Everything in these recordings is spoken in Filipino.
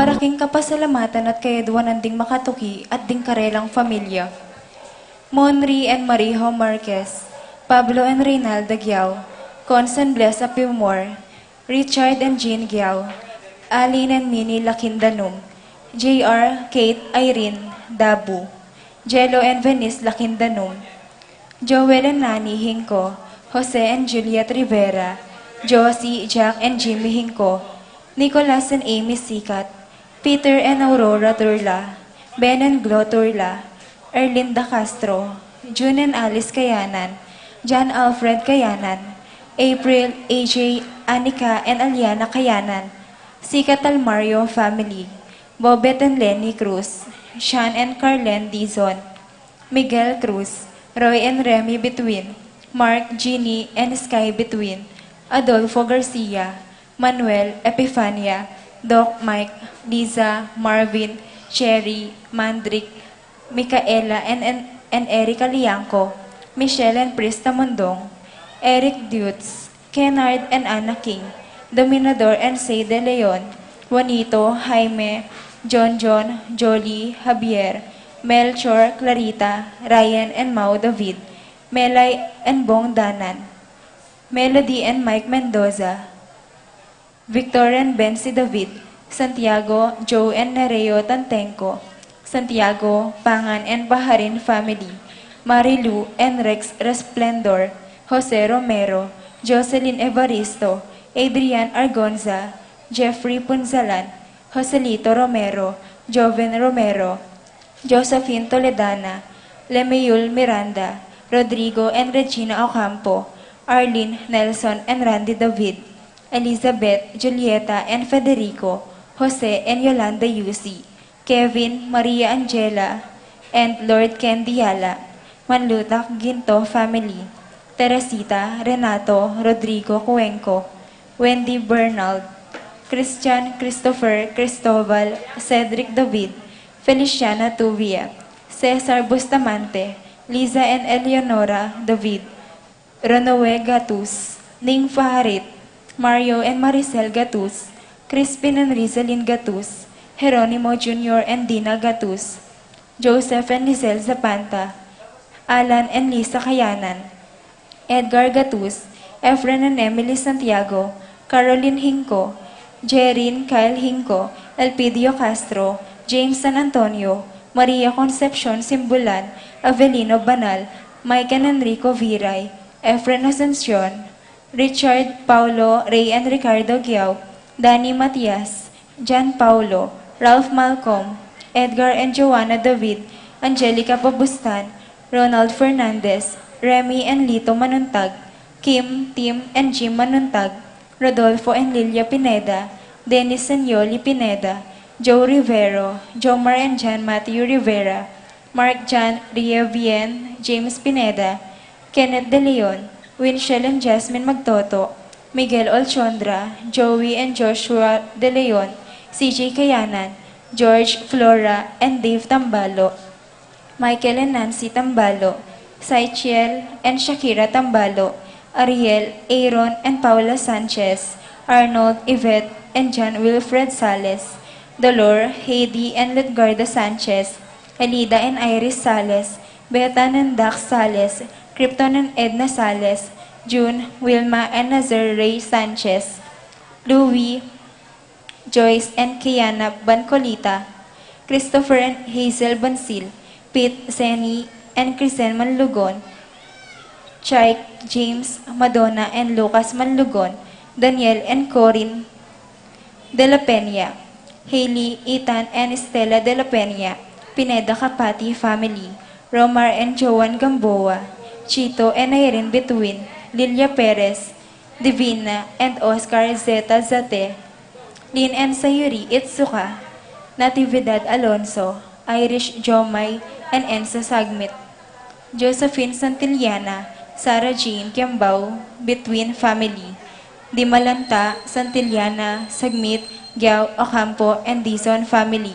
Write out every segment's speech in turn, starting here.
Maraking kapasalamatan at kayaduanan ding makatuki at ding karelang pamilya. Monri and Marijo Marquez, Pablo and Reynalda Giao, Consan Bless Apimor, Richard and Jean Giao, Aline and Minnie Lakindanum, JR, Kate, Irene, Dabu, Jello and Venice Lakindanum, Joel and Nani Hinko, Jose and Juliet Rivera, Josie, Jack and Jimmy Hinko, Nicolas and Amy Sikat, Peter and Aurora Turla, Ben and Glo Turla, Erlinda Castro, June and Alice Kayanan, John Alfred Kayanan, April, AJ, Anika and Aliana Kayanan, Sikat Almario family, Bobet and Lenny Cruz, Sean and Carlen Dizon, Miguel Cruz, Roy and Remy Between, Mark, Jeannie and Sky Between, Adolfo Garcia, Manuel, Epifania, Doc Mike, Liza, Marvin, Cherry, Mandrick, Micaela and Erica Liangco, Michelle and Prista Mondong, Eric Dutz, Kennard and Anna King, Dominador and Say De Leon, Juanito, Jaime, John, Jolie, Javier, Melchor, Clarita, Ryan and Mau David, Melay and Bong Danan, Melody and Mike Mendoza, Victor and Bensi David, Santiago, Joe and Nereo Tantenco, Santiago, Pangan and Baharin family, Marilu and Rex Resplendor, Jose Romero, Jocelyn Evaristo, Adrian Argonza, Jeffrey Punzalan, Joselito Romero, Joven Romero, Josephine Toledana, Lemayul Miranda, Rodrigo and Regina Ocampo, Arlene, Nelson and Randy David, Elizabeth, Julieta and Federico, Jose and Yolanda Yusi, Kevin, Maria Angela, and Lord Ken Diala, Manlutak Ginto family, Teresita, Renato, Rodrigo Cuenco, Wendy Bernald, Christian, Christopher, Cristobal, Cedric David, Feliciana Tuvia, Cesar Bustamante, Liza and Eleonora David, Ronoe Gatus, Ning Faharit, Mario and Maricel Gatus, Crispin and Rizalyn Gatus, Jeronimo Jr. and Dina Gatus, Joseph and Lizelle Zapanta, Alan and Lisa Kayanan, Edgar Gatus, Efren and Emily Santiago, Caroline Hinco, Jerin Kyle Hinco, Elpidio Castro, James San Antonio, Maria Concepcion Simbulan, Avelino Banal, Mike and Enrico Viray, Efren Ascension, Richard, Paulo, Ray and Ricardo Giao, Danny Matias, John Paulo, Ralph Malcolm, Edgar and Joanna David, Angelica Pabustan, Ronald Fernandez, Remy and Lito Manuntag, Kim, Tim and Jim Manuntag, Rodolfo and Lilia Pineda, Dennis and Yoli Pineda, Joe Rivero, Jomar and John Matthew Rivera, Mark John Ria Vien, James Pineda, Kenneth De Leon, Winchell and Jasmine Magtoto, Miguel Olchondra, Joey and Joshua De Leon, CJ Kayanan, George, Flora, and Dave Tambalo, Michael and Nancy Tambalo, Saichiel and Shakira Tambalo, Ariel, Aaron and Paula Sanchez, Arnold, Yvette, and John Wilfred Sales, Dolor, Heidi and Ledgarda Sanchez, Elida and Iris Sales, Betan and Dax Sales, Krypton and Edna Sales, June, Wilma and Nazar Ray Sanchez, Louie, Joyce and Kiana Bancolita, Christopher and Hazel Bansil, Pete, Senny, and Krisen Manlugon, Chike, James, Madonna, and Lucas Manlugon, Daniel and Corinne De La Peña, Hailey, Ethan, and Estela De La Peña, Pineda Kapati family, Romar and Joan Gamboa, Chito and Irene Between, Lilia Perez, Divina, and Oscar Zeta Zate, Lynn and Sayuri Itsuka, Natividad Alonso, Irish Jomay, and Enzo Sagmit, Josephine Santillana, Sarah Jean Kiambao, Between family, Dimalanta, Santillana, Sagmit, Giao, Ocampo, and Dizon family,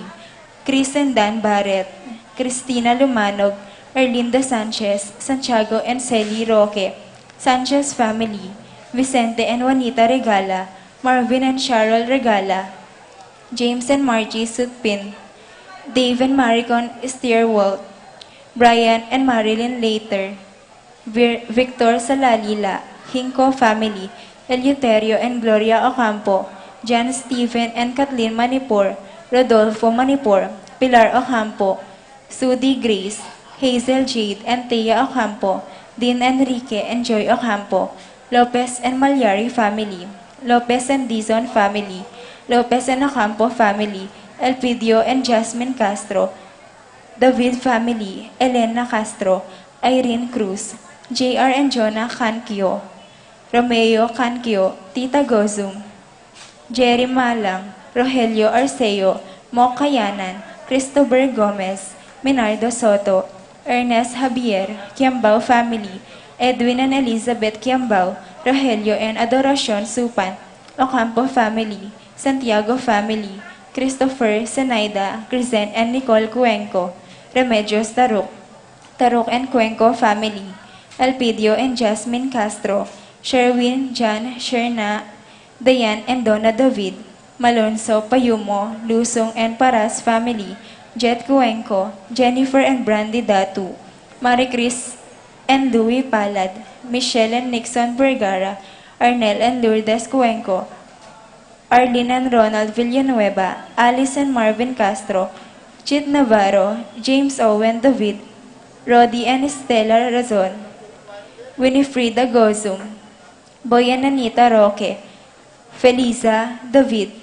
Chris and Dan Barrett, Cristina Lumanog, Erlinda Sanchez, Santiago and Celi Roque, Sanchez family, Vicente and Juanita Regala, Marvin and Cheryl Regala, James and Margie Sutpin, Dave and Maricon Steerwalt, Brian and Marilyn Later, Victor Salalila, Hinco family, Eleuterio and Gloria Ocampo, John Stephen and Kathleen Manipur, Rodolfo Manipur, Pilar Ocampo, Sudi Grace, Hazel Jade and Thea Ocampo, Dean Enrique and Joy Ocampo, Lopez and Maliari family, Lopez and Dizon family, Lopez and Ocampo family, Elpidio and Jasmine Castro, David family, Elena Castro, Irene Cruz, JR and Jonah Cankio, Romeo Cankio, Tita Gozum, Jerry Malang, Rogelio Arceo, Mo Kayanan, Christopher Gomez, Minardo Soto, Ernest Javier, Kiambao family, Edwin and Elizabeth Kiambao, Rogelio and Adoracion Supan, Ocampo family, Santiago family, Christopher Senaida, Crizen and Nicole Cuenco, Remedios Taruk, Taruk and Cuenco family, Elpidio and Jasmine Castro, Sherwin, John, Sherna, Dayan and Donna David, Malonzo, Payumo, Lusong and Paras family, Jet Cuenco, Jennifer and Brandy Datu, Marie Chris and Louie Palad, Michelle and Nixon Vergara, Arnel and Lourdes Cuenco, Arlene and Ronald Villanueva, Alice and Marvin Castro, Chit Navarro, James Owen David, Rodi and Estela Razon, Winifrida Gozum, Boy and Anita Roque, Felisa David,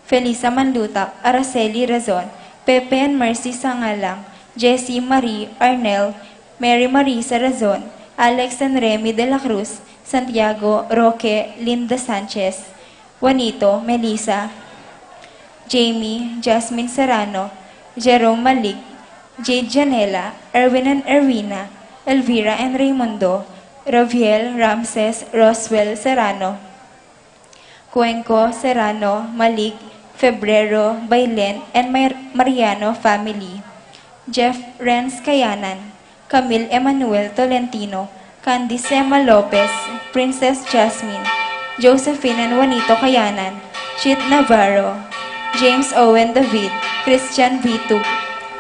Felisa Manlutak, Araceli Razon, Pepe and Mercy Sangalang, Jessie Marie Arnel, Mary Marisa Razon, Alex and Remy de la Cruz, Santiago Roque, Linda Sanchez, Juanito, Melissa, Jamie, Jasmine Serrano, Jerome Malig, Jade Janela, Erwin and Erwina, Elvira and Raimundo, Raviel, Ramses, Roswell Serrano, Cuenco, Serrano, Malig, Febrero, Bailen, and Mariano family, Jeff Renz Kayanan, Camille Emmanuel Tolentino, Candice Emma Lopez, Princess Jasmine, Josephine and Juanito Kayanan, Chit Navarro, James Owen David, Christian Vitug,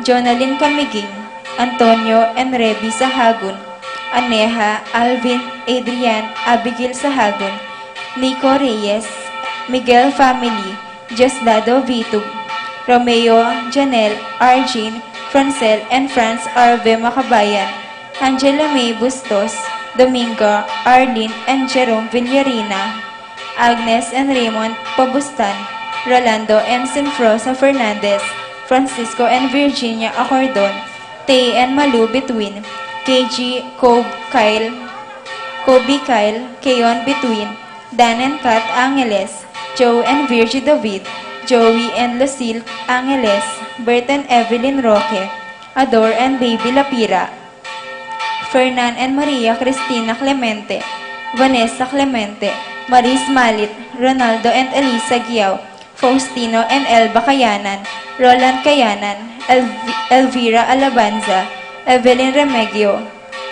Jonalyn Camiging, Antonio and Reby Sahagun, Aneha, Alvin, Adrian, Abigail Sahagun, Nico Reyes, Miguel family, Diosdado Vitug, Romeo, Janelle, Arjin, Francel and Franz Arve Makabayan, Angela May Bustos, Domingo, Arlene and Jerome Villarina, Agnes and Raymond Pabustan, Rolando and Sinfrosa Fernandez, Francisco and Virginia Acordon, Tay and Malu Between, KG, Kobe Kyle, Keon Between, Dan and Kat Angeles, Joe and Virgie David, Joey and Lucille Angeles, Bert and Evelyn Roque, Ador and Baby Lapira, Fernan and Maria Cristina Clemente, Vanessa Clemente, Maris Malit, Ronaldo and Elisa Giao, Faustino and Elba Kayanan, Roland Kayanan, Elvira Alabanza, Evelyn Remegio,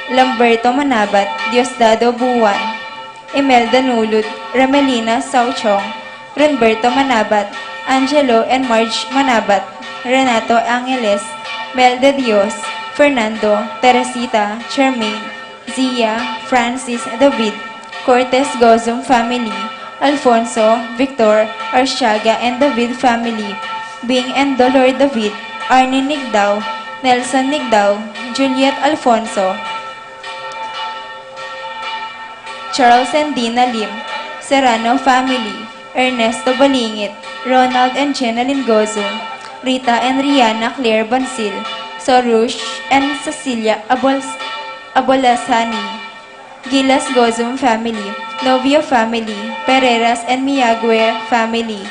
Lamberto Manabat, Diosdado Buwan, Imelda Nulud, Remelina Sauchong, Renberto Manabat, Angelo and Marge Manabat, Renato Angeles, Mel de Dios, Fernando, Teresita, Charmaine, Zia, Francis, David, Cortez Gozum family, Alfonso, Victor, Arsiaga and David family, Bing and Dolor David, Arnie Nigdao, Nelson Nigdao, Juliet Alfonso, Charles and Dina Lim, Serrano family, Ernesto Balingit, Ronald and Jenalyn Gozum, Rita and Rihanna Claire Bansil, Sorush and Cecilia Abolasani, Gilas Gozum family, Novio family, Pereras and Miyague family,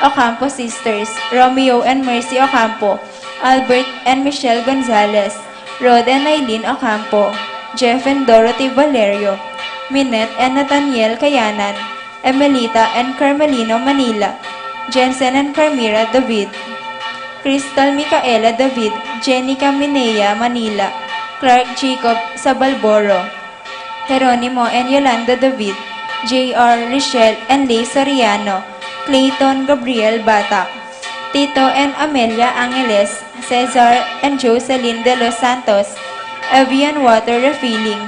Ocampo sisters, Romeo and Mercy Ocampo, Albert and Michelle Gonzalez, Rod and Eileen Ocampo, Jeff and Dorothy Valerio, Minette and Nathaniel Kayanan, Emelita and Carmelino Manila, Jensen and Carmira David, Crystal Micaela David, Jenica Minea Manila, Clark Jacob Sabalboro, Jeronimo and Yolanda David, J.R. Richelle and Lay Soriano, Clayton Gabriel Batak, Tito and Amelia Angeles, Cesar and Jocelyn Delos Santos, Evian Water Refilling,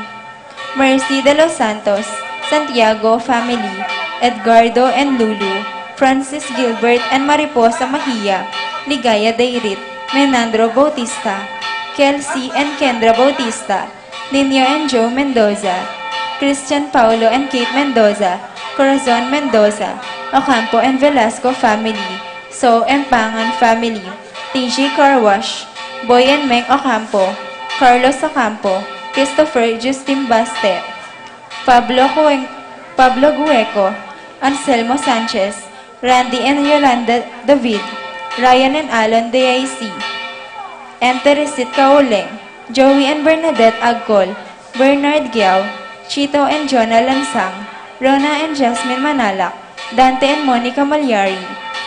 Mercy Delos Santos, Santiago Family, Edgardo and Lulu, Francis Gilbert and Mariposa Mahia, Ligaya Dairit, Menandro Bautista, Kelsey and Kendra Bautista, Nino and Joe Mendoza, Christian Paulo and Kate Mendoza, Corazon Mendoza, Ocampo and Velasco Family, So and Pangan Family, TJ Carwash, Boy and Meng Ocampo, Carlos Ocampo, Christopher Justin Baste, Pablo Gueco, Anselmo Sanchez, Randy and Yolanda David, Ryan and Alan DIC, and Teresit Kauleng, Joey and Bernadette Agcol, Bernard Giao, Chito and Jonah Lansang, Rona and Jasmine Manalak, Dante and Monica Maliari,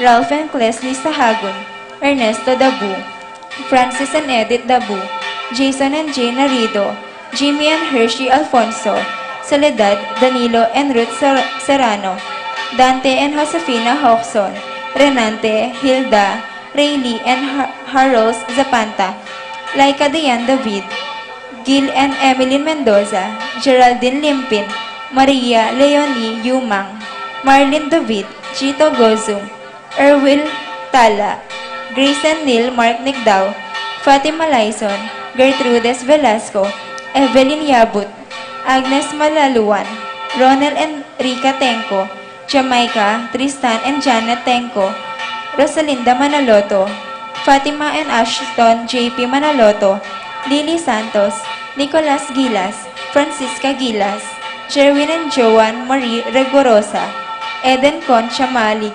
Ralph and Leslie Sahagun, Ernesto Dabu, Francis and Edith Dabu, Jason and Jane Narido, Jimmy and Hershey Alfonso, Soledad, Danilo and Ruth Serrano, Dante and Josefina Hoxon, Renante, Hilda, Rayleigh and Harold Zapanta, Laika Diane David, Gil and Emeline Mendoza, Geraldine Limpin, Maria Leonie Yumang, Marlene David, Chito Gozum, Erwil Tala, Grace and Neil Mark Nigdao, Fatima Laison, Gertrudes Velasco, Evelyn Yabut, Agnes Malaluan, Ronel and Rika Tenco, Jamaica, Tristan and Janet Tenco, Rosalinda Manaloto, Fatima and Ashton JP Manaloto, Lily Santos, Nicolas Gilas, Francisca Gilas, Jerwin and Joan Marie Regorosa, Eden Concha Malik,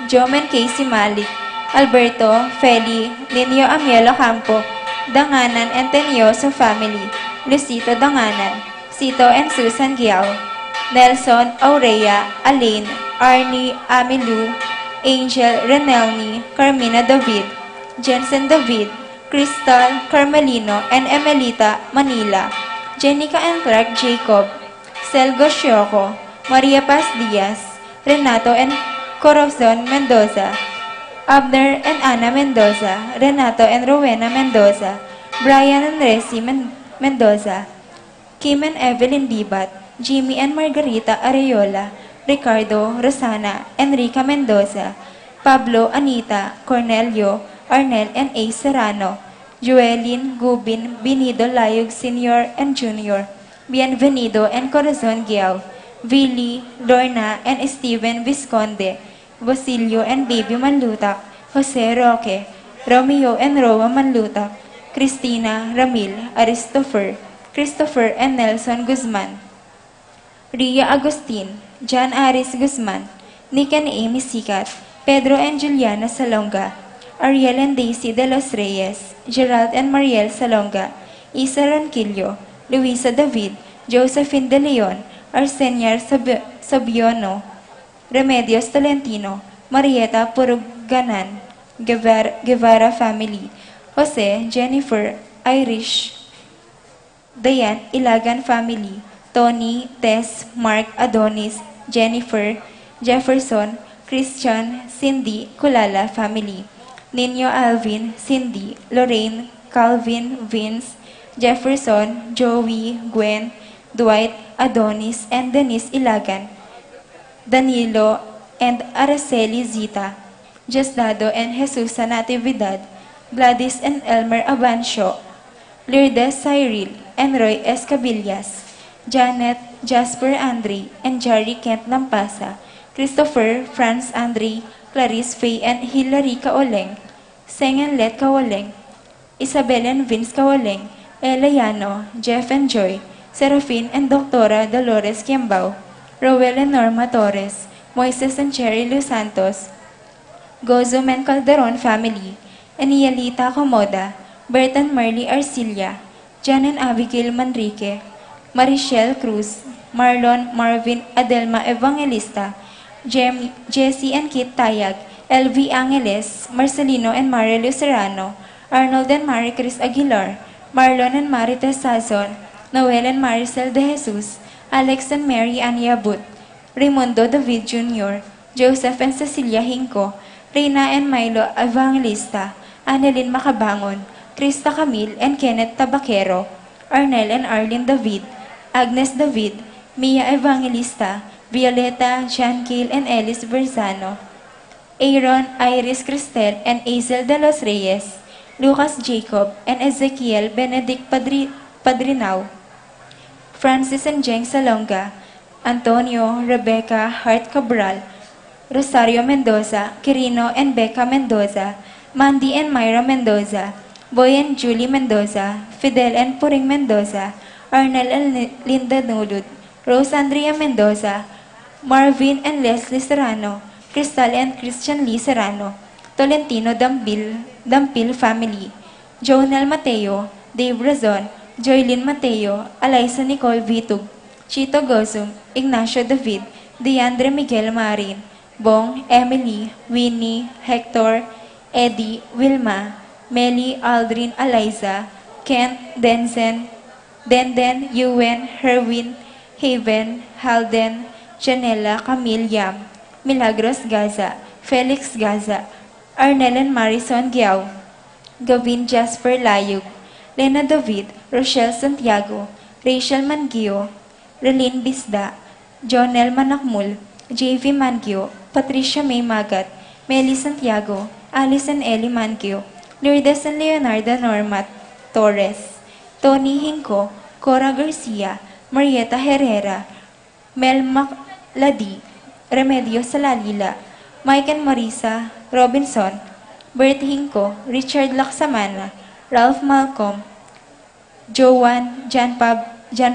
Jomen Casey Malik, Alberto, Feli, Linio Amielo Campo, Danganan and Tenyoso Family, Lucito Danganan, Sito and Susan Giao, Nelson, Aurea, Alain, Arnie, Amilu, Angel, Renelni, Carmina David, Jensen David, Crystal, Carmelino, and Emelita, Manila, Jenica and Clark Jacob, Selgo Shioco, Maria Paz Diaz, Renato and Corazon Mendoza, Abner and Ana Mendoza, Renato and Rowena Mendoza, Brian and Resi Mendoza, Kim and Evelyn Dibat, Jimmy and Margarita Areola, Ricardo, Rosana, Enrica Mendoza, Pablo, Anita, Cornelio, Arnel and A. Serrano, Joelyn, Gubin, Binido Layog Sr. and Jr., Bienvenido and Corazon Giao, Willie, Lorna and Steven Visconde, Basilio and Baby Manlutak, Jose Roque, Romeo and Roa Manlutak, Cristina, Ramil, Christopher and Nelson Guzman, Ria Agustin, John Aris Guzman, Nick and Amy Sikat, Pedro and Juliana Salonga, Ariel and Daisy de los Reyes, Gerald and Mariel Salonga, Isa Ronquillo, Luisa David, Josephine De Leon, Arseniar Sabiono, Remedios Tolentino, Marieta Puruganan, Guevara Family, Jose, Jennifer, Irish, Dayan, Ilagan Family, Tony, Tess, Mark, Adonis, Jennifer, Jefferson, Christian, Cindy, Kulala Family, Nino Alvin, Cindy, Lorraine, Calvin, Vince, Jefferson, Joey, Gwen, Dwight, Adonis, and Denise Ilagan, Danilo, and Araceli Zita, Diosdado and Jesusa Natividad, Gladys and Elmer Abancio, Lourdes Cyril, and Roy Escabillas, Janet, Jasper Andre, and Jerry Kent Lampasa, Christopher, Franz Andre, Clarice Faye and Hilary Kaoleng, Seng and Let Kaoleng, Isabel and Vince Kaoleng, Eliano, Jeff and Joy, Serafin and Doctora Dolores Kiambao, Rowel and Norma Torres, Moises and Cherry Los Santos, Gozum and Calderon Family, Enielita Comoda, Bert and Merly Arcilia, Jan and Abigail Manrique, Marichelle Cruz, Marlon, Marvin, Adelma Evangelista, Jessie and Kit Tayag, LV Angeles, Marcelino and Marilu Serrano, Arnold and Marie Chris Aguilar, Marlon and Marites Sazon, Noel and Maricel De Jesus, Alex and Mary Aniabut, Raimundo David Jr., Joseph and Cecilia Hinco, Reyna and Milo Evangelista, Annalyn Macabangon, Krista Camille and Kenneth Tabaquero, Arnel and Arlene David, Agnes David, Mia Evangelista, Violeta, Jean Kiel and Ellis Berzano, Aaron, Iris Cristel and Azel de los Reyes, Lucas Jacob and Ezekiel Benedict Padrinao, Francis and Jeng Salonga, Antonio, Rebecca, Hart Cabral, Rosario Mendoza, Quirino and Becca Mendoza, Mandy and Myra Mendoza, Boy and Julie Mendoza, Fidel and Puring Mendoza, Arnel and Linda Nulud, Rose Andrea Mendoza, Marvin and Leslie Serrano, Crystal and Christian Lee Serrano, Tolentino Dampil family, Jonel Mateo, Dave Razon, Joylyn Mateo, Eliza Nicole Vitug, Chito Gozum, Ignacio David, Deandre Miguel Marin, Bong, Emily, Winnie, Hector, Eddie, Wilma, Melly, Aldrin, Eliza, Kent, Denden, Ewen, Herwin, Haven, Halden, Janela, Camille Yam, Milagros Gaza, Felix Gaza, Arnel and Marison Giao, Gavin Jasper Layug, Lena David, Rochelle Santiago, Rachel Mangio, Relin Bisda, Jonel Manakmul, JV Mangio, Patricia May Magat, Meli Santiago, Alice and Ellie Mangio, Lourdes and Leonardo Norma Torres, Tony Hinco, Cora Garcia, Marieta Herrera, Mel Macladi, Remedio Salalila, Mike and Marisa Robinson, Bert Hinco, Richard Laksamana, Ralph Malcolm, Joan, Jan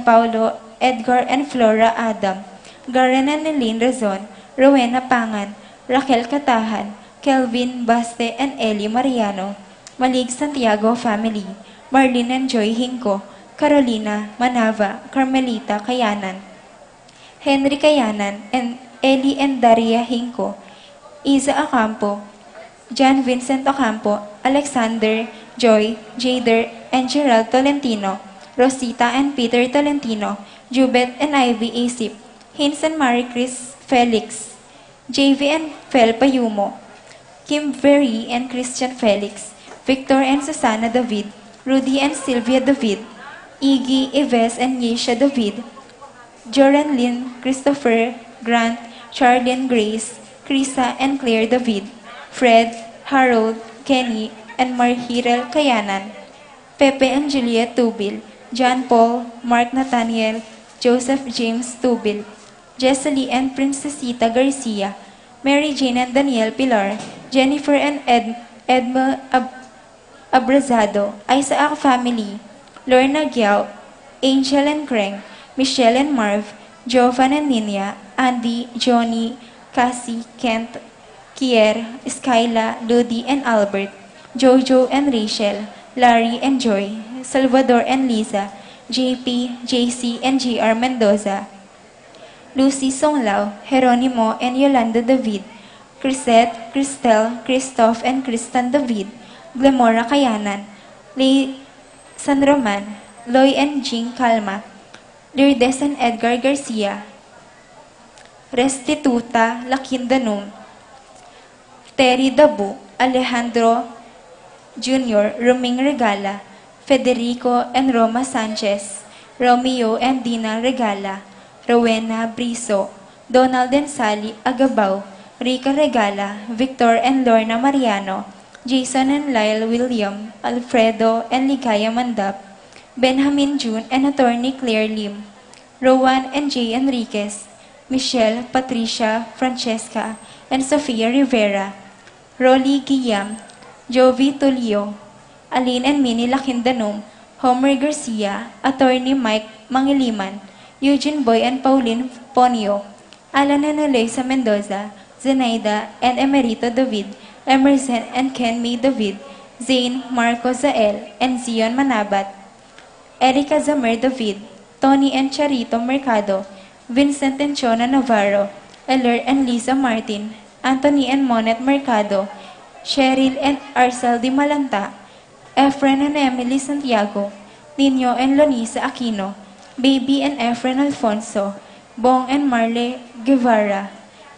Paulo, Edgar and Flora Adam, Garen and Nelene Razon, Rowena Pangan, Raquel Katahan, Kelvin Baste and Ellie Mariano, Malig Santiago family, Marlene and Joy Hinco, Carolina, Manava, Carmelita Kayanan, Henry Kayanan, and Ellie and Daria Hinco, Isa Acampo, John Vincent Ocampo, Alexander, Joy, Jader, and Gerald Tolentino, Rosita and Peter Tolentino, Jubet and Ivy Asip, Hinz and Marie Chris Felix, JV and Fel Payumo, Kim Very and Christian Felix, Victor and Susana David, Rudy and Sylvia David, Iggy, Yves and Yesha David, Joran Lynn, Christopher, Grant, Charlene Grace, Krisa and Claire David, Fred, Harold, Kenny, and Marhirel Kayanan, Pepe and Juliet Tubil, John Paul, Mark Nathaniel, Joseph James Tubil, Jesselie and Princesita Garcia, Mary Jane and Daniel Pilar, Jennifer and Edma Abrazado, Isaac family, Lorna Giao, Angel and Kreng, Michelle and Marv, Jovan and Ninya, Andy, Johnny, Cassie, Kent, Kier, Skyla, Ludi and Albert, Jojo and Rachel, Larry and Joy, Salvador and Lisa, JP, JC and JR Mendoza, Lucy Songlao, Jeronimo and Yolanda David, Crisette, Cristel, Christoph and Kristan David, Glamora Kayanan, Lay San Roman, Loy and Jing Calma, Lourdes and Edgar Garcia, Restituta Lakindanum, Terry Dabu, Alejandro Jr., Roming Regala, Federico and Roma Sanchez, Romeo and Dina Regala, Rowena Briso, Donald and Sally Agabaw, Rica Regala, Victor and Lorna Mariano, Jason and Lyle William, Alfredo and Ligaya Mandap, Benjamin June and Attorney Claire Lim, Rowan and Jay Enriquez, Michelle, Patricia, Francesca, and Sofia Rivera, Rolly Guillam, Jovi Tulio, Aline and Minnie Lakindanum, Homer Garcia, Attorney Mike Mangiliman, Eugene Boy and Pauline Ponio, Alan and Elisa Mendoza, Zenaida and Emerito David, Emerson and Ken May David, Zane, Marco Zael, and Zion Manabat, Erica Zamer David, Tony and Charito Mercado, Vincent and Chona Navarro, Eller and Lisa Martin, Anthony and Monet Mercado, Cheryl and Arcel Di Malanta, Efren and Emily Santiago, Nino and Lonisa Aquino, Baby and Efren Alfonso, Bong and Marle Guevara,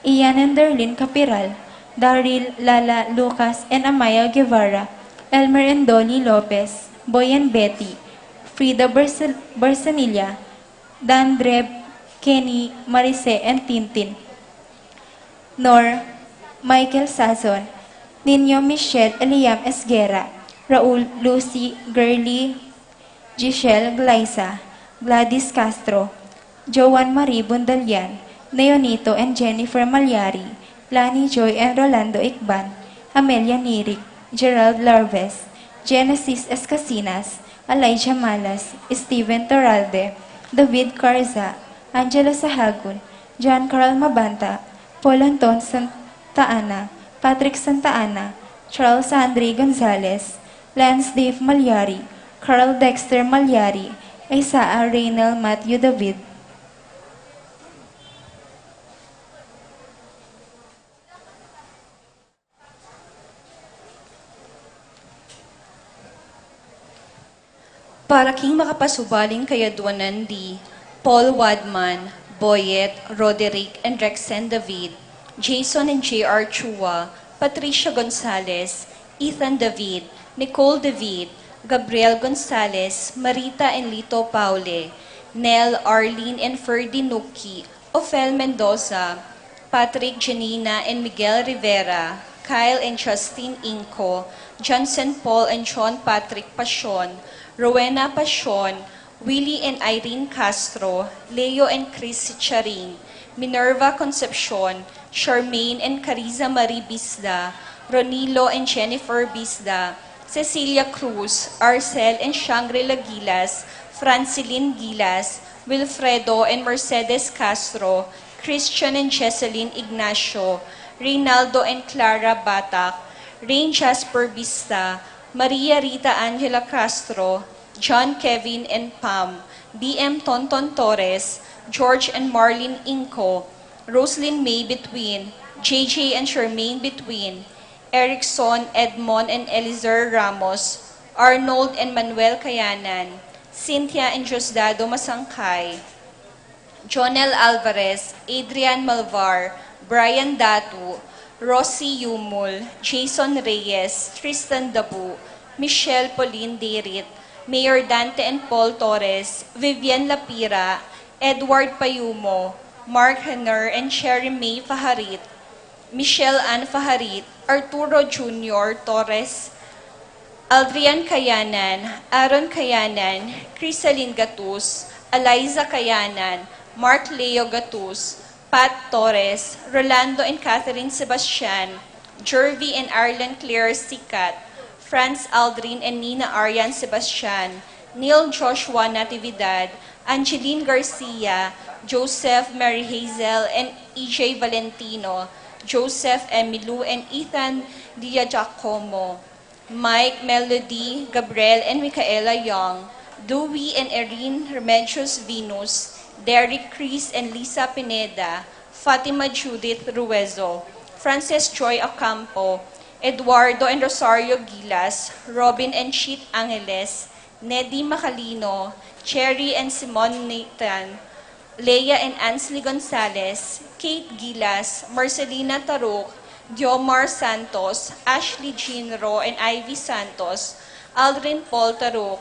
Ian and Darlene Capiral, Daryl, Lala, Lucas, and Amaya Guevara, Elmer and Dolly Lopez, Boy and Betty, Frida Barsanilla, Dan Dreb, Kenny, Marice, and Tintin. Nor, Michael Sazon, Nino Michelle Eliam Esguera, Raul, Lucy, Girly, Giselle Glyza, Gladys Castro, Joan Marie Bundalian, Neonito and Jennifer Maliari, Lani Joy and Rolando Ikban, Amelia Nirik, Gerald Larves, Genesis Escasinas, Elijah Malas, Steven Torralde, David Carza, Angelo Sahagun, John Carl Mabanta, Paul Anton Santa Ana, Patrick Santa Ana, Charles Andre Gonzalez, Lance Dave Maliari, Carl Dexter Maliari, Isaiah Reynel Matthew David. Para king makapasubaling kayaduanan di Paul Wadman, Boyet, Roderick, and Rexen David, Jason and J.R. Chua, Patricia Gonzalez, Ethan David, Nicole David, Gabriel Gonzalez, Marita and Lito Paule, Nell, Arlene, and Ferdy Nuki, Ophel Mendoza, Patrick Janina and Miguel Rivera, Kyle and Justin Inco, Johnson Paul and John Patrick Pasion, Rowena Pasion, Willie and Irene Castro, Leo and Chris Charing, Minerva Concepcion, Charmaine and Cariza Marie Bisda, Ronilo and Jennifer Bisda, Cecilia Cruz, Arcel and Shangri-La Gilas, Francilyn Gilas, Wilfredo and Mercedes Castro, Christian and Jesseline Ignacio, Reynaldo and Clara Batak, Rain Jasper Bista, Maria Rita Angela Castro, John Kevin and Pam, BM Tonton Torres, George and Marlene Inco, Roslyn May Between, JJ and Charmaine Between, Erickson, Edmond and Elizer Ramos, Arnold and Manuel Kayanan, Cynthia and Josdado Masangkay, Jonel Alvarez, Adrian Malvar, Brian Datu, Rossi Yumul, Jason Reyes, Tristan Dabu, Michelle Pauline Derit, Mayor Dante and Paul Torres, Vivian Lapira, Edward Payumo, Mark Henner and Sherry May Faharit, Michelle Ann Faharit, Arturo Jr. Torres, Aldrian Kayanan, Aaron Kayanan, Crisaline Gatus, Eliza Kayanan, Mark Leo Gatus, Pat Torres, Rolando and Catherine Sebastian, Jervy and Arlen Claire Sikat, Franz Aldrin and Nina Arian Sebastian, Neil Joshua Natividad, Angeline Garcia, Joseph Mary Hazel and EJ Valentino, Joseph Emilu and Ethan Diajacomo, Mike, Melody, Gabriel and Micaela Young, Dewey and Erin Remedios Venus, Derek Chris and Lisa Pineda, Fatima Judith Ruezo, Frances Joy Ocampo, Eduardo and Rosario Gilas, Robin and Cheat Angeles, Neddy Macalino, Cherry and Simon Nathan, Leia and Ansley Gonzalez, Kate Gilas, Marcelina Taruk, Diomar Santos, Ashley Ginro and Ivy Santos, Aldrin Paul Taruk,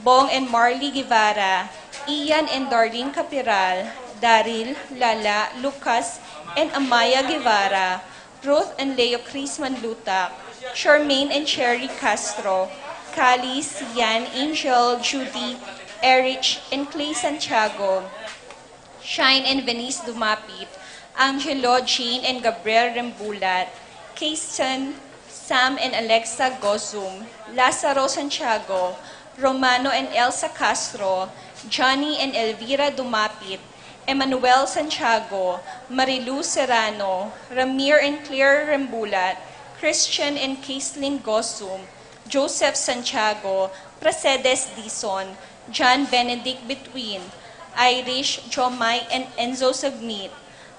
Bong and Marley Guevara, Ian and Darlene Capiral, Daryl, Lala, Lucas, and Amaya Guevara, Ruth and Leo Crisman Lutak, Charmaine and Cherry Castro, Kali, Sian, Angel, Judy, Erich, and Clay Santiago, Shine and Venice Dumapit, Angelo, Jean, and Gabriel Rembulat, Kason, Sam and Alexa Gozum, Lazaro Santiago, Romano and Elsa Castro, Johnny and Elvira Dumapit, Emmanuel Santiago, Marilu Serrano, Ramir and Claire Rembulat, Christian and Caitlin Gosum, Joseph Santiago, Prasedes Dison, John Benedict Between, Irish, Jomai and Enzo Sagnit,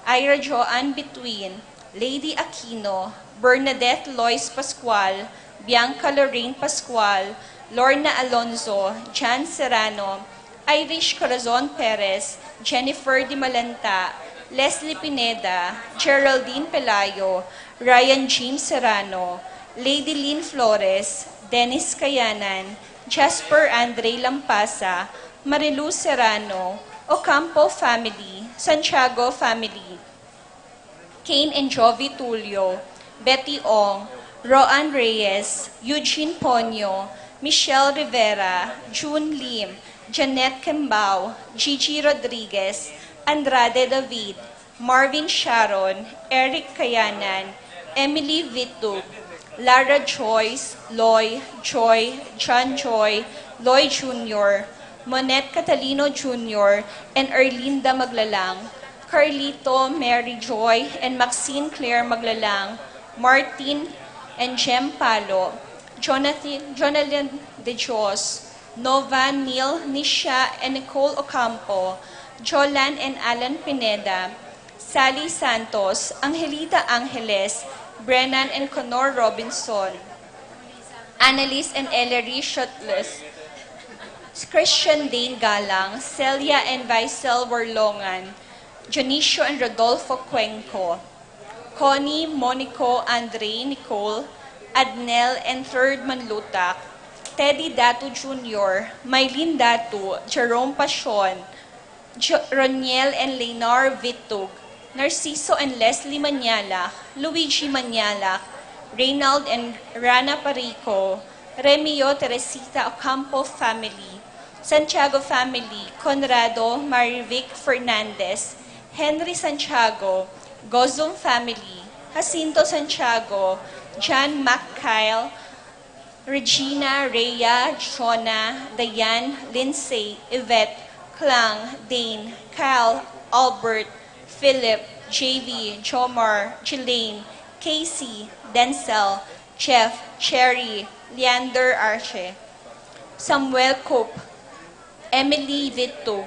Ira Joanne Between, Lady Aquino, Bernadette Lois Pascual, Bianca Lorraine Pascual, Lorna Alonzo, Jan Serrano, Irish Corazon Perez, Jennifer Di Malanta, Leslie Pineda, Geraldine Pelayo, Ryan James Serrano, Lady Lynn Flores, Dennis Kayanan, Jasper Andre Lampasa, Marilu Serrano, Ocampo family, Santiago family, Kane and Jovi Tulio, Betty Ong, Roan Reyes, Eugene Ponyo, Michelle Rivera, June Lim, Janet Kembao, Gigi Rodriguez, Andrade David, Marvin Sharon, Eric Kayanan, Emily Vitug, Lara Joyce, Loy, Joy, John Joy, Loy Jr., Monette Catalino Jr., and Erlinda Maglalang, Carlito, Mary Joy, and Maxine Claire Maglalang, Martin and Jem Palo, Jonathan De Dios, Nova, Neil, Nisha, and Nicole Ocampo, Jolan and Alan Pineda, Sally Santos, Angelita Angeles, Brennan and Conor Robinson, Annalise and Ellery Shutless, Christian Dane Galang, Celia and Vicel Warlongan, Jonicio and Rodolfo Cuenco, Connie, Monico, Andre, Nicole, Adnel and Third Manlutak, Teddy Datu Jr., Mylene Datu, Jerome Pasion, Roniel and Leonor Vitug, Narciso and Leslie Manyalak, Luigi Manyalak, Reynald and Rana Parico, Remio Teresita Ocampo family, Santiago family, Conrado Marivic Fernandez, Henry Santiago, Gozum family, Jacinto Santiago, John McKyle, Regina, Rhea, Shona, Diane, Lindsay, Yvette, Klang, Dane, Kyle, Albert, Philip, JV, Jomar, Jelaine, Casey, Denzel, Jeff, Cherry, Leander Arche, Samuel Cope, Emily Vitug,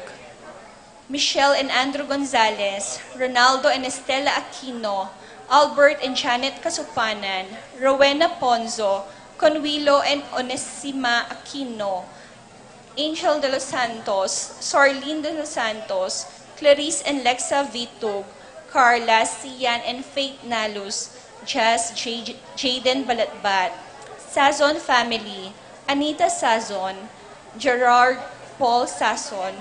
Michelle and Andrew Gonzalez, Ronaldo and Estela Aquino, Albert and Janet Kasupanan, Rowena Ponzo, Conwilo and Onesima Aquino, Angel de los Santos, Sorlin de los Santos, Clarice and Lexa Vitug, Carla, Sian and Faith Nalus, Jazz, Jaden Balatbat, Sazon family, Anita Sazon, Gerard Paul Sazon,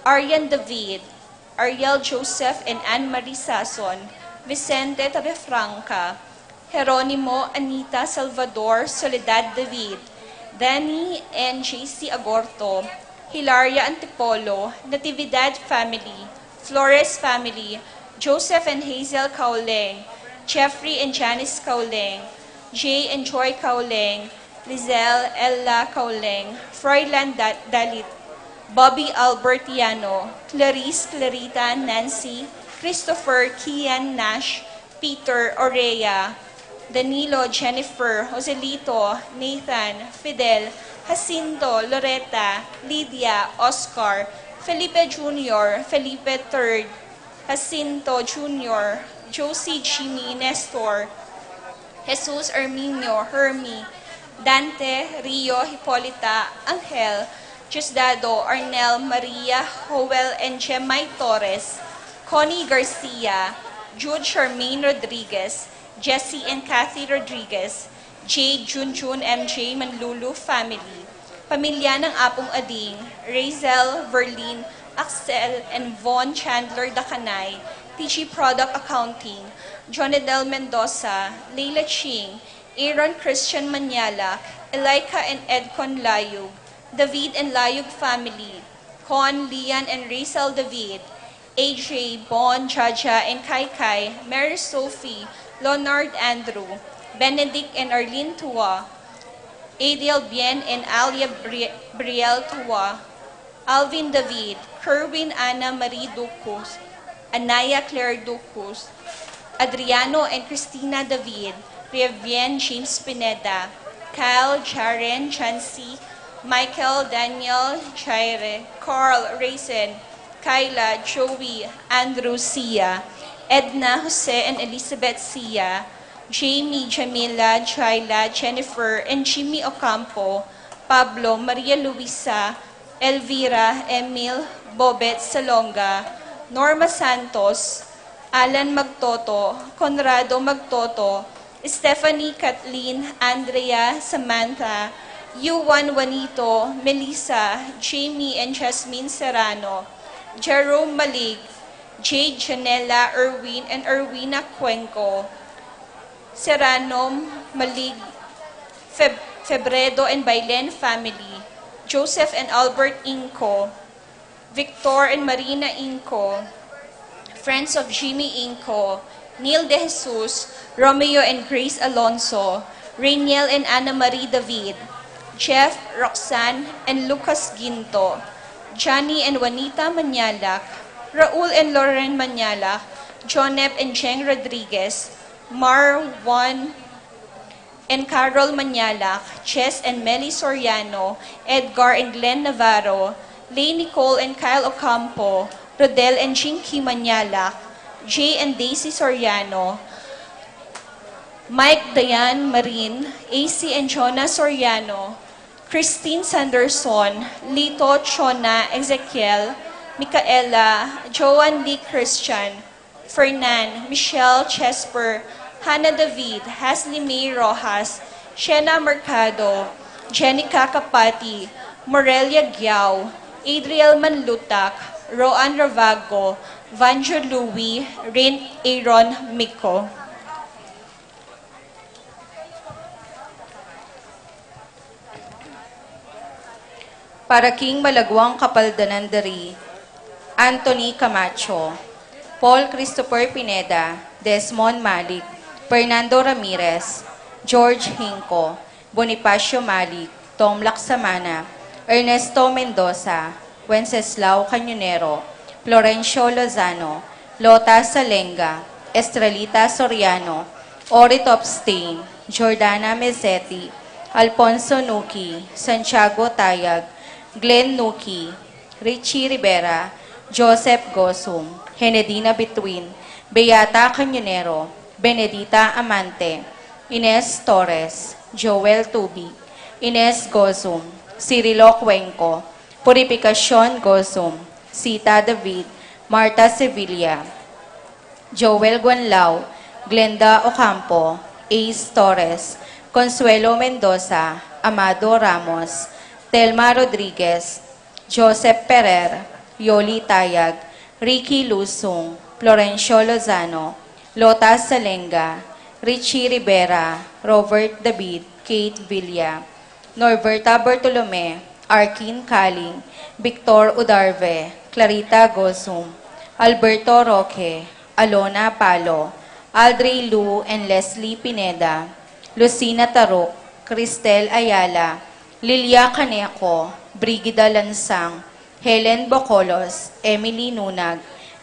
Arian David, Ariel Joseph and Anne-Marie Sazon, Vicente Torrefranca, Jeronimo Anita Salvador Soledad David, Danny and JC Agorto, Hilaria Antipolo, Natividad family, Flores family, Joseph and Hazel Kauleng, Jeffrey and Janice Kauleng, Jay and Joy Kauleng, Lizelle Ella Kauleng, Froilan Dalit, Bobby Albertiano, Clarice Clarita Nancy, Christopher Kian Nash, Peter Orea, Danilo Jennifer, Joselito, Nathan, Fidel, Jacinto, Loretta, Lydia, Oscar, Felipe Jr., Felipe III, Jacinto Jr., Josie Jimmy Nestor, Jesus Arminio, Hermie, Dante, Rio, Hipolita, Angel, Diosdado, Arnel, Maria, Joel, and Jemay Torres, Connie Garcia, Jude Charmaine Rodriguez, Jessie and Kathy Rodriguez, Jade, Junjun, MJ Manlulu family, pamilya ng Apong Ading, Razel, Verlin, Axel, and Von Chandler Dacanay, TG Product Accounting, Jonadel Mendoza, Leila Ching, Aaron Christian Manyalak, Elika and Edcon Layug, David and Layug family, Con, Lian and Rizal David, AJ, Bon, Jaja, and Kai Kai, Mary Sophie, Leonard Andrew, Benedict and Arlene Tua, Adiel Bien and Alia Brielle Tua, Alvin David, Kerwin Ana Marie Ducos, Anaya Claire Ducos, Adriano and Christina David, Rievien James Pineda, Kyle, Jaren, Chancy, Michael, Daniel, Jaire, Carl, Raisin, Kyla, Joey, Andrew, Sia, Edna, Jose, and Elizabeth Sia, Jamie, Jamila, Jaila, Jennifer, and Jimmy Ocampo, Pablo, Maria Luisa, Elvira, Emil, Bobet, Salonga, Norma Santos, Alan Magtoto, Conrado Magtoto, Stephanie Kathleen, Andrea, Samantha, Yuan Juanito, Melissa, Jamie and Jasmine Serrano, Jerome Malig, Jade Janela Erwin and Erwina Cuenco, Serrano Malig, Febredo and Bailen family, Joseph and Albert Inco, Victor and Marina Inco, Friends of Jimmy Inco, Neil De Jesus, Romeo and Grace Alonso, Rainiel and Ana Marie David, Jeff, Roxanne, and Lucas Ginto, Johnny and Juanita Manyalak, Raul and Lauren Manyalak, Jonep and Jeng Rodriguez, Mar Juan and Carol Manyalak, Chess and Melly Soriano, Edgar and Glenn Navarro, Lay Nicole and Kyle Ocampo, Rodel and Jinky Manyalak, Jay and Daisy Soriano, Mike Dayan Marin, AC and Jonah Soriano, Christine Sanderson, Lito Chona Ezekiel, Micaela, Joan Lee Christian, Fernan, Michelle Chesper, Hannah David, Hasley May Rojas, Shena Mercado, Jenica Kapati, Morelia Giao, Adriel Manlutak, Roan Ravago, Vanjo Louie, Rain Aaron Miko. Para King Malagwang Kapaldanandari, Anthony Camacho, Paul Christopher Pineda, Desmond Malik, Fernando Ramirez, George Hinco, Bonifacio Malik, Tom Laksamana, Ernesto Mendoza, Wenceslao Cañonero, Florencio Lozano, Lota Salenga, Estrelita Soriano, Ori Topstein, Jordana Mezzetti, Alfonso Nuki, Santiago Tayag, Glenn Nuki, Richie Rivera, Joseph Gosum, Henedina Between, Beata Cañonero, Benedita Amante, Ines Torres, Joel Tubi, Ines Gosum, Cirilo Cuenco, Purificacion Gosum, Sita David, Marta Sevilla, Joel Guanlao, Glenda Ocampo, Ace Torres, Consuelo Mendoza, Amado Ramos, Telma Rodriguez, Joseph Perer, Yoli Tayag, Ricky Lusung, Florencio Lozano, Lota Salenga, Richie Rivera, Robert David, Kate Villa, Norberta Bartolome, Arkin Kaling, Victor Udarve, Clarita Gosum, Alberto Roque, Alona Palo, Aldrey Lu and Leslie Pineda, Lucina Tarok, Cristel Ayala, Lilia Caneco, Brigida Lansang, Helen Bocolos, Emily Nunag,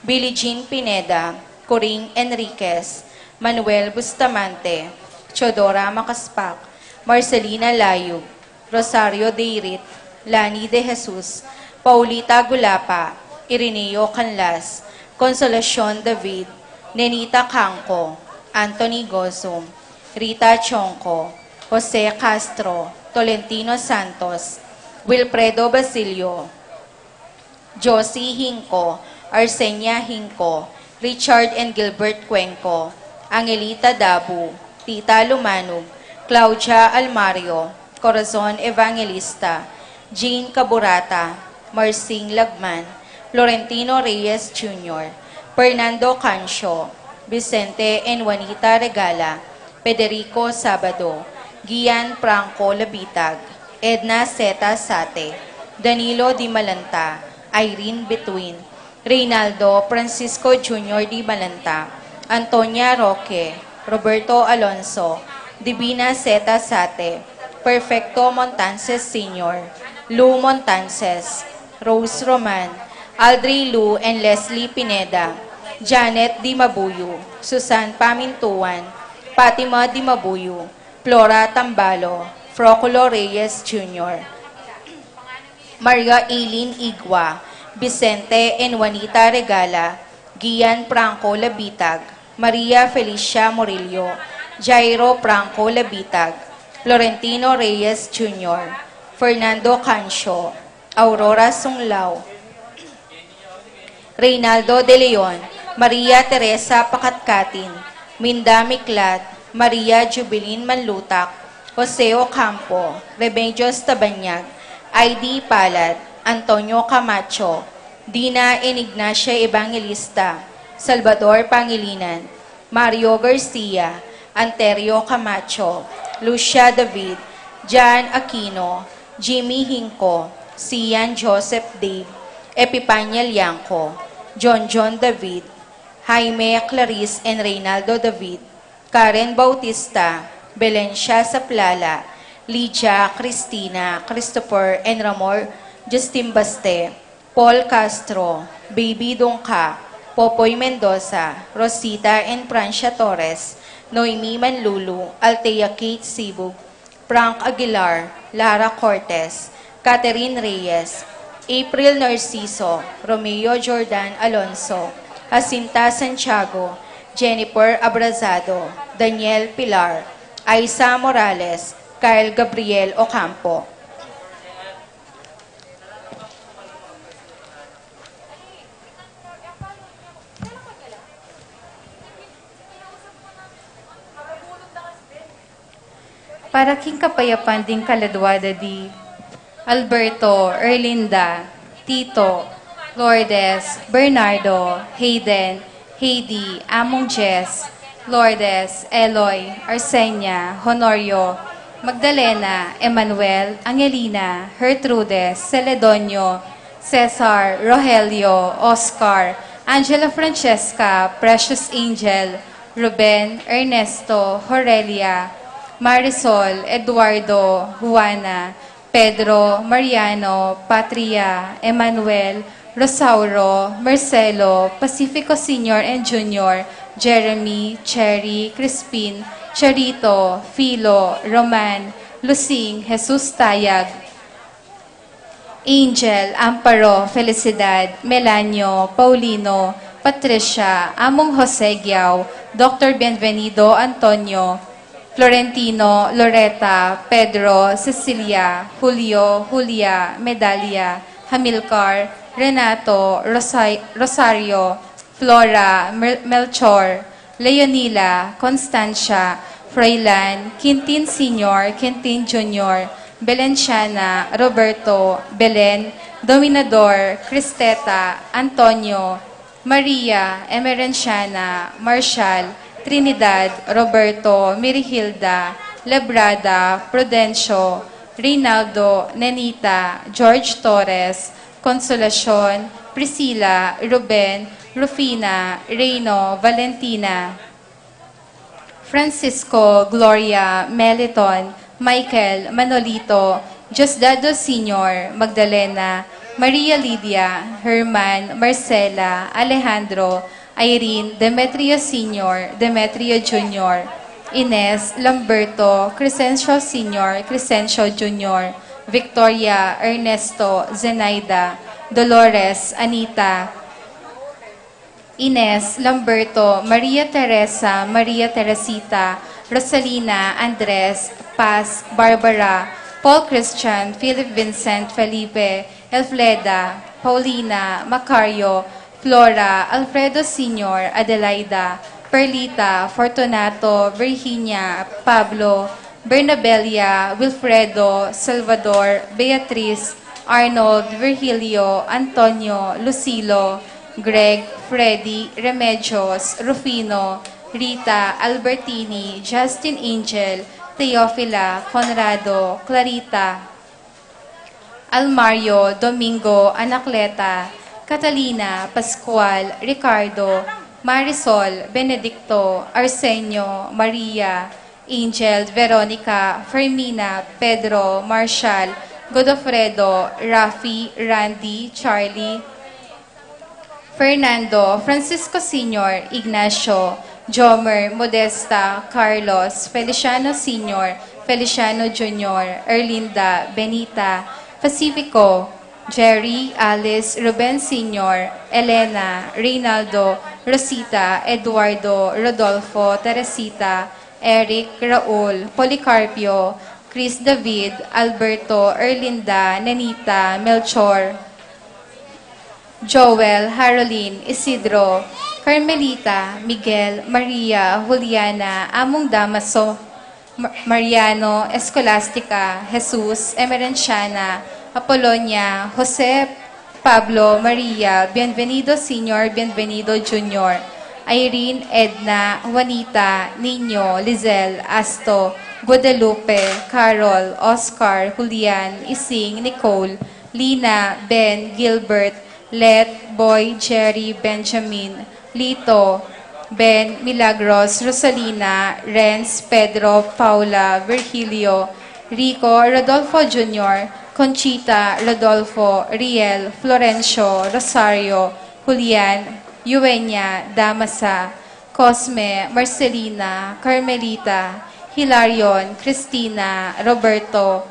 Billie Jean Pineda, Coring Enriquez, Manuel Bustamante, Chodora Makaspak, Marcelina Layug, Rosario Deirit, Lani De Jesus, Paulita Gulapa, Irineo Canlas, Consolacion David, Nenita Canco, Anthony Gosum, Rita Chonco, Jose Castro, Tolentino Santos, Wilfredo Basilio, Josie Hinco, Arsenia Hinco, Richard and Gilbert Cuenco, Angelita Dabu, Tita Lumanug, Claudia Almario, Corazon Evangelista, Jean Caburata, Marcing Lagman, Florentino Reyes Jr., Fernando Cancio, Vicente and Juanita Regala, Federico Sabado, Gian Franco Labitag, Edna Zeta Sate, Danilo Di Malanta, Irene Between, Reynaldo Francisco Jr. Di Malanta, Antonia Roque, Roberto Alonso, Divina Zeta Sate, Perfecto Montances Sr., Lou Montances, Rose Roman, Aldrey Lu and Leslie Pineda, Janet Di Mabuyo, Susan Pamintuan, Fatima Di Mabuyo, Flora Tambalo, Froculo Reyes Jr., Maria Eileen Igwa, Vicente and Juanita Regala, Gian Franco Labitag, Maria Felicia Murillo, Jairo Franco Labitag, Florentino Reyes Jr., Fernando Cancio, Aurora Sunglao, Reynaldo de Leon, Maria Teresa Pakatkatin, Minda Miklat, Maria Jubilin Manlutak, Jose Ocampo, Remedios Tabanyag, ID Palad, Antonio Camacho, Dina Enignacia Evangelista, Salvador Pangilinan, Mario Garcia, Anterio Camacho, Lucia David, Jan Aquino, Jimmy Hinco, Sian Joseph Dave, Epipanya Liangco, John David, Jaime Clarice and Reynaldo David, Karen Bautista, Belencia Saplala, Lydia Cristina, Christopher and Ramor Justin Baste, Paul Castro, Baby Dongka, Popoy Mendoza, Rosita and Francia Torres, Noemi Manlulu, Altea Kate Sibug, Frank Aguilar, Lara Cortez, Catherine Reyes, April Narciso, Romeo Jordan Alonso, Jacinta Santiago, Jennifer Abrazado, Daniel Pilar, Aisa Morales, Kyle Gabriel Ocampo. Para king kapayapan ding kaladwada di Alberto, Erlinda, Tito, Lourdes, Bernardo, Hayden, Heidi, Among Jess, Lourdes, Eloy, Arsenia, Honorio, Magdalena, Emmanuel, Angelina, Gertrudes, Celedonio, Cesar, Rogelio, Oscar, Angela Francesca, Precious Angel, Ruben, Ernesto, Horelia, Marisol, Eduardo, Juana, Pedro, Mariano, Patria, Emmanuel, Rosauro, Marcelo, Pacifico Senior and Junior, Jeremy, Cherry, Crispin, Charito, Philo, Roman, Lucing, Jesus Tayag, Angel, Amparo, Felicidad, Melanio, Paulino, Patricia, Among Jose Giao, Dr. Bienvenido Antonio, Florentino, Loretta, Pedro, Cecilia, Julio, Julia, Medalia, Hamilcar, Renato, Rosario, Flora, Melchor, Leonila, Constancia, Froilan, Quintin Senior, Quintin Junior, Belenciana, Roberto, Belen, Dominador, Cristeta, Antonio, Maria, Emerenciana, Marshall, Trinidad, Roberto, Mirihilda, Lebrada, Prudencio, Reynaldo, Nenita, George Torres, Consolacion, Priscilla, Ruben, Rufina, Reyno, Valentina, Francisco, Gloria, Meliton, Michael, Manolito, Diosdado Sr., Magdalena, Maria Lydia, Herman, Marcela, Alejandro, Irene, Demetrio Sr., Demetrio Jr., Ines, Lamberto, Crescencio Sr., Crescencio Jr., Victoria, Ernesto, Zenaida, Dolores, Anita, Ines, Lamberto, Maria Teresa, Maria Teresita, Rosalina, Andres, Paz, Barbara, Paul Christian, Philip Vincent, Felipe, Elfleda, Paulina, Macario, Flora, Alfredo Sr., Adelaida, Perlita, Fortunato, Virginia, Pablo, Bernabelia, Wilfredo, Salvador, Beatriz, Arnold, Virgilio, Antonio, Lucilo, Greg, Freddy, Remedios, Rufino, Rita, Albertini, Justin Angel, Teofila, Conrado, Clarita, Almario, Domingo, Anacleta, Catalina, Pascual, Ricardo, Marisol, Benedicto, Arsenio, Maria, Angel, Veronica, Fermina, Pedro, Marshall, Godofredo, Rafi, Randy, Charlie, Fernando, Francisco Sr., Ignacio, Jomer, Modesta, Carlos, Feliciano Sr., Feliciano Jr., Erlinda, Benita, Pacifico, Jerry, Alice, Ruben Sr., Elena, Reynaldo, Rosita, Eduardo, Rodolfo, Teresita, Eric, Raul, Policarpio, Chris David, Alberto, Erlinda, Nenita, Melchor, Joel, Haroline, Isidro, Carmelita, Miguel, Maria, Juliana, Among Damaso, Mariano, Escolastica, Jesus, Emerenciana, Apolonia, Jose, Pablo, Maria, Bienvenido Senior, Bienvenido Junior, Irene, Edna, Juanita, Nino, Lizel, Asto, Guadalupe, Carol, Oscar, Julian, Ising, Nicole, Lina, Ben, Gilbert, Let, Boy, Jerry, Benjamin, Lito, Ben, Milagros, Rosalina, Renz, Pedro, Paula, Virgilio, Rico, Rodolfo Jr., Conchita, Rodolfo, Riel, Florencio, Rosario, Julian, Eugenia, Damasa, Cosme, Marcelina, Carmelita, Hilarion, Cristina, Roberto,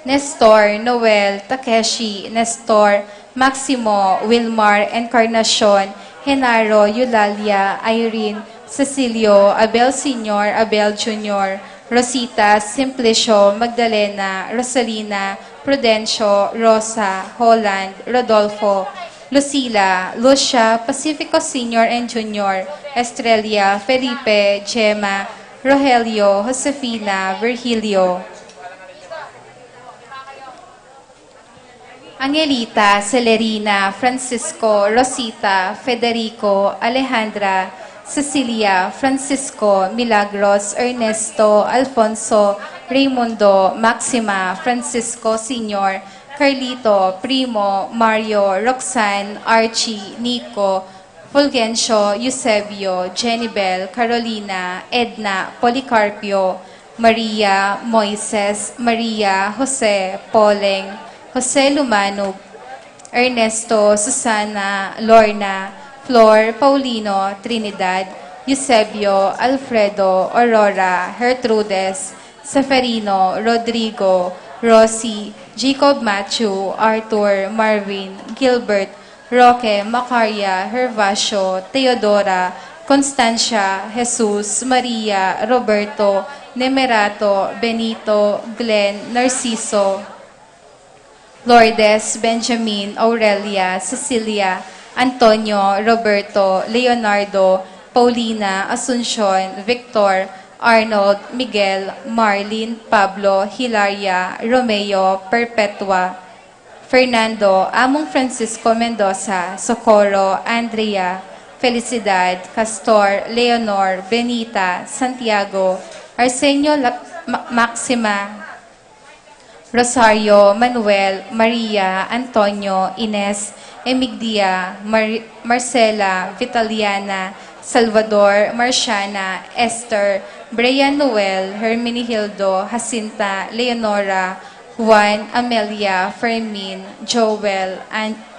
Nestor, Noel, Takeshi, Nestor, Maximo, Wilmar, Encarnacion, Genaro, Eulalia, Irene, Cecilio, Abel Sr., Abel Jr., Rosita, Simplicio, Magdalena, Rosalina, Prudencio, Rosa, Holland, Rodolfo, Lucila, Lucia, Pacifico Sr. and Jr., Estrella, Felipe, Gemma, Rogelio, Josefina, Virgilio, Angelita, Celerina, Francisco, Rosita, Federico, Alejandra, Cecilia, Francisco, Milagros, Ernesto, Alfonso, Raimundo, Maxima, Francisco Sr., Carlito, Primo, Mario, Roxanne, Archie, Nico, Fulgencio, Eusebio, Jenibel, Carolina, Edna, Policarpio, Maria, Moises, Maria, Jose, Poleng, Jose Lumanug, Ernesto, Susana, Lorna, Flor, Paulino, Trinidad, Eusebio, Alfredo, Aurora, Gertrudes, Seferino, Rodrigo, Rosie, Jacob Matthew, Arthur, Marvin, Gilbert, Roque, Macaria, Hervasio, Teodora, Constancia, Jesus, Maria, Roberto, Nemerato, Benito, Glenn, Narciso, Lourdes, Benjamin, Aurelia, Cecilia, Antonio, Roberto, Leonardo, Paulina, Asuncion, Victor, Arnold, Miguel, Marlene, Pablo, Hilaria, Romeo, Perpetua, Fernando, Among Francisco Mendoza, Socorro, Andrea, Felicidad, Castor, Leonor, Benita, Santiago, Arsenio Maxima, Rosario, Manuel, Maria, Antonio, Ines, Emigdia, Marcela, Vitaliana, Salvador, Marciana, Esther, Brian Noel, Hermenegildo, Jacinta, Leonora, Juan, Amelia, Fermin, Joel,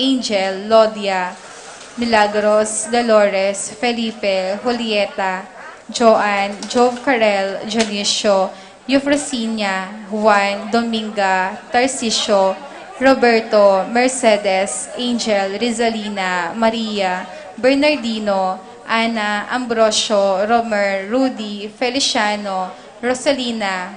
Angel, Lodia, Milagros, Dolores, Felipe, Julieta, Joan, Jove Carel, Jonicio, Eufrosinia, Juan, Dominga, Tarcisio, Roberto, Mercedes, Angel, Rizalina, Maria, Bernardino, Ana, Ambrosio, Romer, Rudy, Feliciano, Rosalina,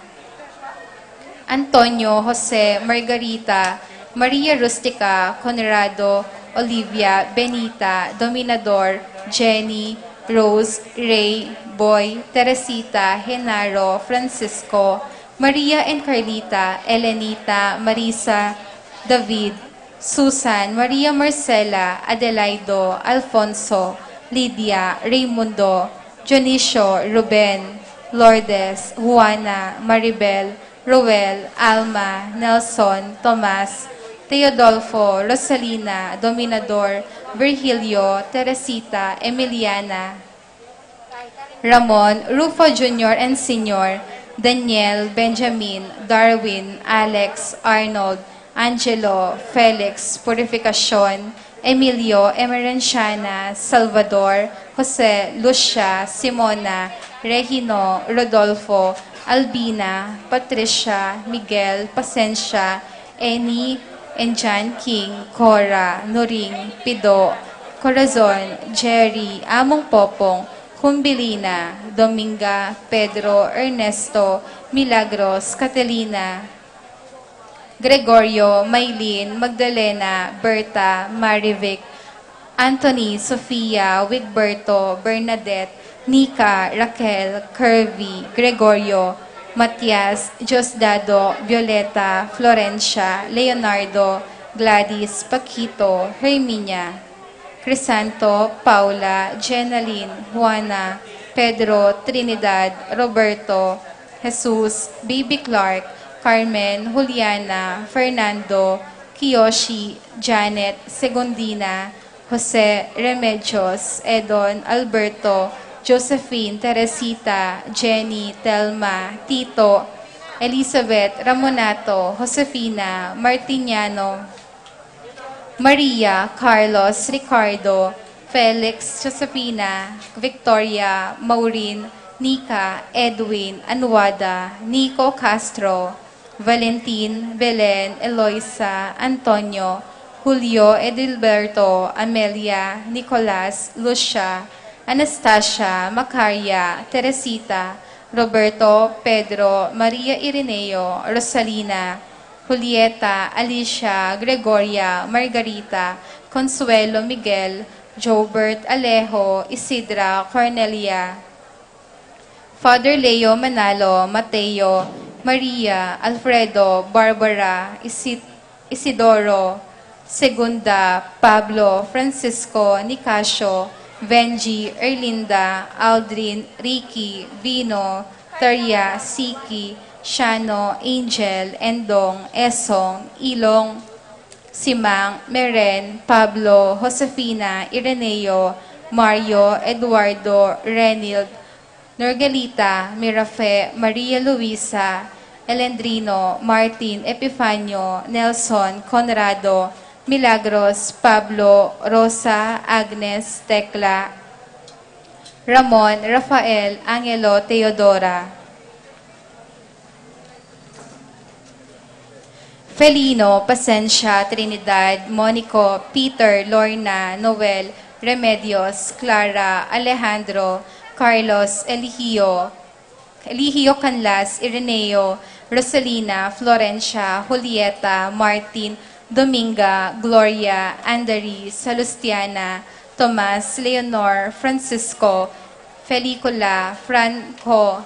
Antonio, Jose, Margarita, Maria Rustica, Conrado, Olivia, Benita, Dominador, Jenny, Rose, Ray, Boy, Teresita, Genaro, Francisco, Maria and Carlita, Elenita, Marisa, David, Susan, Maria Marcela, Adelaido, Alfonso, Lydia, Raimundo, Dionisio, Ruben, Lourdes, Juana, Maribel, Roel, Alma, Nelson, Tomas, Teodolfo, Rosalina, Dominador, Virgilio, Teresita, Emiliana, Ramon, Rufo Jr. and Sr., Daniel, Benjamin, Darwin, Alex, Arnold, Angelo, Felix, Purificacion, Emilio, Emerenciana, Salvador, Jose, Lucia, Simona, Regino, Rodolfo, Albina, Patricia, Miguel, Pasencia, Eni, Enjan King, Cora, Nuring, Pido, Corazon, Jerry, Among Popong, Cumbilina, Dominga, Pedro, Ernesto, Milagros, Catalina, Gregorio, Maylin, Magdalena, Berta, Marivic, Anthony, Sofia, Wigberto, Bernadette, Nika, Raquel, Curvy, Gregorio, Matias, Diosdado, Violeta, Florencia, Leonardo, Gladys, Paquito, Herminia, Crisanto, Paula, Jenaline, Juana, Pedro, Trinidad, Roberto, Jesus, Baby Clark, Carmen, Juliana, Fernando, Kiyoshi, Janet, Segundina, Jose, Remedios, Edon, Alberto, Josephine, Teresita, Jenny, Telma, Tito, Elizabeth, Ramonato, Josefina, Martiniano, Maria, Carlos, Ricardo, Felix, Josefina, Victoria, Maureen, Nika, Edwin, Anuada, Nico Castro, Valentin, Belen, Eloisa, Antonio, Julio, Edilberto, Amelia, Nicolas, Lucia, Anastasia, Macaria, Teresita, Roberto, Pedro, Maria Ireneo, Rosalina, Julieta, Alicia, Gregoria, Margarita, Consuelo, Miguel, Jobert, Alejo, Isidra, Cornelia, Father Leo Manalo, Mateo, Maria, Alfredo, Barbara, Isidoro, Segunda, Pablo, Francisco, Nicasio, Benji, Erlinda, Aldrin, Ricky, Vino, Taria, Siki, Shano, Angel, Endong, Esong, Ilong, Simang, Meren, Pablo, Josefina, Ireneo, Mario, Eduardo, Renild, Norgelita, Mirafe, Maria Luisa, Elendrino, Martin, Epifanio, Nelson, Conrado, Milagros, Pablo, Rosa, Agnes, Tecla, Ramon, Rafael, Angelo, Teodora, Felino, Pasencia, Trinidad, Monico, Peter, Lorna, Noel, Remedios, Clara, Alejandro, Carlos, Eligio Canlas, Ireneo, Rosalina, Florencia, Julieta, Martin, Dominga, Gloria, Andari, Salustiana, Tomas, Leonor, Francisco, Felicula, Franco,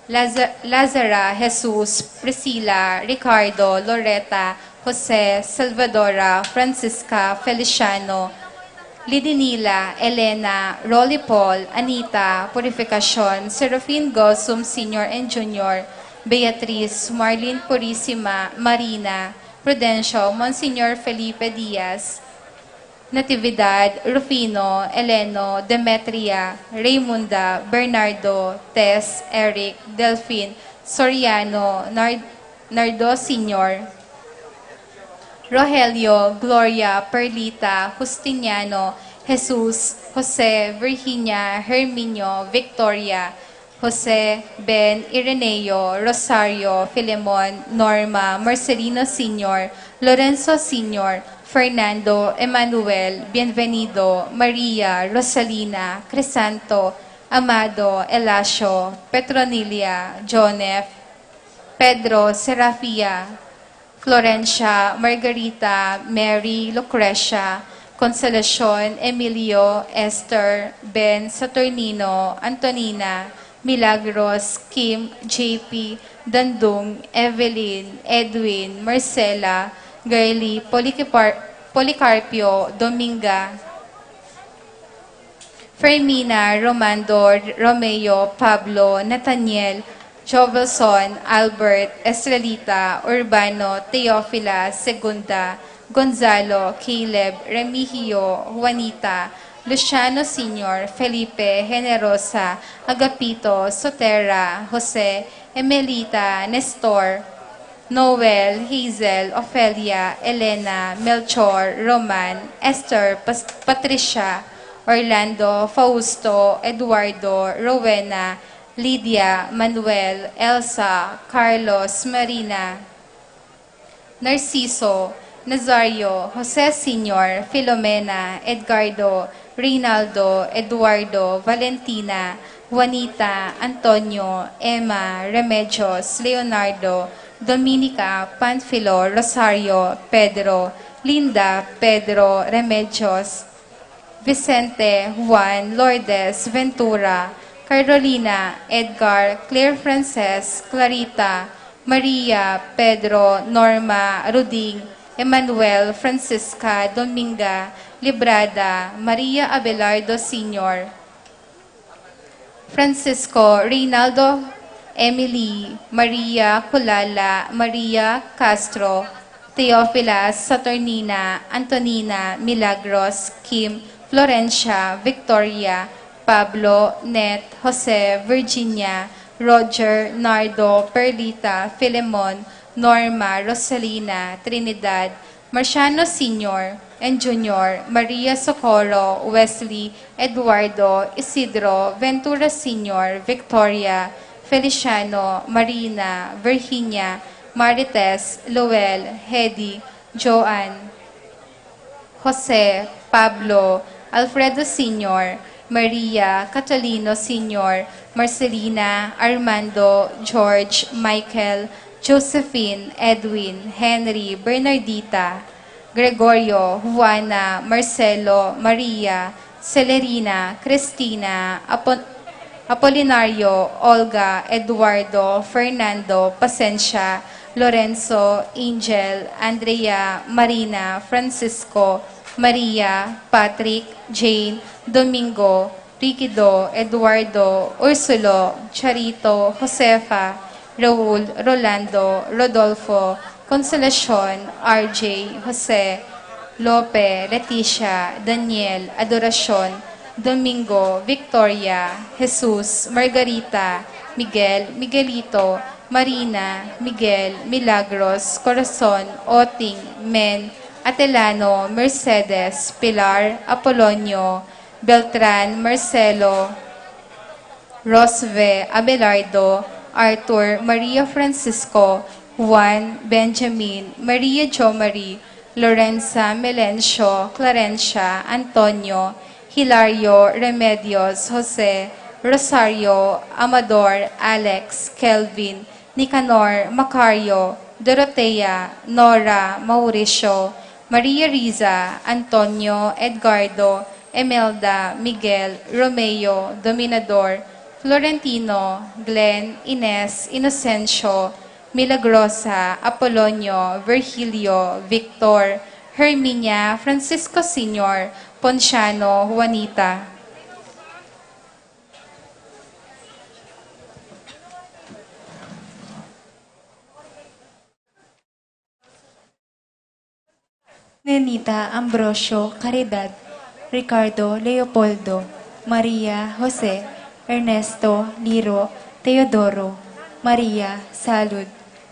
Lazara, Jesus, Priscilla, Ricardo, Loretta, Jose, Salvadora, Francisca, Feliciano, Lidinila, Elena, Rolly Paul, Anita, Purificacion, Serafin Gosum Sr. and Jr., Beatriz, Marlene Purissima, Marina, Prudencio, Monsignor Felipe Diaz, Natividad, Rufino, Eleno, Demetria, Raymunda, Bernardo, Tess, Eric, Delphine, Soriano, Nardo Sr., Rogelio, Gloria, Perlita, Justiniano, Jesus, Jose, Virginia, Herminio, Victoria, Jose, Ben, Ireneo, Rosario, Filemon, Norma, Marcelino Sr., Lorenzo Sr., Fernando, Emmanuel, Bienvenido, Maria, Rosalina, Crisanto, Amado, Elasio, Petronilia, Jonef, Pedro, Serafia, Florencia, Margarita, Mary, Lucrecia, Consolacion, Emilio, Esther, Ben, Saturnino, Antonina, Milagros, Kim, JP, Dandung, Evelyn, Edwin, Marcela, Girly, Policarpio, Dominga, Fermina, Romando, Romeo, Pablo, Nathaniel, Jovelson, Albert, Estrelita, Urbano, Teofila, Segunda, Gonzalo, Caleb, Remigio, Juanita, Luciano Sr., Felipe, Generosa, Agapito, Sotera, Jose, Emelita, Nestor, Noel, Hazel, Ofelia, Elena, Melchor, Roman, Esther, Patricia, Orlando, Fausto, Eduardo, Rowena, Lydia, Manuel, Elsa, Carlos, Marina, Narciso, Nazario, Jose Sr., Filomena, Edgardo, Reynaldo, Eduardo, Valentina, Juanita, Antonio, Emma, Remedios, Leonardo, Dominica, Panfilo, Rosario, Pedro, Linda, Pedro, Remedios, Vicente, Juan, Lourdes, Ventura, Carolina, Edgar, Claire Frances, Clarita, Maria, Pedro, Norma, Ruding, Emmanuel, Francisca, Dominga, Librada, Maria Abelardo Sr., Francisco, Reynaldo, Emily, Maria Culala, Maria Castro, Teofilas, Saturnina, Antonina, Milagros, Kim, Florencia, Victoria, Pablo, Net, Jose, Virginia, Roger, Nardo, Perlita, Filemon, Norma, Rosalina, Trinidad, Marciano Sr. and Junior, Maria Socorro, Wesley, Eduardo, Isidro, Ventura Sr., Victoria, Feliciano, Marina, Virginia, Marites, Luel, Hedy, Joanne, Jose, Pablo, Alfredo Sr., Maria, Catalino Sr., Marcelina, Armando, George, Michael, Josephine, Edwin, Henry, Bernardita, Gregorio, Juana, Marcelo, Maria, Celerina, Cristina, Apolinario, Olga, Eduardo, Fernando, Pasencia, Lorenzo, Angel, Andrea, Marina, Francisco, Maria, Patrick, Jane, Domingo, Riquido, Eduardo, Ursulo, Charito, Josefa, Raul, Rolando, Rodolfo, Consolacion, RJ, Jose, Lope, Leticia, Daniel, Adoracion, Domingo, Victoria, Jesus, Margarita, Miguel, Miguelito, Marina, Miguel, Milagros, Corazon, Oting, Men, Atelano, Mercedes, Pilar, Apolonio, Beltran, Marcelo, Rosve, Abelardo, Arthur, Maria Francisco, Juan, Benjamin, Maria Jo Marie, Lorenza, Melencio, Clarencia, Antonio, Hilario, Remedios, Jose, Rosario, Amador, Alex, Kelvin, Nicanor, Macario, Dorotea, Nora, Mauricio, Maria Riza, Antonio, Edgardo, Emelda, Miguel, Romeo, Dominador, Florentino, Glenn, Ines, Inocencio, Milagrosa, Apolonio, Virgilio, Victor, Herminia, Francisco Sr., Ponciano, Juanita. Nenita, Ambrosio, Caridad, Ricardo, Leopoldo, Maria, Jose, Ernesto, Liro, Teodoro, Maria, Salud,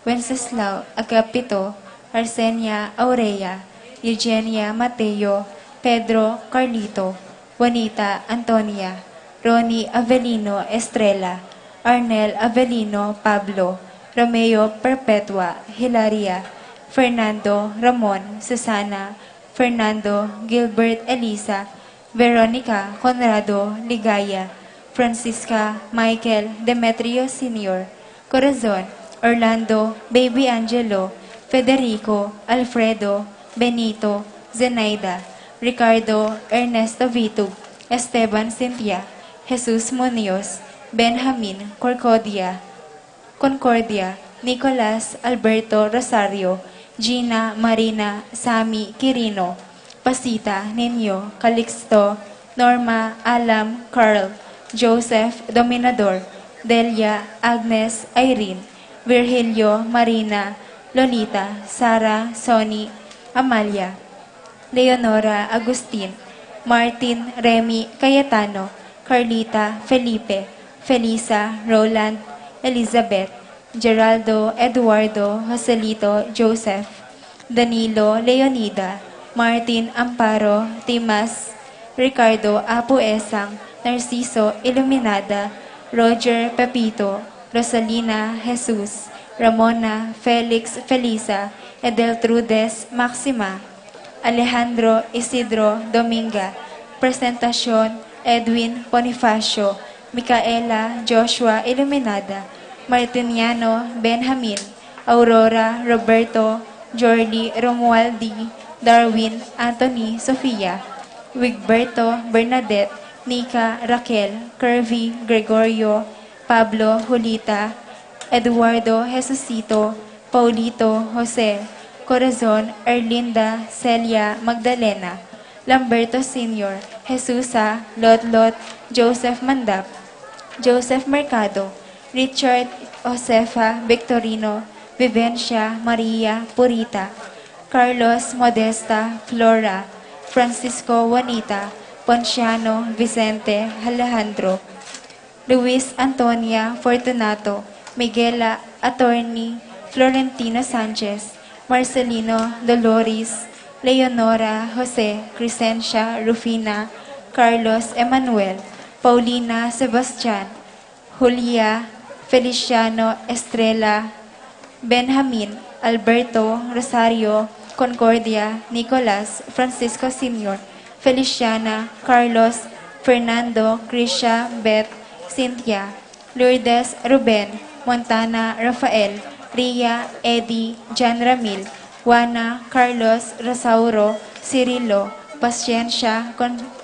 Wenceslao, Agapito, Arsenia, Aurea, Eugenia, Mateo, Pedro, Carlito, Juanita, Antonia, Ronnie Avelino, Estrella, Arnel Avelino, Pablo, Romeo Perpetua, Hilaria, Fernando, Ramon, Susana, Fernando, Gilbert, Elisa, Veronica, Conrado, Ligaya, Francisca, Michael, Demetrio Sr., Corazon, Orlando, Baby Angelo, Federico, Alfredo, Benito, Zenaida, Ricardo, Ernesto Vito, Esteban Cynthia, Jesus Munoz, Benjamin, Concordia, Nicolas, Alberto, Rosario, Gina, Marina, Sami, Quirino, Pasita, Nino, Calixto, Norma, Alam, Carl, Joseph, Dominador, Delia, Agnes, Irene, Virgilio, Marina, Lolita, Sara, Sonny, Amalia, Leonora, Agustin, Martin, Remy, Cayetano, Carlita, Felipe, Felisa, Roland, Elizabeth, Geraldo, Eduardo, Joselito, Joseph, Danilo, Leonida, Martin, Amparo, Timas, Ricardo, Apo Esang, Narciso, Iluminada, Roger, Pepito, Rosalina, Jesus, Ramona, Felix, Felisa, Edeltrudes, Maxima, Alejandro, Isidro, Dominga, Presentacion, Edwin, Bonifacio, Micaela, Joshua, Iluminada, Martiniano, Benjamin, Aurora, Roberto, Jordi, Romualdi, Darwin, Anthony, Sofia, Wigberto, Bernadette, Nika, Raquel, Curvy, Gregorio, Pablo, Julita, Eduardo, Jesucito, Paulito, Jose, Corazon, Erlinda, Celia, Magdalena, Lamberto Sr., Jesusa, Lotlot, Joseph Mandap, Joseph Mercado, Richard, Josefa, Victorino, Vivencia, Maria, Purita, Carlos, Modesta, Flora, Francisco, Juanita, Ponciano, Vicente, Alejandro, Luis Antonia, Fortunato, Miguela, Attorney, Florentino Sanchez, Marcelino, Dolores, Leonora, Jose, Crescencia, Rufina, Carlos, Emmanuel, Paulina, Sebastian, Julia, Feliciano, Estrella, Benjamin, Alberto, Rosario, Concordia, Nicolas, Francisco Sr., Feliciana, Carlos, Fernando, Krisha, Beth, Cynthia, Lourdes, Ruben, Montana, Rafael, Ria, Eddie, Jan Ramil, Juana, Carlos, Rosauro, Cirilo, Paciencia,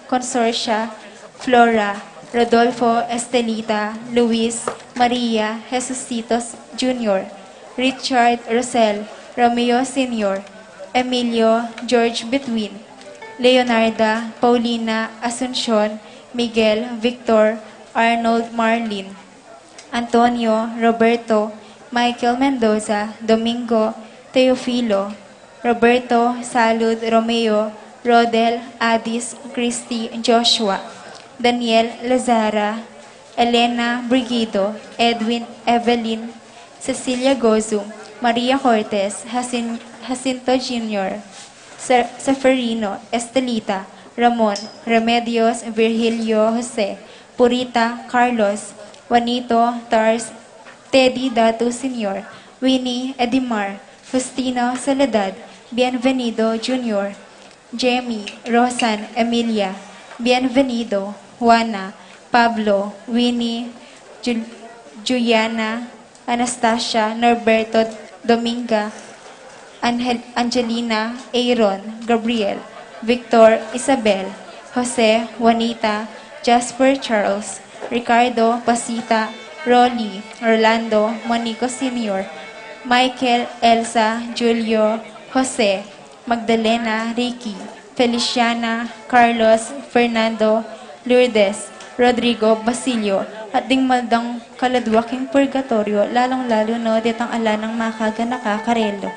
Consorcia, Flora, Rodolfo, Estelita, Luis, Maria, Jesucitos Jr., Richard, Rosel, Romeo Sr., Emilio, George Between, Leonarda, Paulina, Asuncion, Miguel, Victor, Arnold, Marlin, Antonio, Roberto, Michael Mendoza, Domingo, Teofilo, Roberto, Salud, Romeo, Rodel, Adis, Christy, Joshua, Daniel, Lazara, Elena, Brigido, Edwin, Evelyn, Cecilia Gozum, Maria Cortez, Jacinto Jr., Seferino, Estelita, Ramon, Remedios, Virgilio, Jose, Purita, Carlos, Juanito, Tars, Teddy Datu Sr., Winnie, Edimar, Justino, Soledad, Bienvenido Jr., Jamie, Rosan, Emilia, Bienvenido, Juana, Pablo, Winnie, Juliana, Anastasia, Norberto, Dominga, Angelina, Aaron, Gabriel, Victor, Isabel, Jose, Juanita, Jasper Charles, Ricardo, Pasita, Rolly, Orlando, Monico Sr., Michael, Elsa, Julio, Jose, Magdalena, Ricky, Feliciana, Carlos, Fernando, Lourdes, Rodrigo, Basilio, at ding maldang kaladwaking purgatorio, lalong-lalo no ditang ala ng makaga nakakarelo.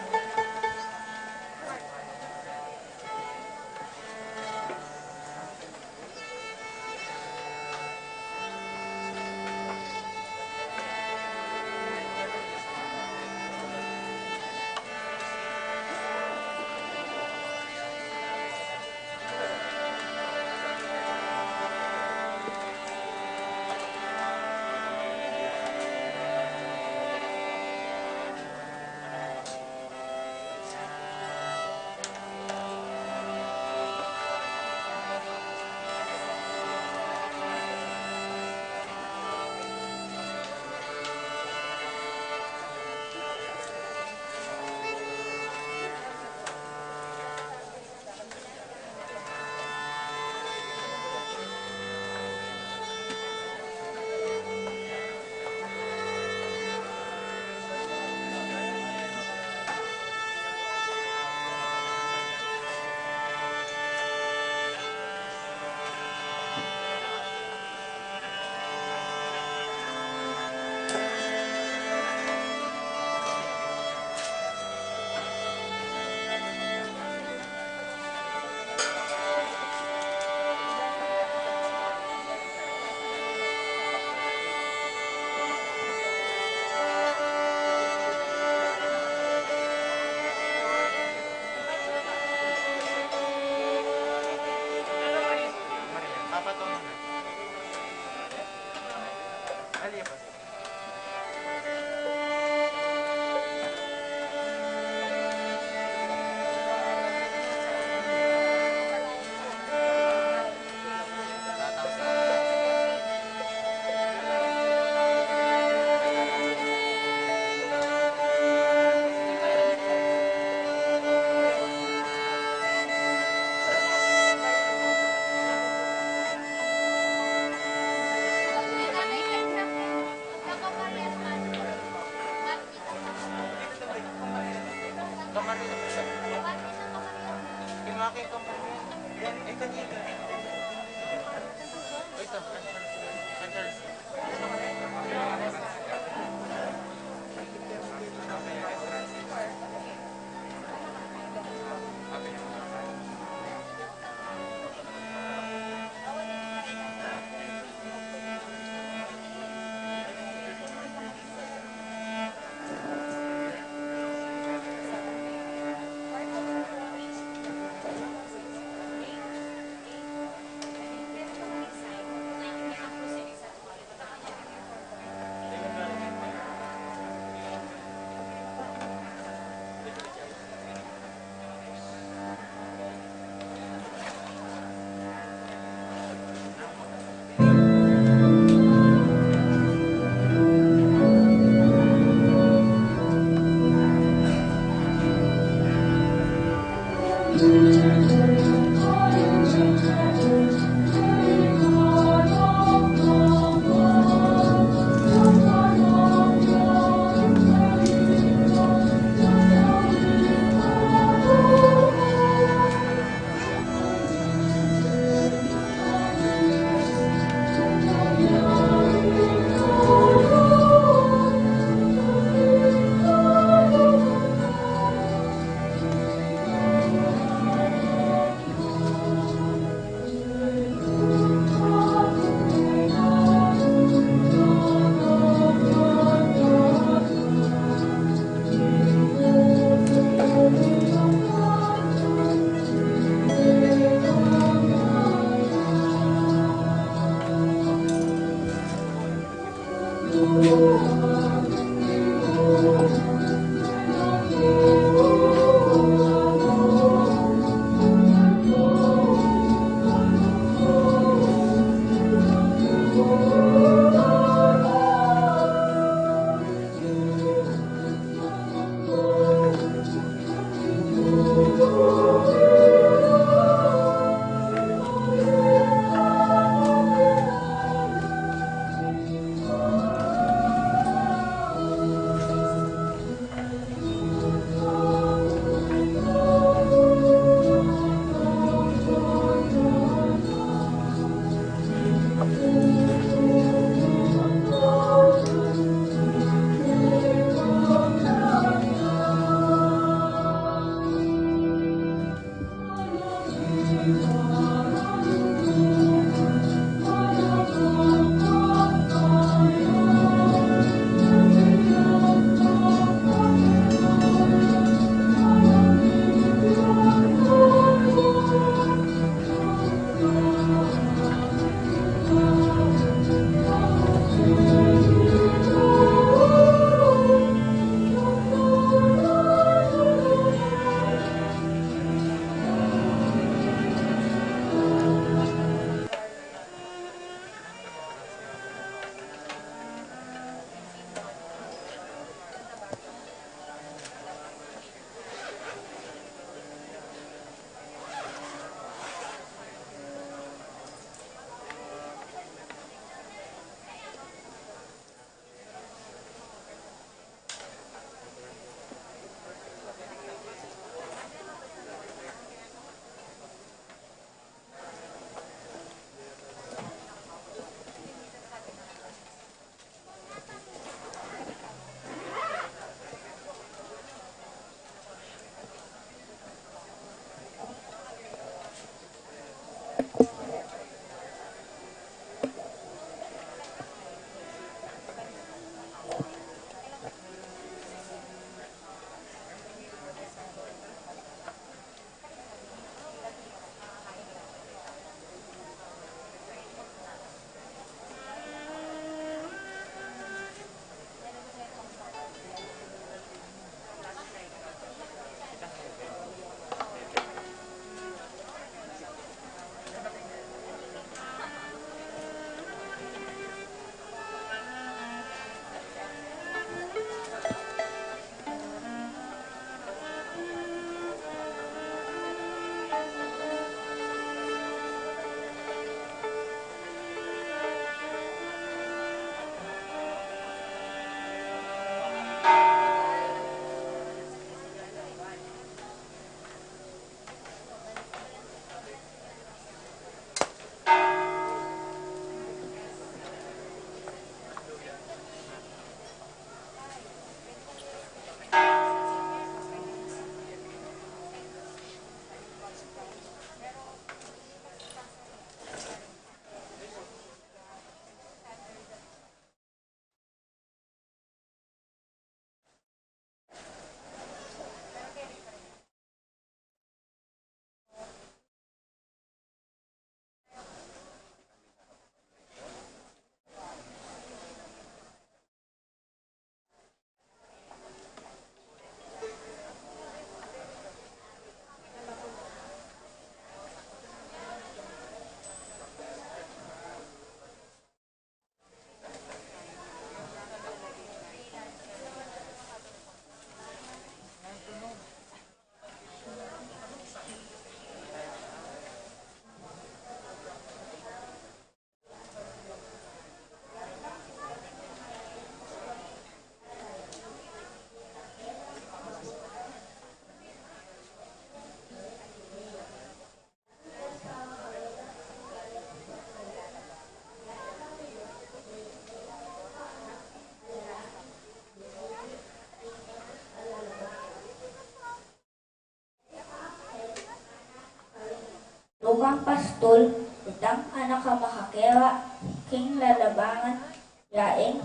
malukang pastol, itang anak makakera, king lalabangan, yaing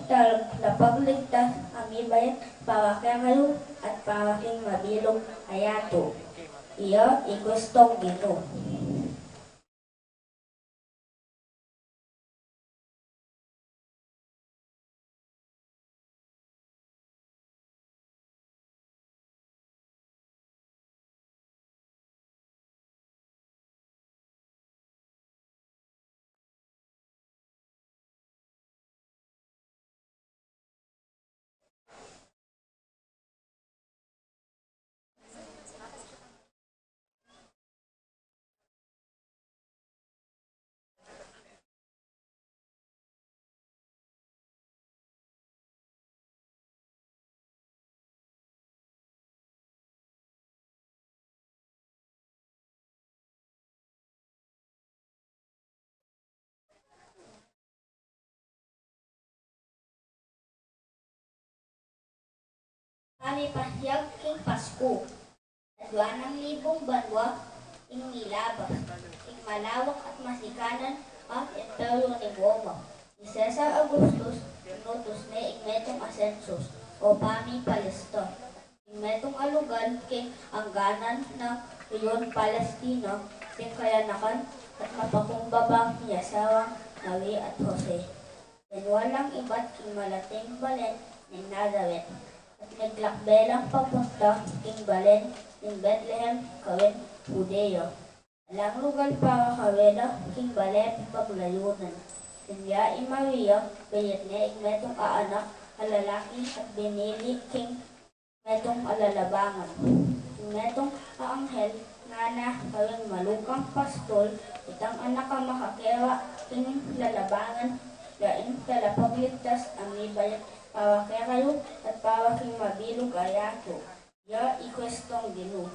lapagligtas, amibayan, para kayo at para king mabilog ayato. Iyo, igustong Guinu. Kami pasyag king Pasko. Adwa ng libong banwa, ing milabas, ing malawak at masikanan, ang imperyo ni Roma. Ni Cesar Augustus, inutos na ing metong asensus, o pami Paleston. Ing metong alugan, king angganan ng riyon Palestina, ing kayanakan at mapakumbabang ni asawang Mari at Jose. Yan walang iba't king malating balen ng Nazareth. At naglakbelang papunta king Balen, king Bethlehem, kawin Judea. Alang lugar para kawela king Balen paglayunan. Sinya Maria, bayat na metong aanak, alalaki at binili king metong alalabangan. King metong aanghel, ngana kawin malukang pastol, itang anak ang makakera, king lalabangan, yain kalapagligtas ang ibayat, para kayo at para king mabilog ayato. Ya ikwestong Guinu.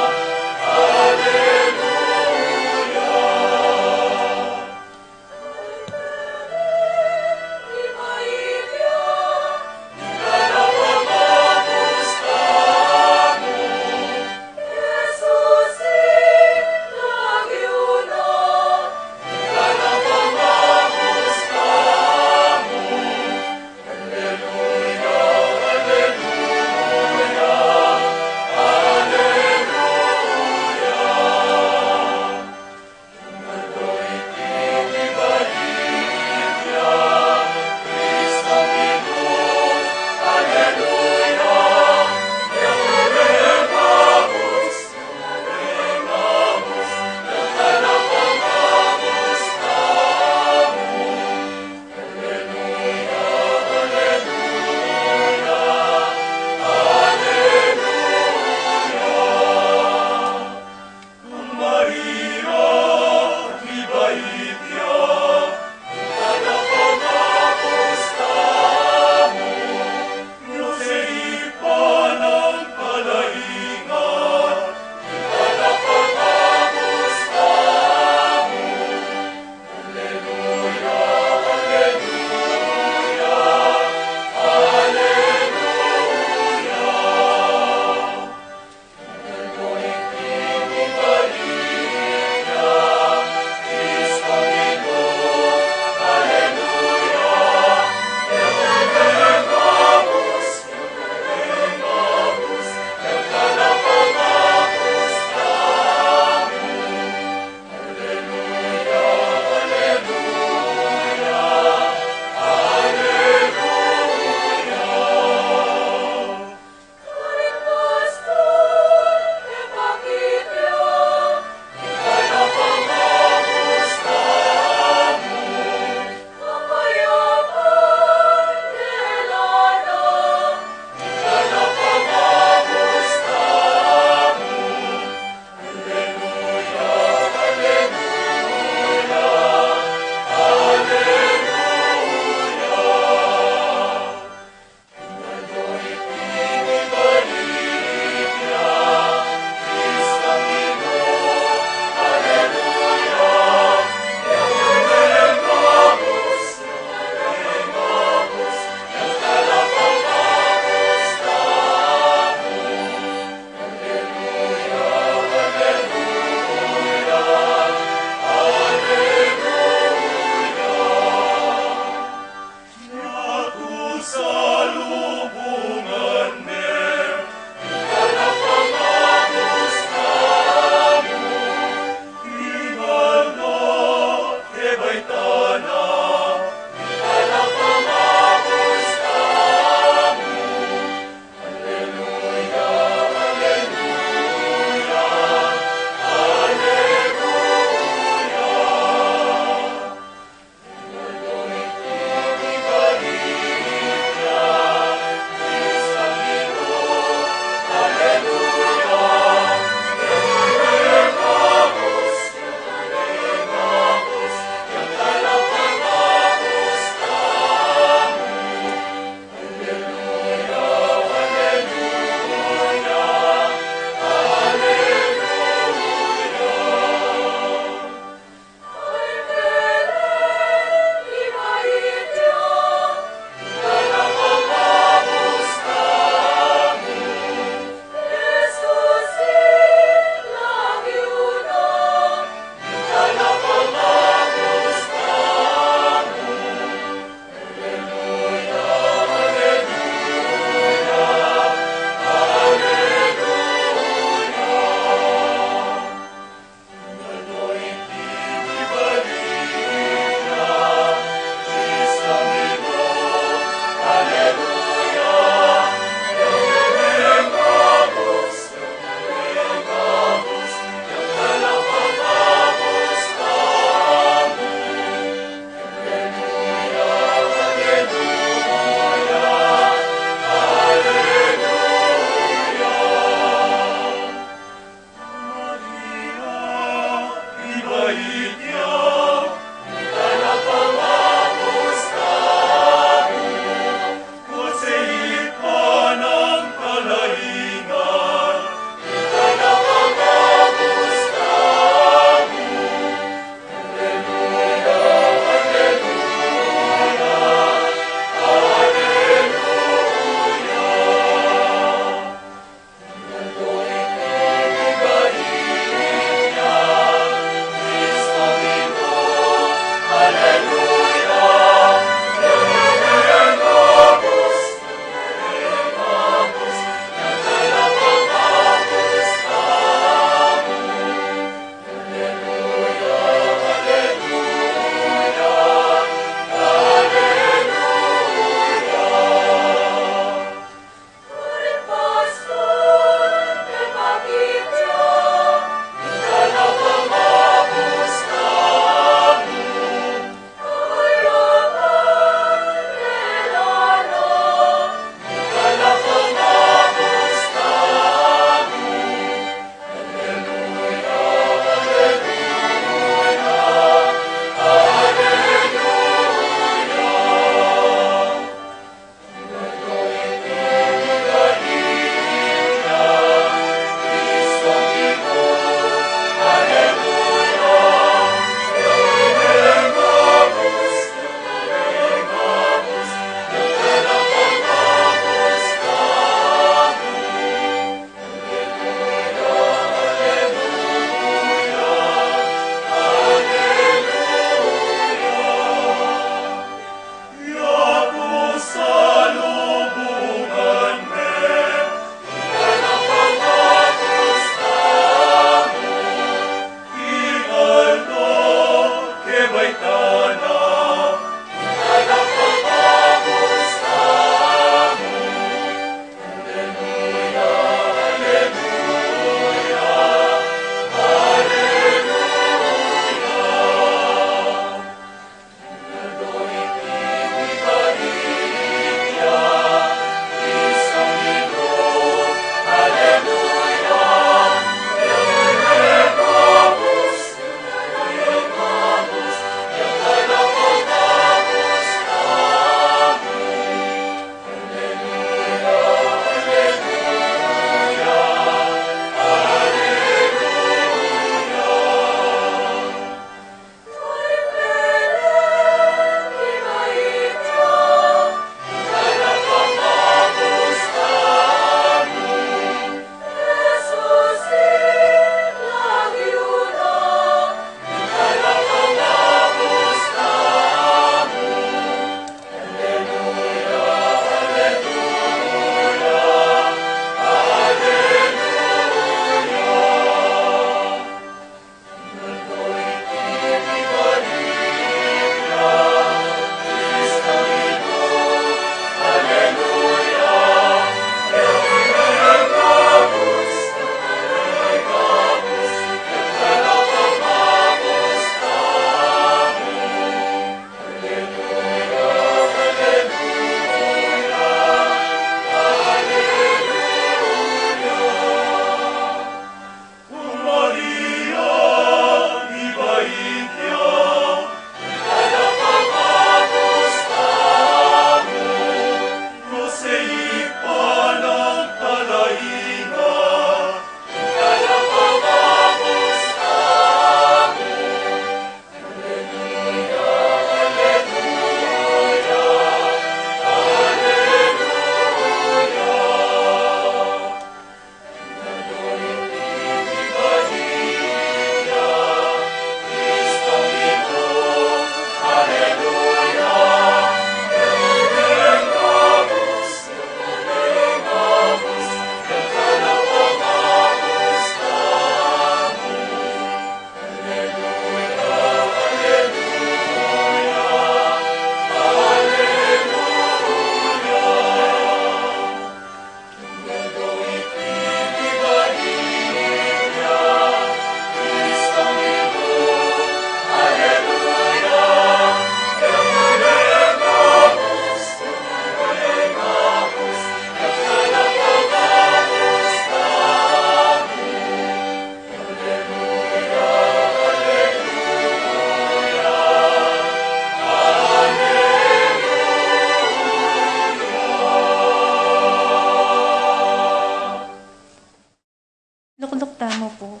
Buksan mo po.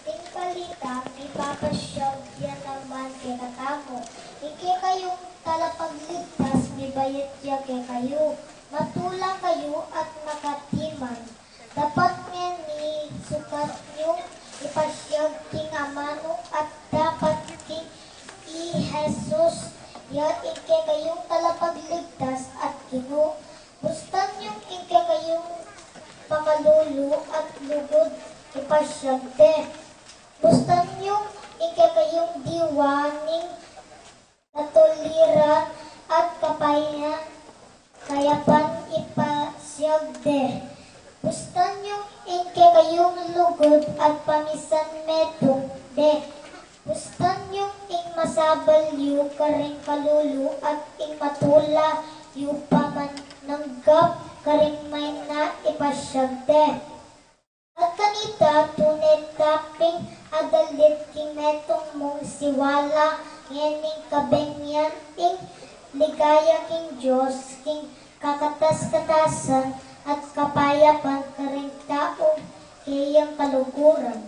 Iting palita, ipapasyag yan naman kay katamo. Ike kayong talapagligtas, may bayat siya kay kayo. Matulang kayo at makatiman. Dapat nga ni sukat niyong ipasyag ting amano at dapat ting i-Jesus. Ya ike kayong talapagligtas at Ginu. Bustan niyong ike kayong pakalulu at lugod ipasyag de. Bustan niyong ike kayong diwaning natuliran at kayapan ipasyag de. Bustan niyong ike kayong lugod at pamisan medong de. Bustan niyong ing masabal yu karing kalulu at ing matula yu pamananggap karing may na ipasyag de. At kanita tunay taping adalit king metong mong siwala ngening kabengyan ing ligaya king Diyos king kakatas-katasan at kapayapan karing taong kayang kaluguran.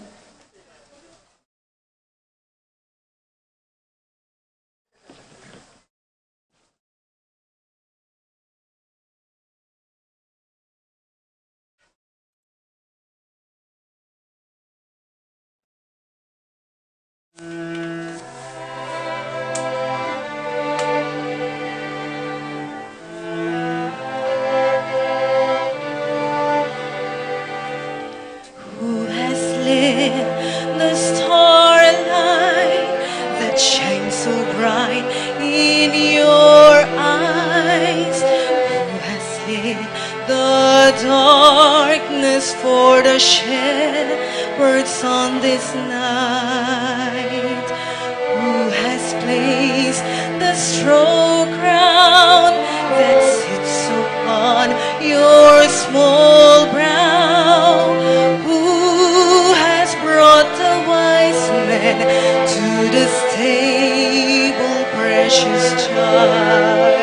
Who has lit the starlight that shines so bright in your eyes? Who has lit the darkness for the shepherds on this night? Who has placed the straw crown that sits upon your small brow? Who has brought the wise men to the stable, precious child?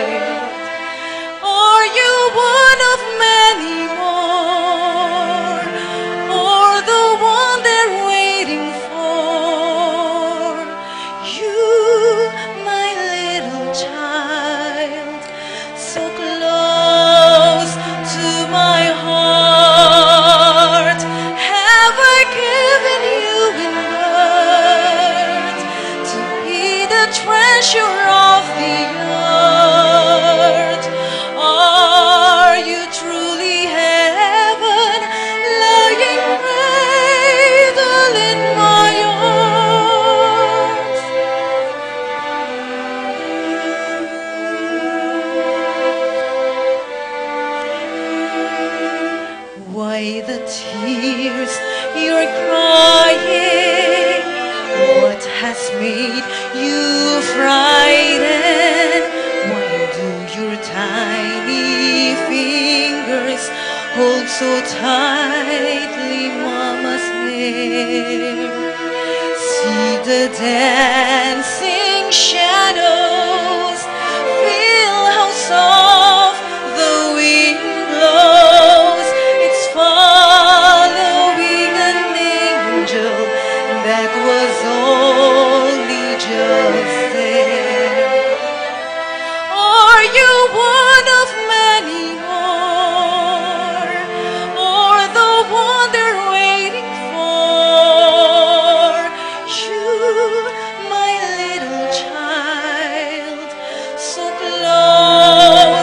Are you one of many more, or the one they're waiting for? You, my little child, so close to my heart, have I given you in birth to be the treasure of the earth? Are you truly heaven, lying cradle in my arms? Why the tears you're crying? What has made you frightened? Why do your tiny fingers hold so tightly Mama's hair? See the dancing shadows, feel how soft the wind blows. It's following an angel that was only just there. Are you one of many more, or the one they're waiting for? You, my little child, so close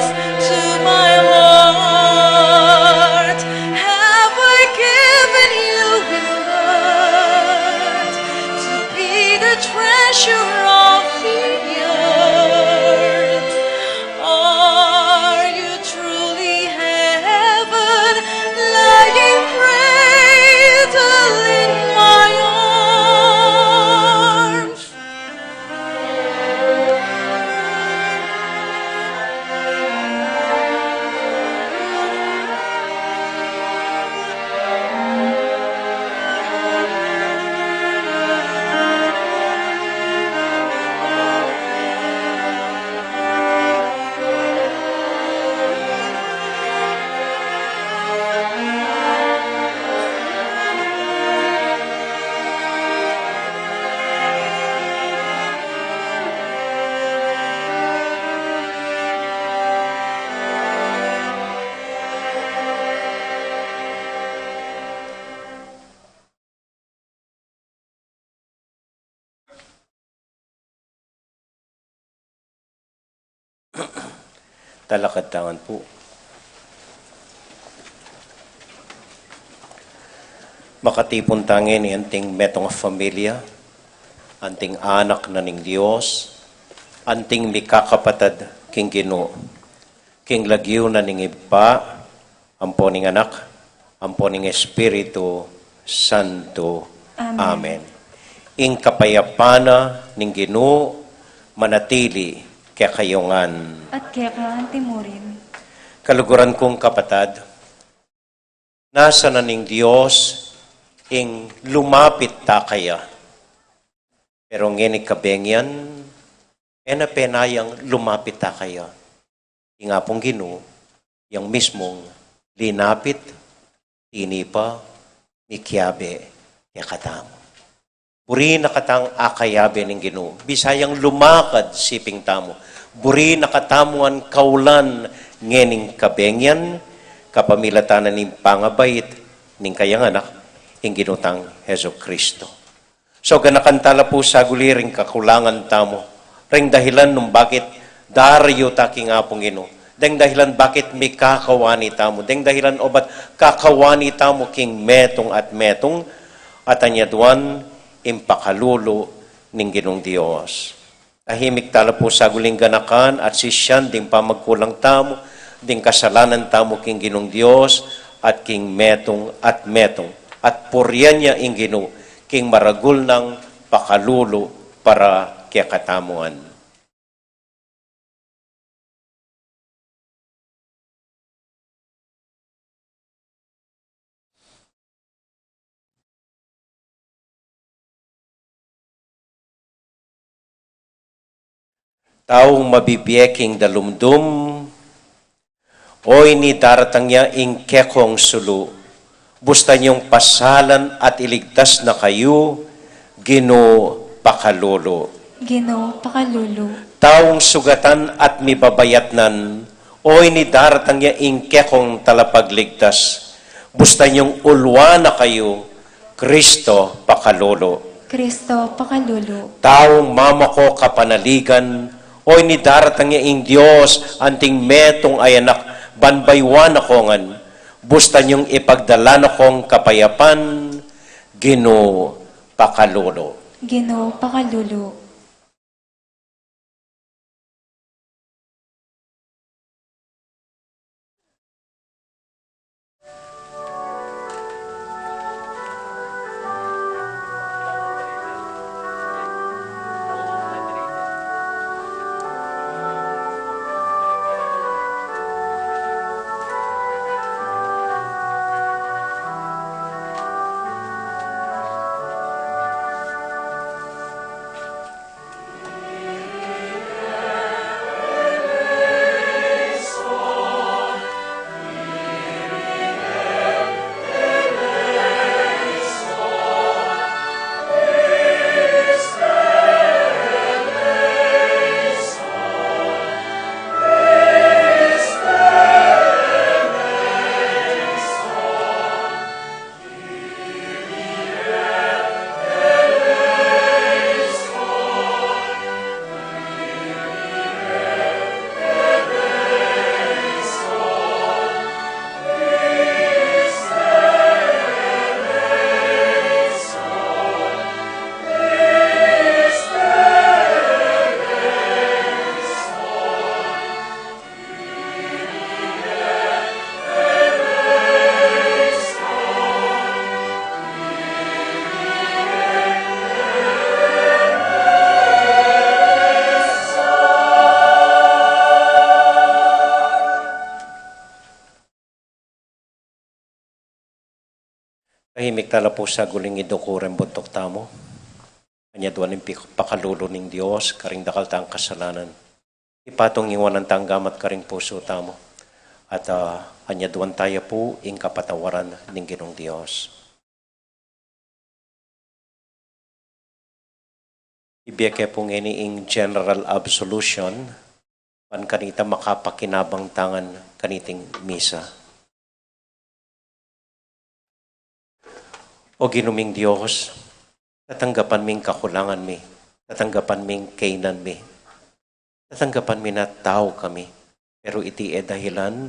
Talakad tangan po. Makatipon tangin anting metong familia, anting anak na ning Dios, anting mikakapatad king Guinu, king lagyo na ning iba, ampo ning anak, ampo ning Espiritu Santo. Amen. Ing kapayapana ning Guinu, manatili kaya kayongan. At quéca timurin. Kaluguran kong kapatad, nasa na ning Diyos ing lumapit ta kaya. Pero ngeni kabengyan, penayang lumapit ta kaya. Nga pong Guinu, yung mismong linapit, tinipa, mikiabe, kaya katamo. Buri nakatang akayabe ning Guinu. Bisayang lumakad siping tamo. Buri nakatamuan kaulan ngening kabengyan, capamilatan ning Pañgabait, ning kayang anak, ing ginutang JesuCristo. So ganakantala po sa guliring kakulangan tamo. Ring dahilan nung bakit daryo taking apong Guinu. Deng dahilan bakit may kakawani tamo. Deng dahilan obat kakawani tamo king metong at metong at anyaduan impakalulo ning Ginong Dios. Ahimik tala po sa guling ganakan at sisyan ding pamagkulang tamo, ding kasalanan tamo king Ginong Dios at king metong at metong. At puryan niya ing Ginu king maragul ng pakalulo para kaya katamuan. Taong mabibiyeking dalumdum, oy ni daratang niya ing kekong sulu. Busta niyong pasalan at iligtas na kayo, Gino pakalolo. Gino pakalulu. Taong sugatan at mibabayatnan, oy ni daratang niya ing kekong talapagligtas. Busta niyong ulwa na kayo, Kristo pakalolo. Kristo pakalulu. Taong mama ko kapanaligan, oy ni daratang niya ing Diyos, anting metong ay anak, banbaywan akongan, busta niyong ipagdala na kong kapayapan, Gino pakalolo. Gino pakalulu. Tahimik tala po sa guling idukurem buntok tamo. Kanya duwan ng pakalulo ng Diyos, karing dakal tang kasalanan. Ipatong iwanan tanggamat karing puso tamo. At kanya duwan tayo po ing kapatawaran ng Ginong Diyos. Ibiyake po ngini ing general absolution, pan kanita makapakinabang tangan kaniting misa. O ginuming Diyos, tatanggapan ming kakulangan mi, tatanggapan ming kainan mi, tatanggapan mi na tao kami, Pero iti dahilan,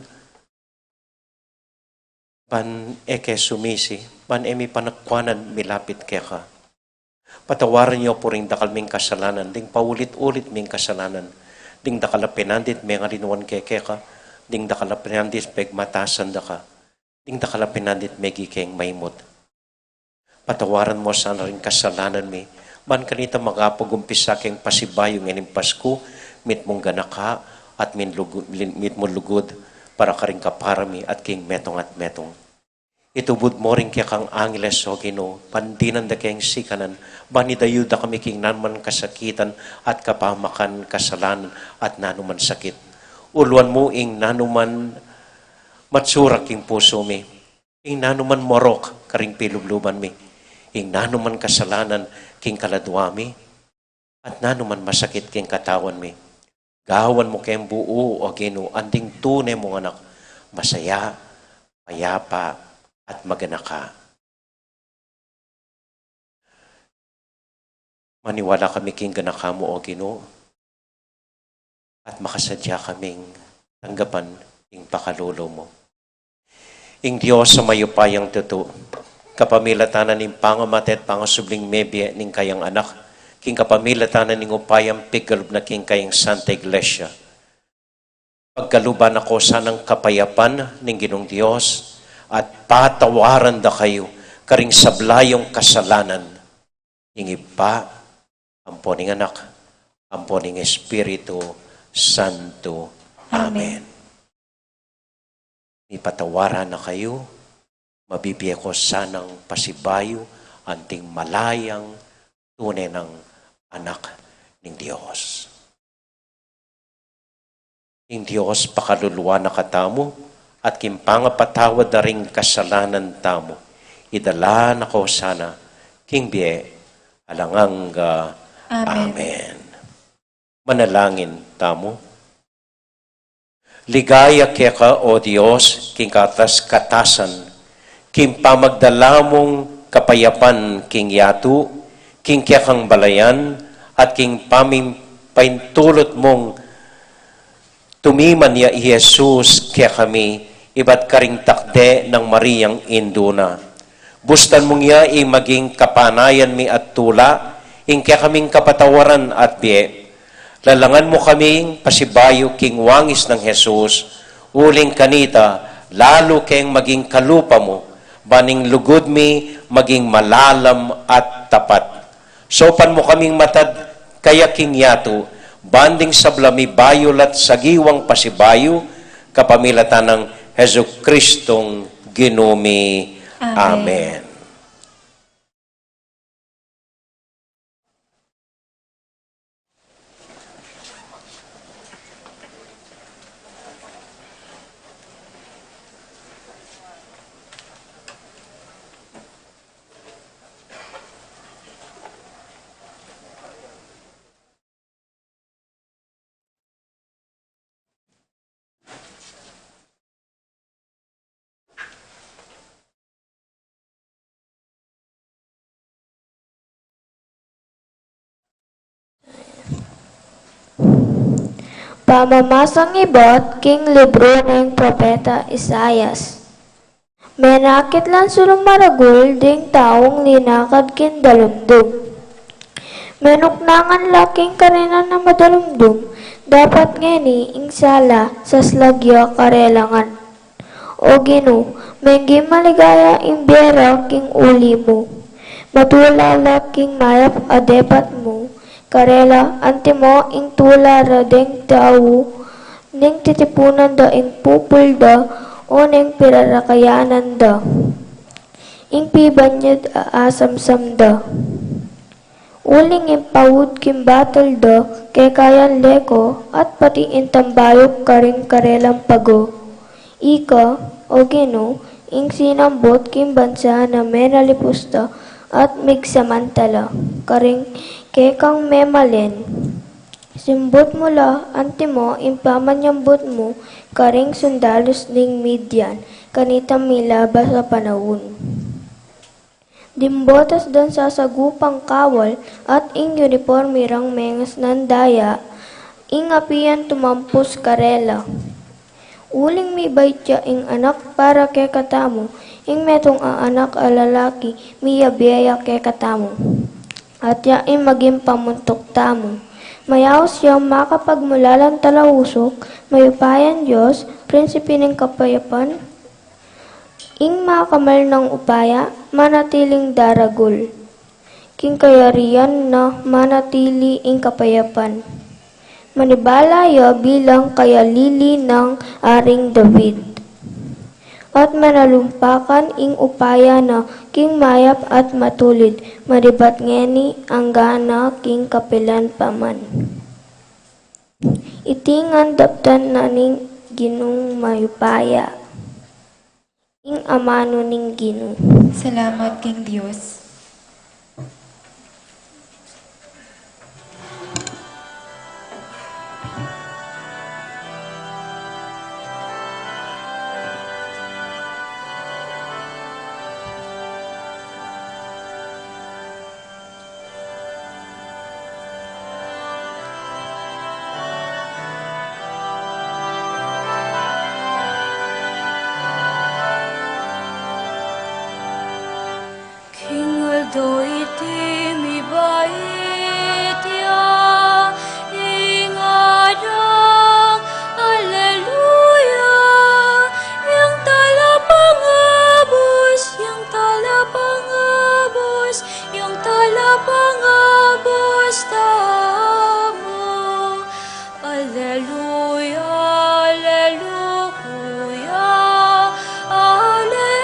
pan eke sumisi, pan emi panakwanan milapit keka. Patawaran niyo po rin dakal ming kasalanan, ding paulit-ulit ming kasalanan, ding dakal pinandit may ngalinuan keka, ding dakal pinandit pegmatasan daka, ding dakal pinandit may gikeng maymot. Patawaran mo sana rin kasalanan mi, man kanita magapagumpisa keng pasibayo ngayon Pasko, mit mong ganaka at mit mong lugod para ka rin kaparami at king metong at metong. Itubod mo rin kaya kang angeles o Gino, pandinan da kayang sikanan, banidayo da kami king nanuman kasakitan at kapamakan kasalanan at nanuman sakit. Uluan mo ing nanuman matsurak king puso mi, ing nanuman morok karing pilubluban mi, ing nanuman kasalanan king kaladwami, at nanuman masakit king katawan mi. Gawan mo kayong buo o Gino, anding tunay mong anak, masaya, payapa, at maganak ka. Maniwala kami king ganaka mo o Gino, at makasadya kaming tanggapan ing pakalolo mo. Ing Diyos sa mayupayang tuto, kapamilatanan ning pangamatet pangasubling mebye ning kayang anak, king kapamilatanan ning upayang pigalub na king kayang Santa Iglesia. Pagkaluban ako sanang kapayapan ning Ginong Diyos at patawaran da kayo karing sablayong kasalanan. Ing ipa, amponing anak, amponing Espiritu Santo. Amen. Ipatawaran na kayo, mabibiya ko sanang pasibayo, anting malayang tunay ng anak ng Diyos. Ing Diyos pakaluluwa na katamo at kimpangapatawad na rin kasalanan tamo. Idala na ko sana king biye alangang Amen. Manalangin tamo. Ligaya keka o Diyos king katas katasan king pamagdalamong kapayapan king yatu king kekang balayan at king paintulot mong tumiman ya Jesus kaya kami iba't karing takde ng Mariyang Induna. Bustan mong ya maging kapanayan mi at tula, ing kaya kaming kapatawaran at biye. Lalangan mo kaming pasibayo king wangis ng Jesus, uling kanita, lalo kayang maging kalupa mo, baning lugod mi maging malalam at tapat. Sopan mo kaming matad kaya king yato, banding sablami bayolat sagiwang pasibayo, kapamilatan ng JesuCristong Ginumi. Amen. Pamamasang ibot king libro ng propeta Isayas. Menakit lan sulong maragul ding taong linakad kin dalumdum. Menuknangan laking karinan na madalumdum, dapat ngeni ing sala sa slagya karelangan. O Ginu, menggi maligaya ing biyera king uli mo, matulala king mayap adepat mo, karela antimo ing tula radeng tao, ning titipunan da ing pupul da, o ning pirarakayanan da. Ing pibanyad aasamsam da. Uling ing pawud kim batal da, kay kayan leko, at pati ing tambayok karing karelang pago. Ika, o Gino, ing sinambot kim bansa na menalipusta, at migsamantala, karing kekang memalen. Simbot mula antimo impamanyambot mo karing sundalos ning Midian kanita milaba sa panahon. Dimbotas dan sa sagupang kawal at ing uniformirang mengas nandaya ing apian tumampus karela. Uling mi baytya ing anak para quéca tamo, ing metong anak a lalaki, miya biyaya quéca tamo. At yain maging pamuntok tamo. Mayaw siyang makapagmulalang talawusok, mayupayan Diyos, prinsipe ng kapayapan, ing makamal ng upaya, manatiling daragul. King kayarian na manatili ing kapayapan. Manibalayo bilang kayalili ng Aring David. At manalumpakan ing upaya na king mayap at matulid, maribat ngeni ang gana king kapilan paman. Itingan daptan na ning ginung mayupaya, ing amano ning Guinu. Salamat king Diyos. King Aldo iti mi bait ya, ingadang, Alleluia. Yang talapangabos, yang talapangabos, yang talapangabos tamo. Alleluia, Alleluia, Alleluia.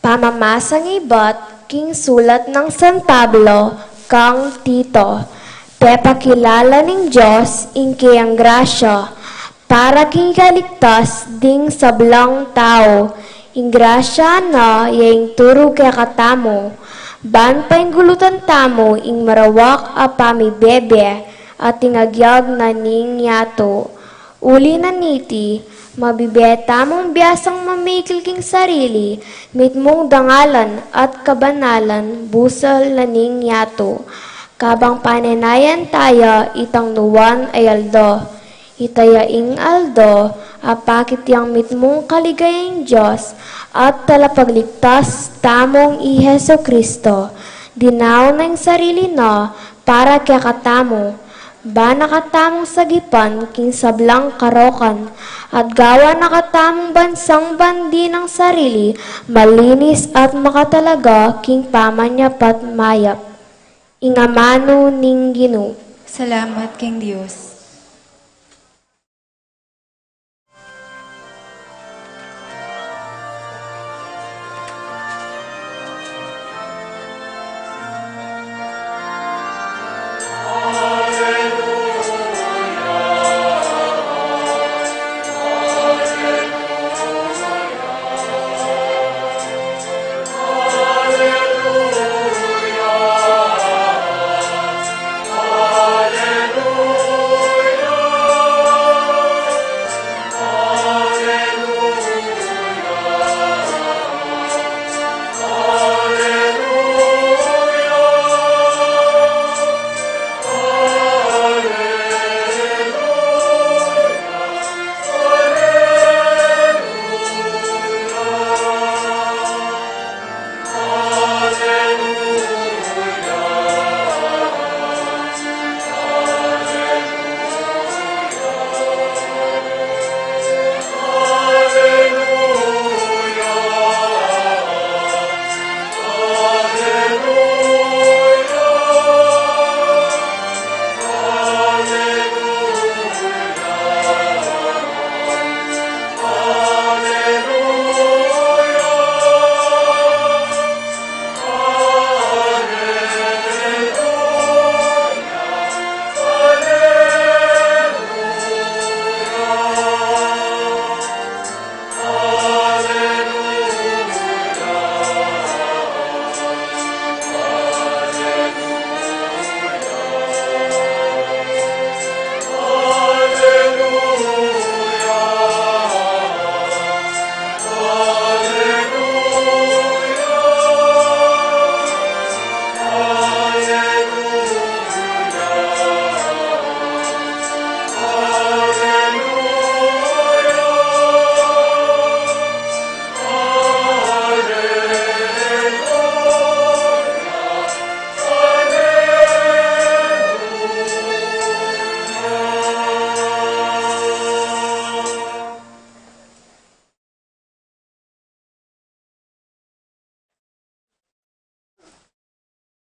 Pamamasang ibat, king sulat ng San Pablo, kang Tito, pepakilala ng Diyos, inki ang grasya, para king kaligtas, ding sablang tao, ing grasya na, yaing turo kaya katamo, ban painggulutan tamo, ing marawak a pamibebe, at ing agyag na ning yato, uli na niti, mabibeta mong biyasang mamikil king sarili, mit mong dangalan at kabanalan, busal na ning yato. Kabang panenayan taya, itang nuwan ay aldo. Itayaing aldo, apakit yang mit mong kaligayang Diyos, at talapagligtas tamong i JesuCristo. Dinaw ng sarili na, para kaya katamo, ba nakatamong sagipan, king sablang karokan, at gawa nakatamong bansang bandi ng sarili, malinis at makatalaga, king pamanyapat mayap. Ingamano ning Guinu. Salamat, King Diyos. Hallelujah.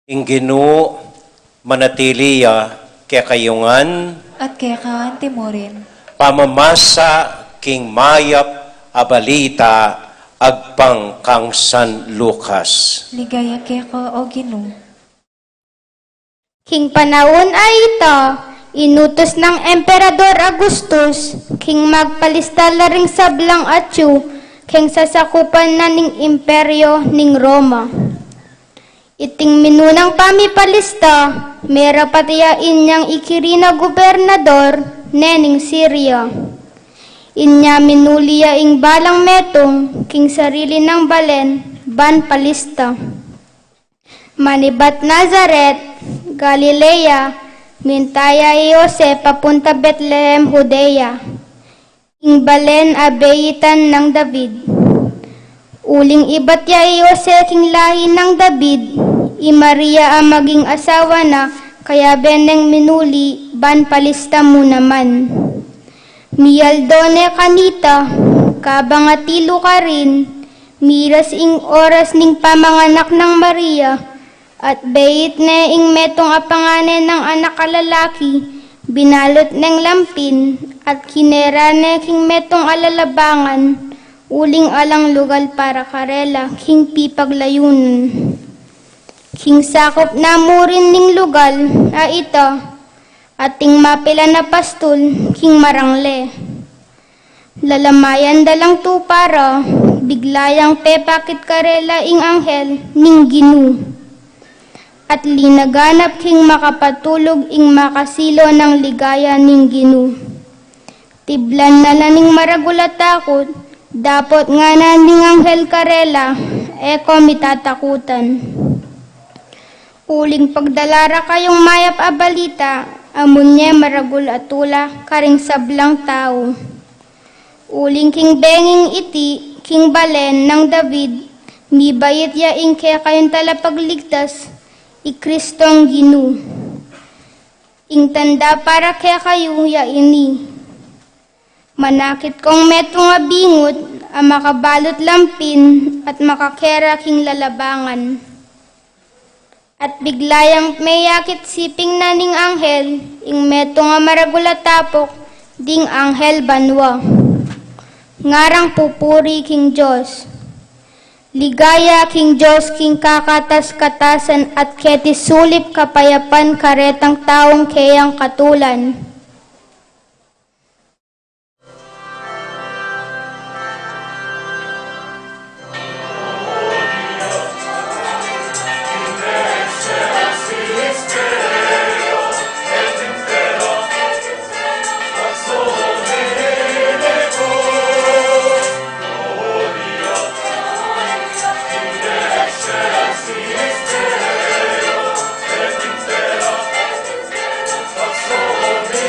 ing Guinu manatiliya kekayungan, at quéca timorin. pamamasa king mayap abalita agpang kang San Lucas. Ligaya quéca o Guinu. King panahon ay ito, inutos ng Emperador Augustus, king magpalista la ring sablang atyu, king sasakupan na ning imperyo ning Roma. Iting minunang pamipalista, mera patiyain niyang ikirina gobernador, nening Syria. Inya minuliya ing balang metong, king sarili ng balen, ban palista. Manibat Nazaret, Galilea, mintaya Jose papunta Bethlehem, Judea. Ing balen abeyitan ng David. Uling ibat ya Jose king lahi ng David, i Maria ang maging asawa na, kaya beneng minuli, ban palista mo naman. Mialdone kanita, kabangatilo ka rin, miras ing oras ning pamanganak ng Maria, at beit ne ing metong apangane ng anak kalalaki, binalot neng lampin, at kinera ne king metong alalabangan, uling alang lugal para karela, king pipaglayunan. King sakop na murin ning lugal, a ito, ating mapila na pastol, king marangle. Lalamayan dalang tu para, biglayang pepakit karela ing anghel, ning Guinu. At linaganap king makapatulog ing makasilo ng ligaya ning Guinu. Tiblan na laning maragula takot, dapot nga na ning anghel karela, eko mitatakutan. Uling pagdalara kayong mayap abalita, amunye maragul atula karing sablang tao. Uling king benging iti, king balen ng David, mibayit ya ing kaya kayong talapagligtas, i Kristong Guinu. Ing tanda para kaya kayo ya ini. Manakit kong metong abingot, ang makabalot lampin, at makakera king lalabangan. At biglayang mayakit siping na ning anghel, ing meto nga maragula tapok, ding anghel banwa. Ngarang pupuri king Diyos. Ligaya king Diyos, king kakatas-katasan, at keti sulip kapayapan karetang taong kayang katulan. Solemnidad.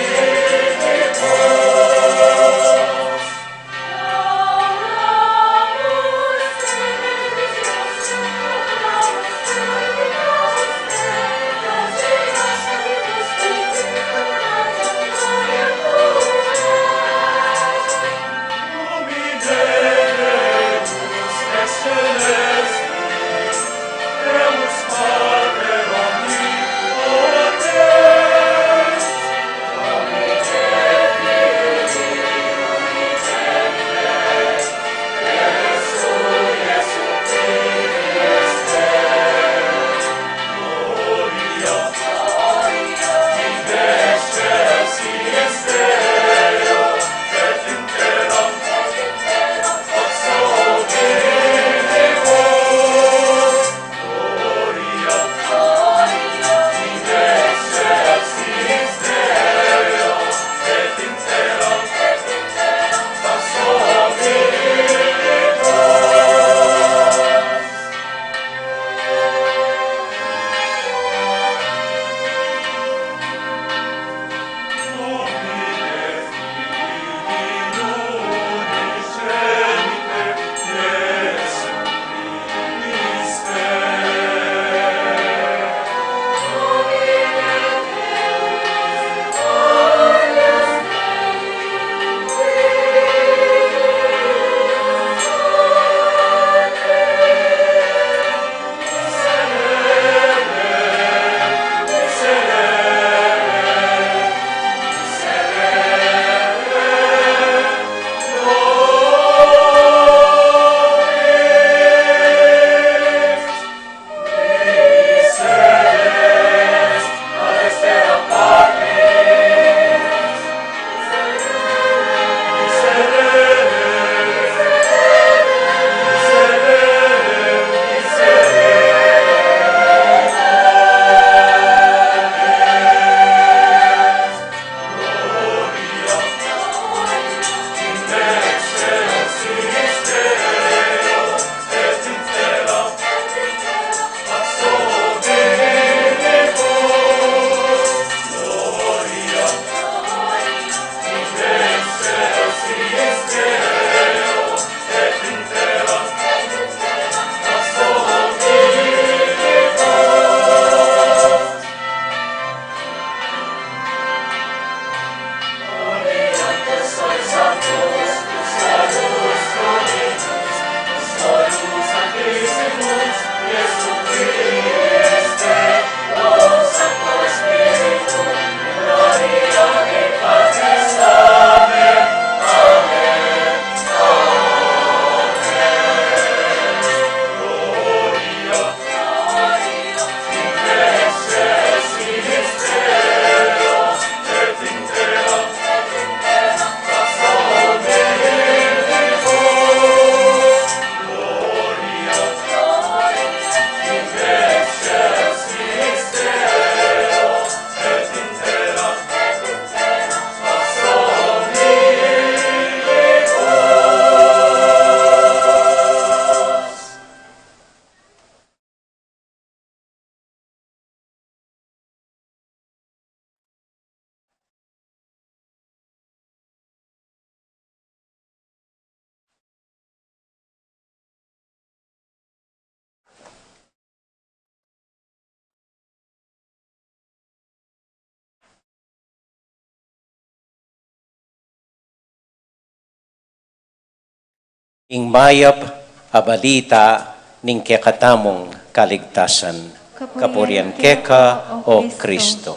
ing mayap abalita ning kekatamong kaligtasan. Kapurian quéca o Kristo.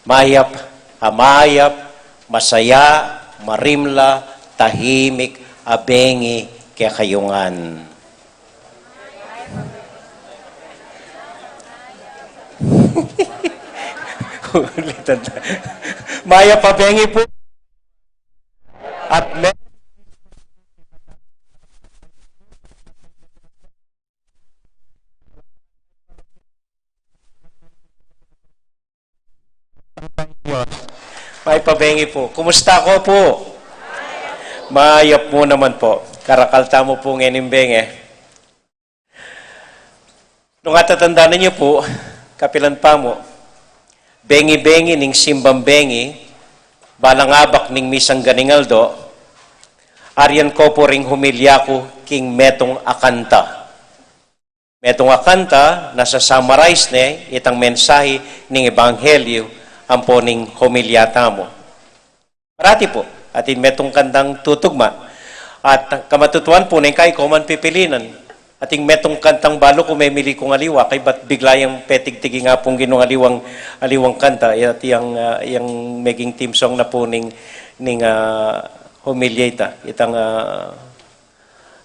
Mayap, amayap, masaya, marimla, tahimik, abengi, kekayungan. Mayap, abengi po. At may pabengi po. Kumusta ko po? Mayap mo naman po. Karakalta mo po ngayon benge. Nung atatandaan niyo po, kapilan pa mo, bengi-bengi ning simbang bengi, balangabak ning misang ganingaldo, aryan ko po ring humilya ko king metong akanta. Metong akanta, nasa summarize ne, itang mensahe ning ebanghelyo, ang po ning humilyata mo. Marati po, atin metong kantang tutugma. At kamatutuan po, ning kay ko man pipilinan. Ating metong kantang balo ko may mili kong aliwa, kay ba't bigla yung petig-tigi nga pong ginong aliwang kanta, at yung making team song na po ning humilyata. Itang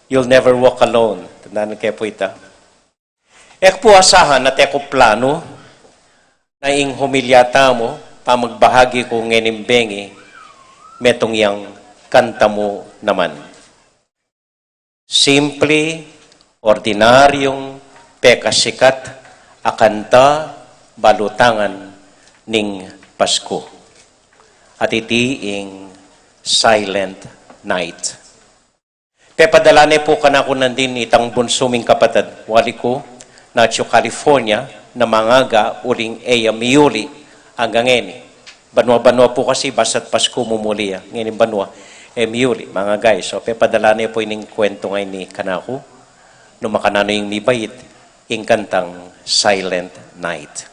You'll Never Walk Alone. Tandaan kayo po ita. Ek po asahan at eko plano, na ing humilyata mo, pamagbahagi ko ngenimbengi, metong yang kanta mo naman. Simple, ordinaryong, pekasikat, akanta, balutangan, ning Pasko. At itiing silent night. Pepadalane po kanako nandin itang bunsuming kapatid. Wali ko, Nacho, California, na mangaga uling Eya Miyuli hanggang ngeni. Banwa-banwa po kasi basta't Pasko mumuli. Ngeni banwa, Miyuli, mga guys. So, pepadala niya po ining kwento ngayon ni Kanako. No makanano yung mibait, ing kantang Silent Night.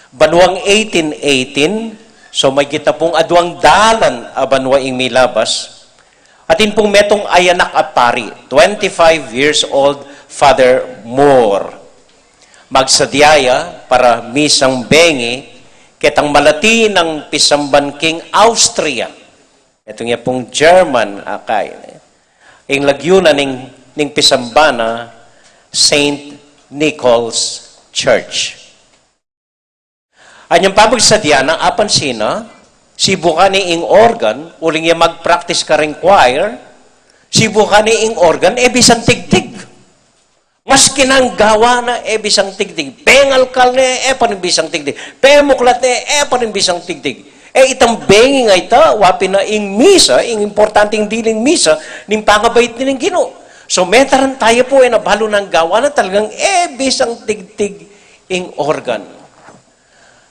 Banwang 1818, so may kita pong adwang dalan a banwa ing milabas. Atin pong metong Anak at pari, 25 years old, Father Moore. Magsadyaya para misang bengi ketang Malati ng Pisamban King Austria. Ito nga pong German akay. Ing lagyuna ning Pisambana St. Nicholas Church. Anyang pamagsadya na apan sina sibukan ni ing organ uling ya mag-practice ka ring choir sibukan ni ing organ bisang tigtig. Mas kinanggawa na bisang tigdig. Pengalkal na bisang tigdig. Pemuklat na bisang tigdig. Itang bengi nga ita, wapi na ing misa, ing importanteng diling misa, ning Pañgabait nining Guinu. So metaran tayo po nabalo ng gawa na talagang bisang tigtig ing organ.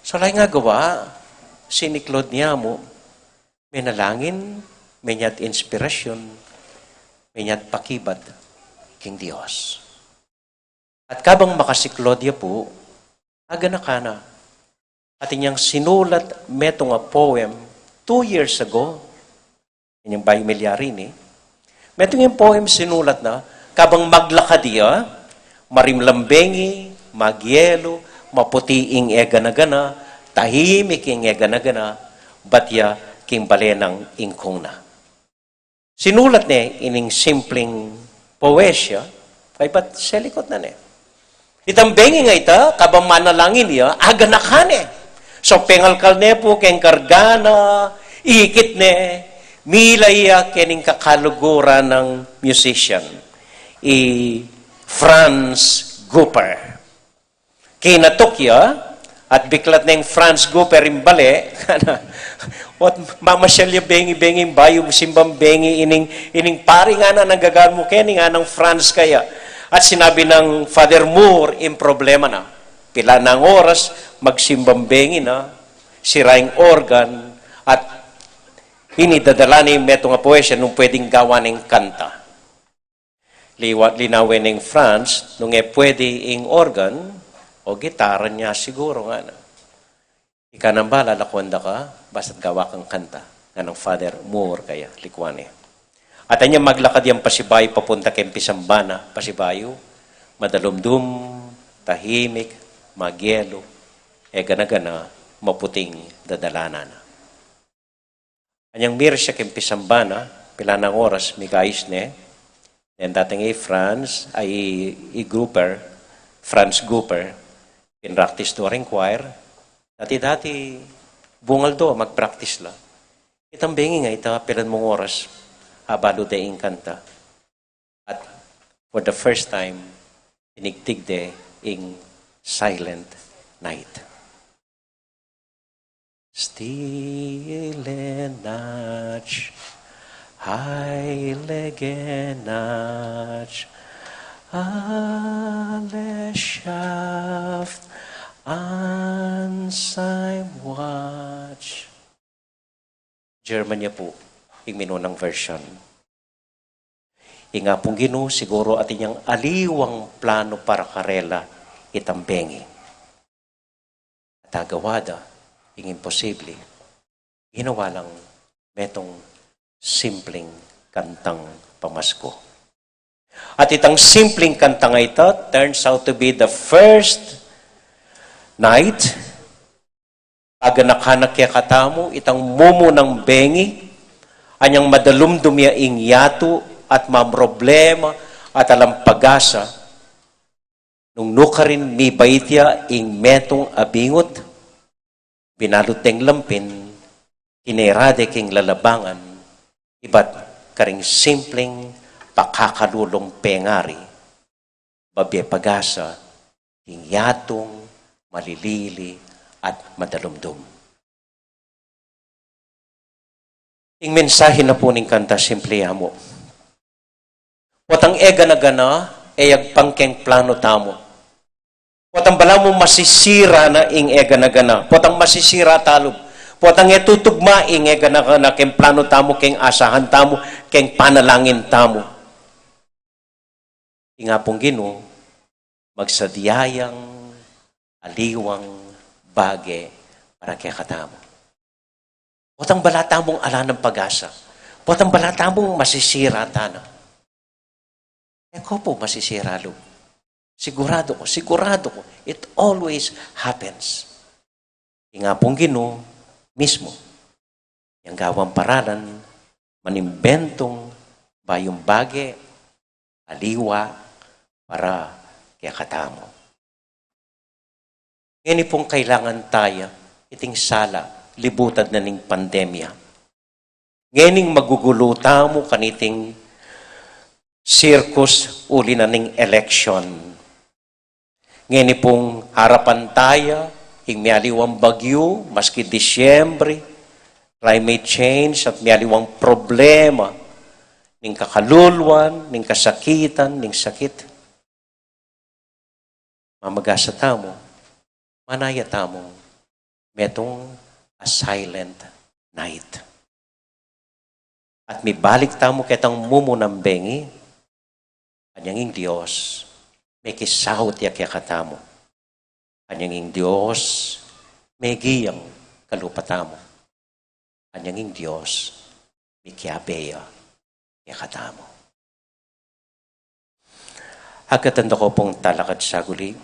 So lang nga gawa, siniklod niya mo, may nalangin, may niyat inspirasyon, may niyat pakibat, king Diyos. At kabang makasiklod niya po, aga na ka na. At inyang sinulat metong a poem 2 years ago, inyang bayi maliari ni, metong yung poem sinulat na, kabang maglakad niya, marimlambengi, magyelo, maputiing gana-gana, tahimik ing gana-gana, batya king balenang ingkong na. Sinulat niya ining simpleng poesya, kay ba't selikot na niya. Itang bengi nga ita, kabang manalangin niya, aga na ka niya. So pengalkal niya po, keng kargana, ikit niya, milaya kening kakaluguran ng musician, Franz Gupper. Kinatukya, at biklat na yung Franz Gupper imbale, what mamasyalya bengi-bengi, bayo simbang bengi, ining pari nga na nagagaan mo, kening nga ng Franz kaya. At sinabi ng Father Moore, yung problema na, pila ng oras, magsimbang bengi na, siraing organ, at Ini dadala ni meto nga poesya nung pwedeng gawa ng kanta. Linawin ng France, nung pwede ing organ, o gitara niya siguro nga na. Ika nang bala, lakwanda ka, basta't gawa kang kanta. Nga ng Father Moore kaya, likwane. At anya maglakad yung pasibayo, papunta kay Pisambana, pasibayo, madalumdum, tahimik, magyelo, gana-gana, maputing dadalanan. Anyang mir siya kay Pisambana, pila ng oras, may kaayos ne, then dating France, ay i-grouper, France grouper, pinractice do ring choir, dati bungal do, mag-practice la. Itang bengi nga, ita pilan mong oras, abalo de ing kanta. At for the first time, tinigtig de ing silent night. Stille Nacht, heilige Nacht, alles schafft an sein Watch. Germany po, yung minunang version. Inga pong Guinu, siguro at inyang aliwang plano para karela itambengi. At agawada, yung imposible, ginawa lang metong simpleng kantang pamasko. At itang simpleng kantang ito turns out to be the first night aganakan kaya katamo, itang mumo ng bengi, anyang madalumdumya ing yato at mamroblema at alam pagasa, nung nukarin mi baitya ing metong abingot, binalot teng lampin, kinirade king lalabangan, iba't karing simpleng pakakalulong pengari, babye pagasa, ing yatong malilili, at madalumdum. Ing mensahe na po ning kanta, simple mo. Watang gana-gana, agpangkeng plano tamo. Watang bala mo masisira na ing gana-gana. Watang masisira talob. Watang tutugma ing gana-gana, keng plano tamo, keng asahan tamo, keng panalangin tamo. Inga pong Guinu, magsadyayang aliwang bagay para kaya katamo. Potang balata mong ala ng pag-asa. Potang balata mong masisira tana. Ko po masisira lo. Sigurado ko. It always happens. Inga pong Guinu mismo. Yung gawang paralan, manimbentong bayong bagay, aliwa, para kaya katamo. Ngayon pong kailangan tayo, iting sala, libutad na ning pandemya. Ngayon maguguluta mo kaniting circus uli na ning election. Ngayon pong harapan tayo, ing mialiwang bagyo, maski Diciembre, climate change at mialiwang problema, ning kakalulwan, ning kasakitan, ning sakit. Mamagasa tamo, manaya tamong metong a silent night. At may balik tamo ketang mumo ng bengi, kanyang Diyos, may kisahot ya kaya katamo. Kanyang Diyos, may giyang kalupatamo. Kanyang Diyos, may kiabeya kaya katamo. Agkatanda ko pong talakad sa guli,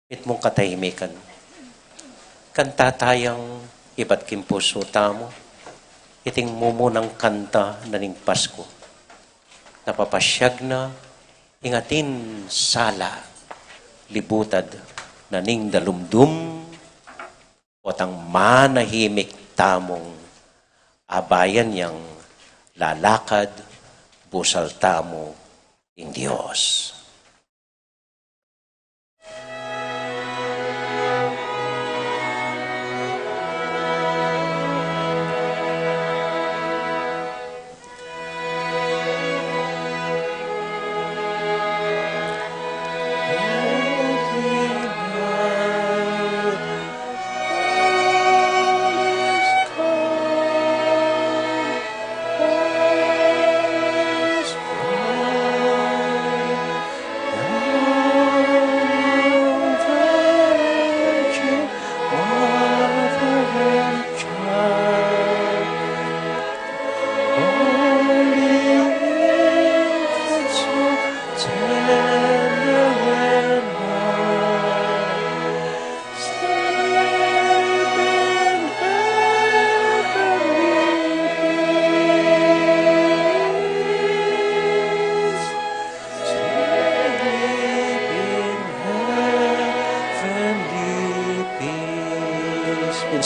it mong katahimikan. Kanta tayang iba't kimpuso tamo, iting mumo ng kanta na ning Pasko. Napapasyag na ingatin sala, libutad na ning dalumdum, o tang manahimik tamong abayan yang lalakad, busal tamo ing Diyos.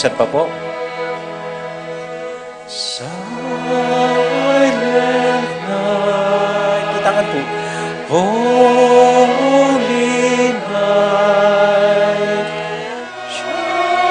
Minsan pa po. Silent night. Tutangan po. Holy night. Charles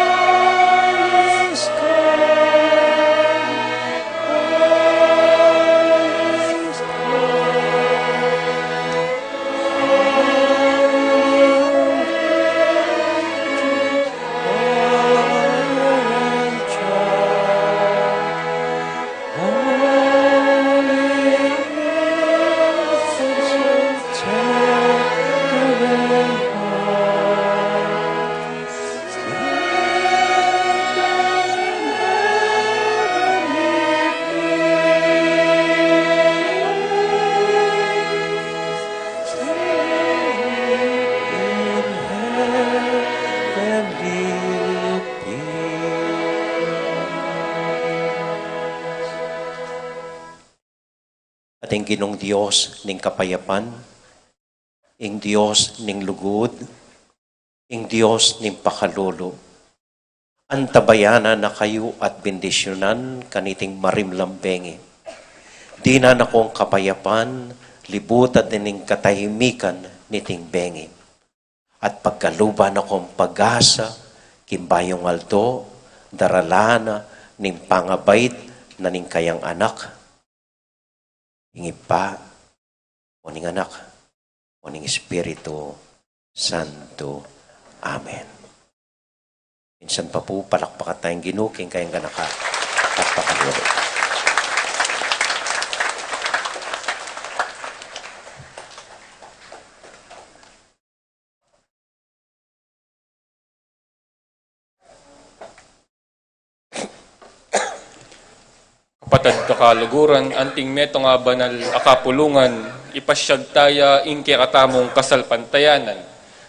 ating Ginong Diyos ning kapayapan, ing Diyos ning lugod, ing Diyos ning pakalolo, antabayanan na kayo at bendisyonan kaniting marimlambengi. Di na nakong kapayapan, libutan ning katahimikan niting bengi. At pagkaluban akong pag-asa, kimbayong alto, daralana, ning Pañgabait na ning kayang anak, Ipa, o ning anak, o ning Espiritu Santo. Amen. Minsan pa po, palakpakat tayong ginuking kayang ganaka at pakaluro. Kapatid kakaluguran, anting meto nga banal akapulungan, ipasyag taya inke katamong kasalpantayanan.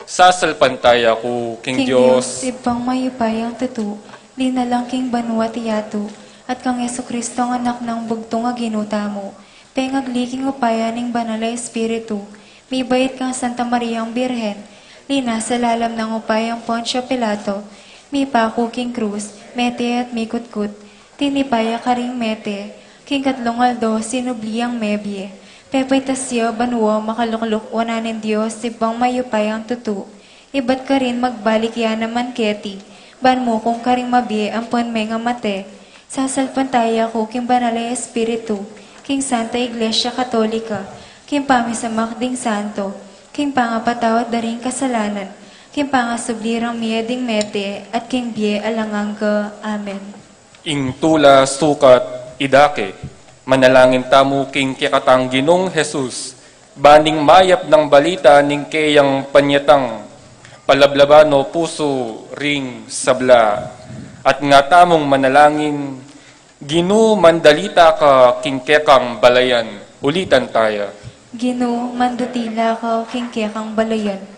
Sasalpantaya ko, King Diyos. Ibang mayupayang tutu, di na lang king banwa tiyato, at kang JesuCristo ang anak ng bugtong nga ginutamo. Pengagli upaya ning banal na Espiritu, may bayit kang Santa Maria ang Birhen, lina sa lalam ng upayang Poncio Pilato, may pako king krus, mete at may kutkut, tinipaya karing mete, king katlong aldo, sinubliang mebye. Pepay tasyo, banwo, makalukluk, wananin Diyos, ibang mayupay ang tutu. Ibat ka rin magbalik yan naman keti. Ban mo kung karing mabye, ampon may nga mate. Sasalpantaya ko, king banalay Espiritu, king Santa Iglesia Katolika, king pamisamak ding santo, king pangapatawad daring kasalanan, king pangasublirang miya ding mete, at king bye alangang ka. Amen. Ing tula sukat idake, manalangin tamo king kikatang Ginong Jesus, baning mayap ng balita ning kayang panyatang, palablabano puso ring sabla, at nga tamong manalangin, Ginu mandalita ka king kekang balayan, ulitan tayo. Ginu mandutila ka king kekang balayan.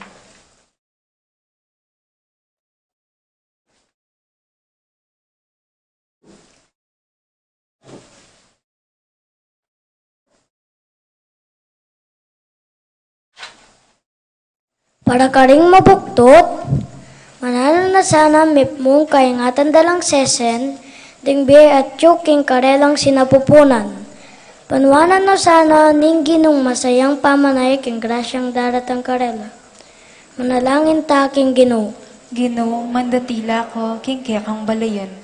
Para karing mabuktot, manalo na sana mipmong kaingatan dalang sesen, ding biye at yuking karelang sinapupunan. Panwanan na sana ning Ginong masayang pamanay king grasyang daratang karela. Manalangin ta king Ginoo. Ginu mandatila ko king kekang balayan.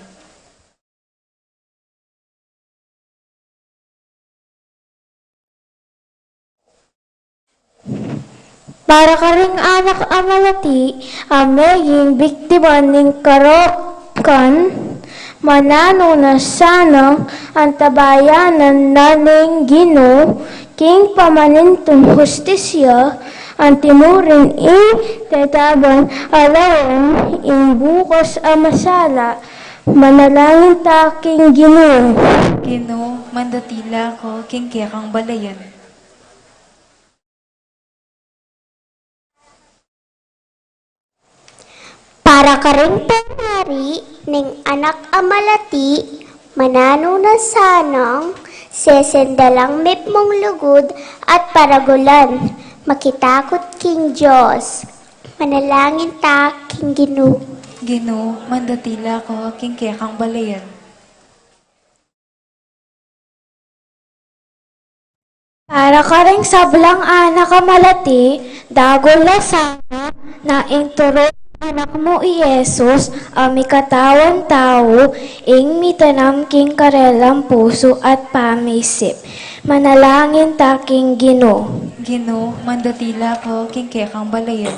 Para karing anak a Malati, ameging biktima ning karokan, manano na sana ang tabayanan na ning Ginoo, king pamanintong hustisya, ang timurin tetaban alawan ing bukas a masala, manalangin ta king Ginoo. Ginu mandatila ko king kekang balayan. Para karing pangyari ning anak a Malati, manano na sanang sesendalang mipmong lugod at paragulan, makitakot king Diyos. Manalangin ta king Ginoo. Gino, mandatila ko aking quécang balayan. Para ka ring sablang anak Malati, dagol na sana na inturo anak mo Iesus, ami katawan tao, ing mitanam king karelang puso at pamisip. Manalangin taking Gino. Gino, mandatila ko aking quécang balayan.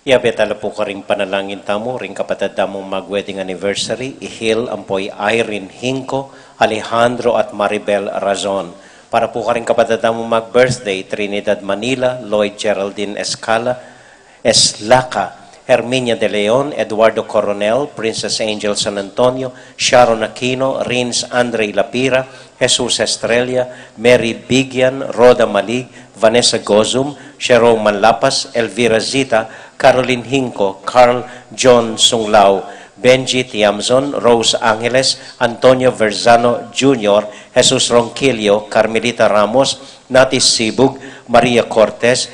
Iabetala po ka ring panalangin tamo, ring kapatid tamong mag-wedding anniversary, ihil ampoy Irene Hinco, Alejandro at Maribel Razon. Para po ka ring kapatid tamong mag-birthday, Trinidad Manila, Lloyd Geraldine Escala, Eslaca, Herminia de Leon, Eduardo Coronel, Princess Angel San Antonio, Sharon Aquino, Rins Andre Lapira, Jesus Estrella, Mary Bigyan, Rhoda Malig, Vanessa Gozum, Sherome Manlapas, Elvira Zita, Caroline Hinco, Carl John Sunglao, Benji Tiamzon, Rose Angeles, Antonio Verzano Jr., Jesus Ronquillo, Carmelita Ramos, Natis Sibug, Maria Cortez,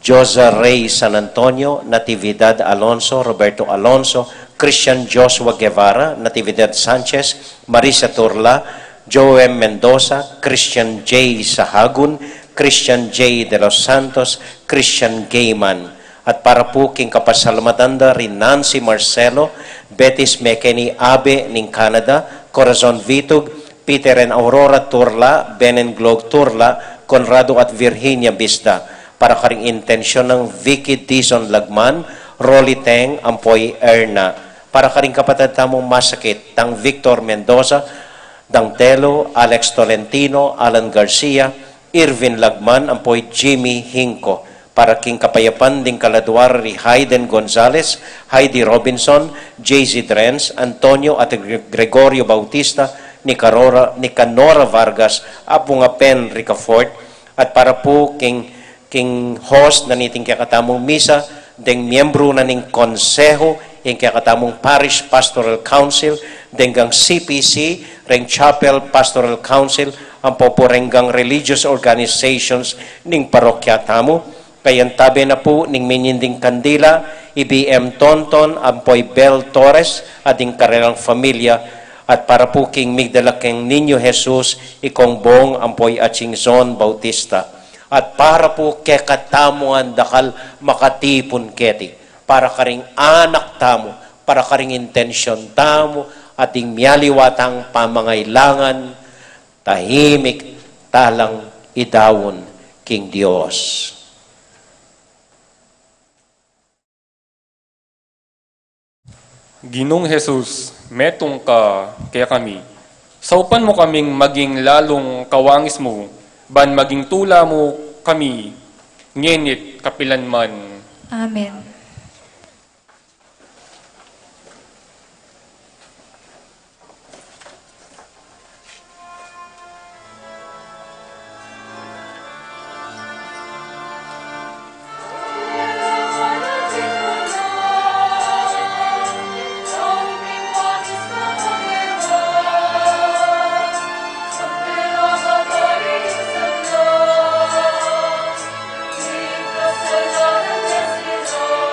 Josa Rey San Antonio, Natividad Alonso, Roberto Alonso, Christian Joshua Guevara, Natividad Sanchez, Marisa Turla, Joem Mendoza, Christian J. Sahagun, Christian J. Delos Santos, Christian Gayman. At para po king kapasalamatan rin Nancy Marcelo, Betis Mekeni Abe ning Canada, Corazon Vitug, Peter and Aurora Turla, Benen Glog Turla, Conrado at Virginia Bisda. Para karing intensyon ng Vicky Dizon Lagman, Rolly Teng, Ampoy Erna. Para karing kapatid tamong masakit, tang Victor Mendoza, Dang Telo, Alex Tolentino, Alan Garcia, Irvin Lagman, Ampoy Jimmy Hinco. Para king kapayapan ding kaladwar ri Hayden Gonzalez, Heidi Robinson, JZ Drens, Antonio at Gregorio Bautista, ni Canora Vargas, Apunga Pen Ricafort. At para po king host na niting kakatamong misa, deng miyembro na ning konseho, yung kakatamong Parish Pastoral Council, denggang CPC, ring Chapel Pastoral Council, ang poporenggang religious organizations ning parokya tamo, kayan tabi na po ning minyinding kandila, IBM Tonton, ampoy Bel Torres, ading karelang familia, at para po king migdalakeng Niño Jesus, ikong bong ampoy Aching Zon Bautista. At para po kekatamuan dakal makatipon keti. Para karing anak tamo, para karing intensyon tamo, ating miyaliwatang pamangailangan, tahimik talang idawon king Dios. Ginong Jesus, metong ka kaya kami. Saupan mo kaming maging lalong kawangis mo, ban maging tula mo kami, ngenit kapilanman. Amen. Lord.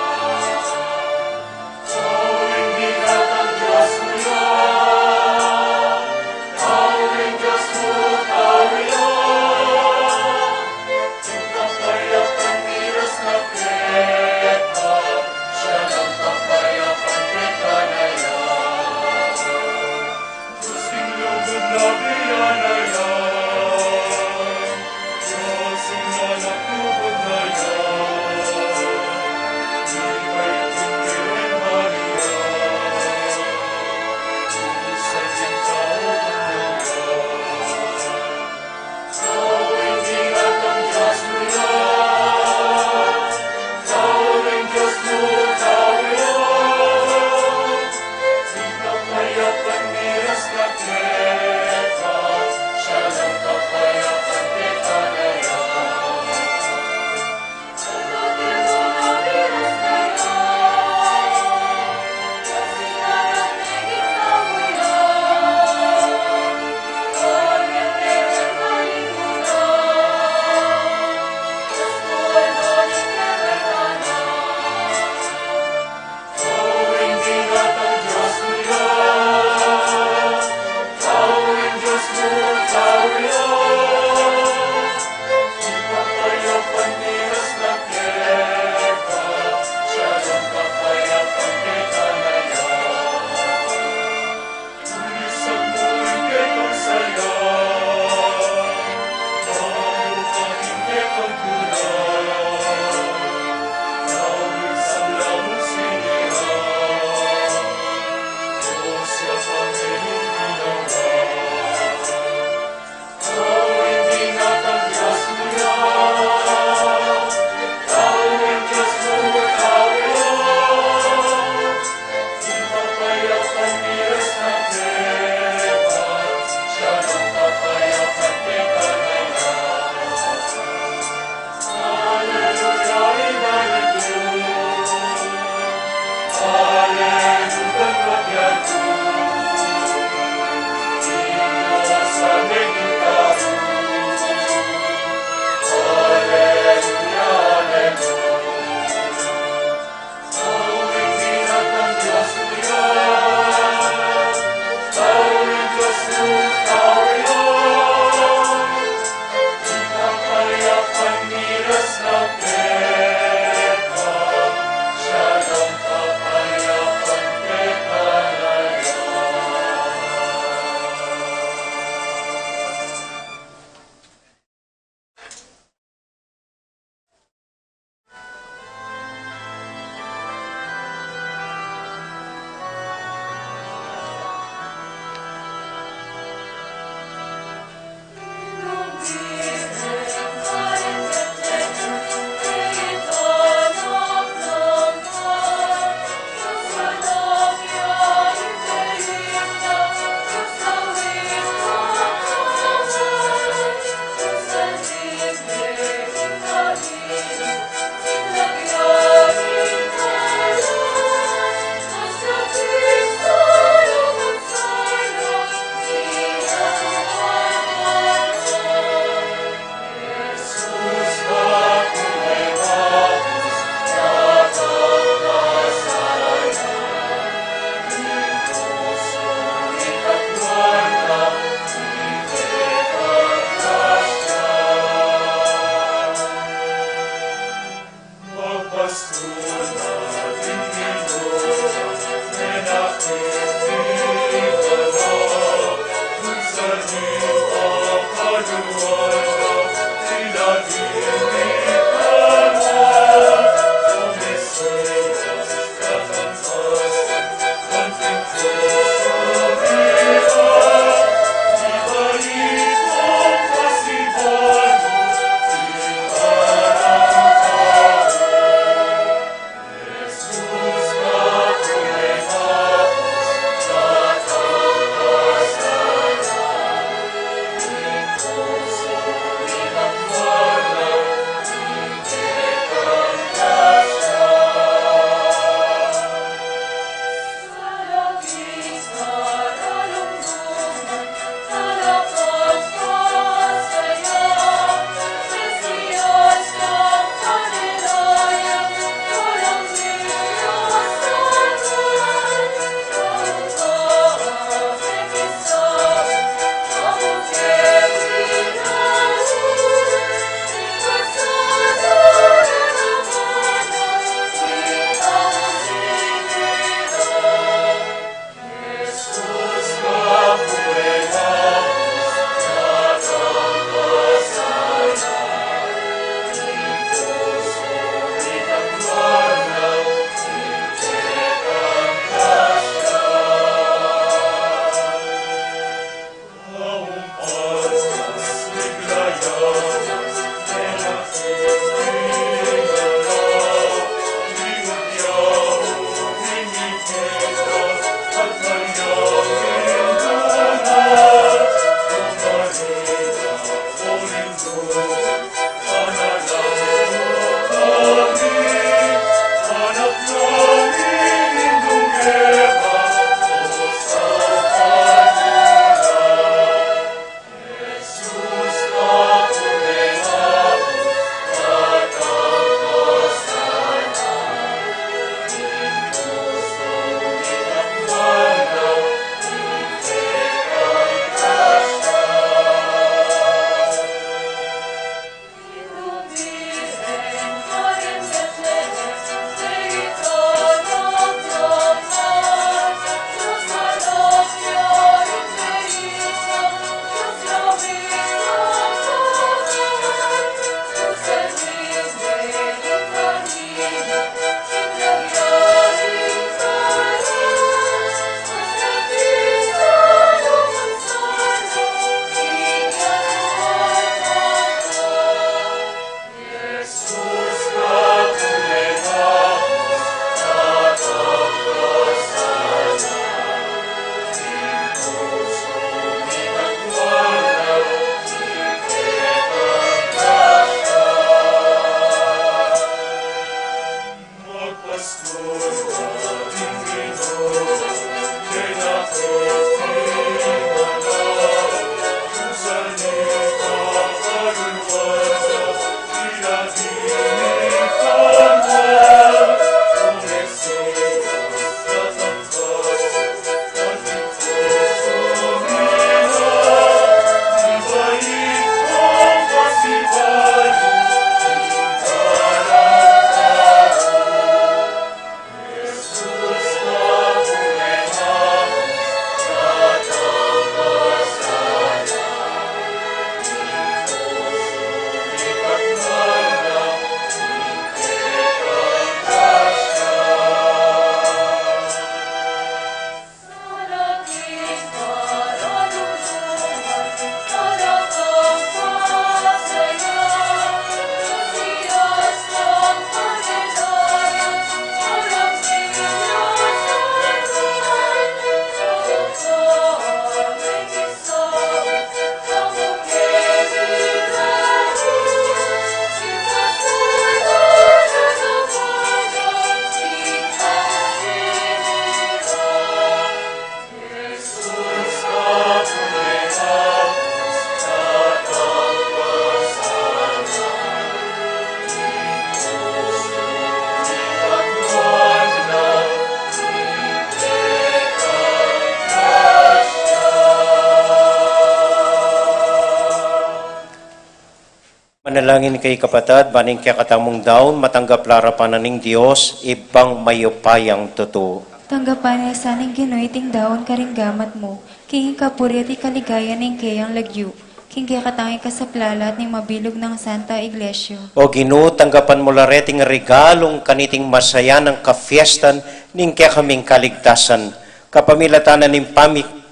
Manalangin kay kapatid, baning kaya katamong daon, matanggap larapan ng Diyos, ibang mayupayang totoo. Tanggapan niya saning ginuiting daon karinggamat mo, king kapuri at ikaligaya ng kayang lagyu, king kaya katangi ka sa plalat ng mabilog ng Santa Iglesia. O Ginu, tanggapan mo lareting regalong kaniting masaya ng kafiestan ning kaya kaming kaligtasan. Kapamilatan na ning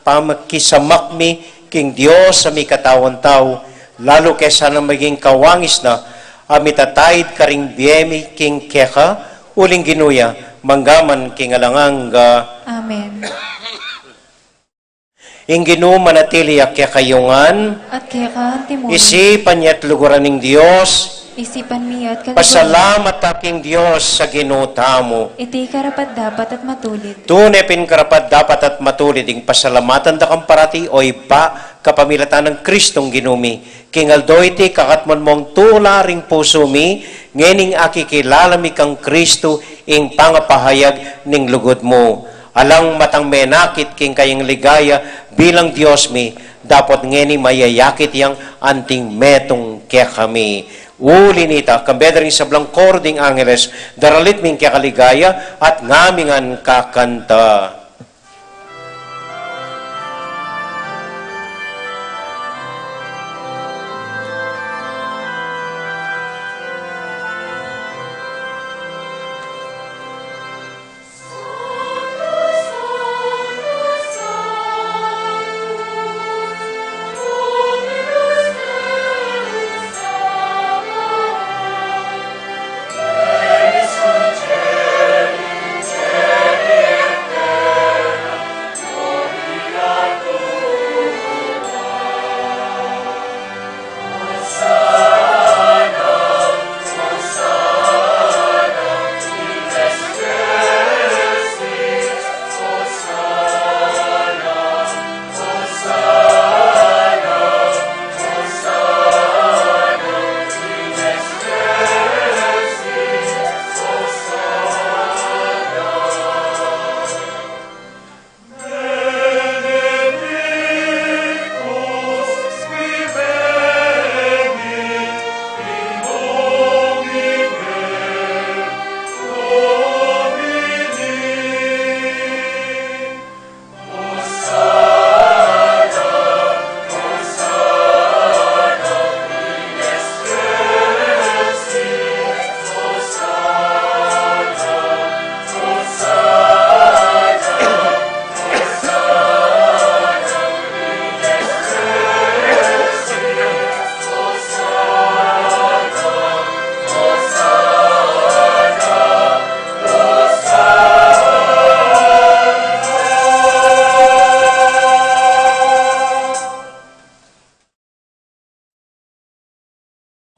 pamakisamakmi king Diyos sa mi katawan tao, lalo kesa na maging kawangis na amitatayid karing biyemi king quéca, uling ginuya, manggaman king alanganga. Amen. Inginu manatili a quécayungan, At quéca antimuno, isipan niya't luguran ng Diyos, isipan miya at kaliguan, pasalamat aking Diyos sa ginutamo. iti karapat dapat at matulid. Tunay pinkarapat dapat at matulid ing pasalamatan da kang parati o ipa kapamilatan ng Kristong ginumi. Kingaldo iti kakatman mong tula ring puso mi, ngening akikilala mi kang Kristo ing pangapahayag ning lugod mo. Alang matang menakit king kayang ligaya bilang Diyos mi, dapat ngeni mayayakit yang anting metong kaya kami. Uli nita, kambedring sablang kording angeles, daralit ming kaya kaligaya at ngamingan kakanta.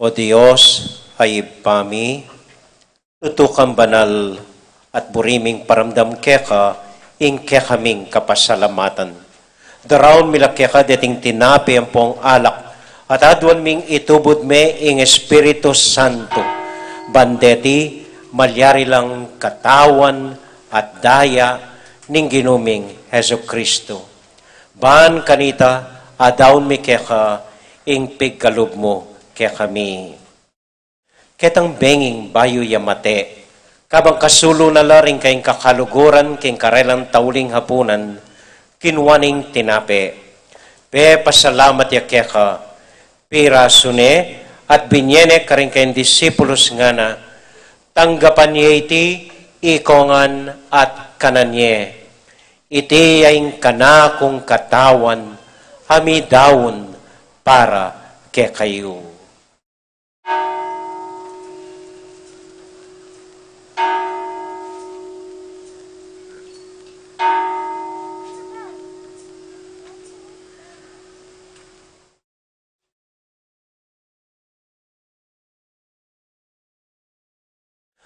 O Diyos, ay pami, tutukang banal at buriming paramdam quéca, ing quécaming kapasalamatan. Daraon mila quéca deting tinapi ang pong alak, At adwan ming itubod me ing Espiritu Santo. Bandeti, maliari lang katawan at daya ning ginuming JesuCristo. Ban kanita, adawn mi quéca, ing pigkalub mo kaya kami. Ketang benging bayo yamate, kabang kasulo na laring kayong kakaluguran king karelang tauling hapunan, kinwaning tinape. Pe pasalamat ya quéca, pira sune, at binyene karing kayong disipulos nga na, tanggapan niya iti, ikongan at kananye. Iti ay kana kong katawan, ami daon para kay kayo.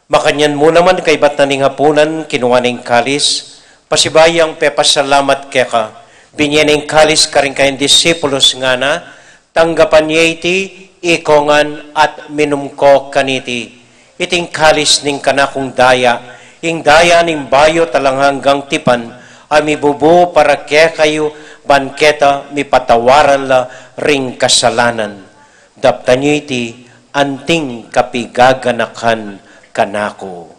Makanyan mo naman kay ba't naning hapunan, kinuwaning kalis, pasibayang pepasalamat quéca, binyening kalis karing kayong disipulos nga na, tanggapan niya iti, ikongan at minumko kaniti. Iting kalis ning kanakong daya, ing daya ning bayo talang hanggang tipan, ami bubu para kayo, banketa, mi patawaran la ring kasalanan. Dapta niya iti, anting kapigaganakan kanako.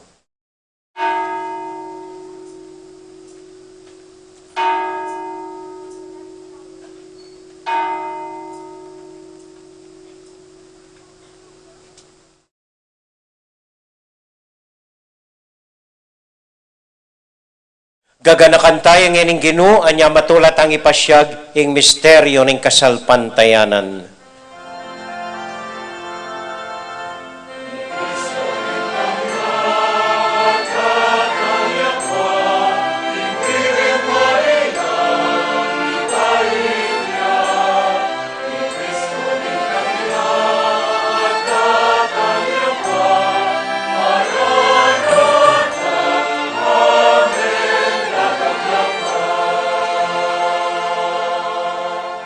Gaganakan tayo ngayon Ginu, anya matulat ang ipasyag ing misteryo ng kasalpantayanan.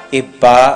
Iba,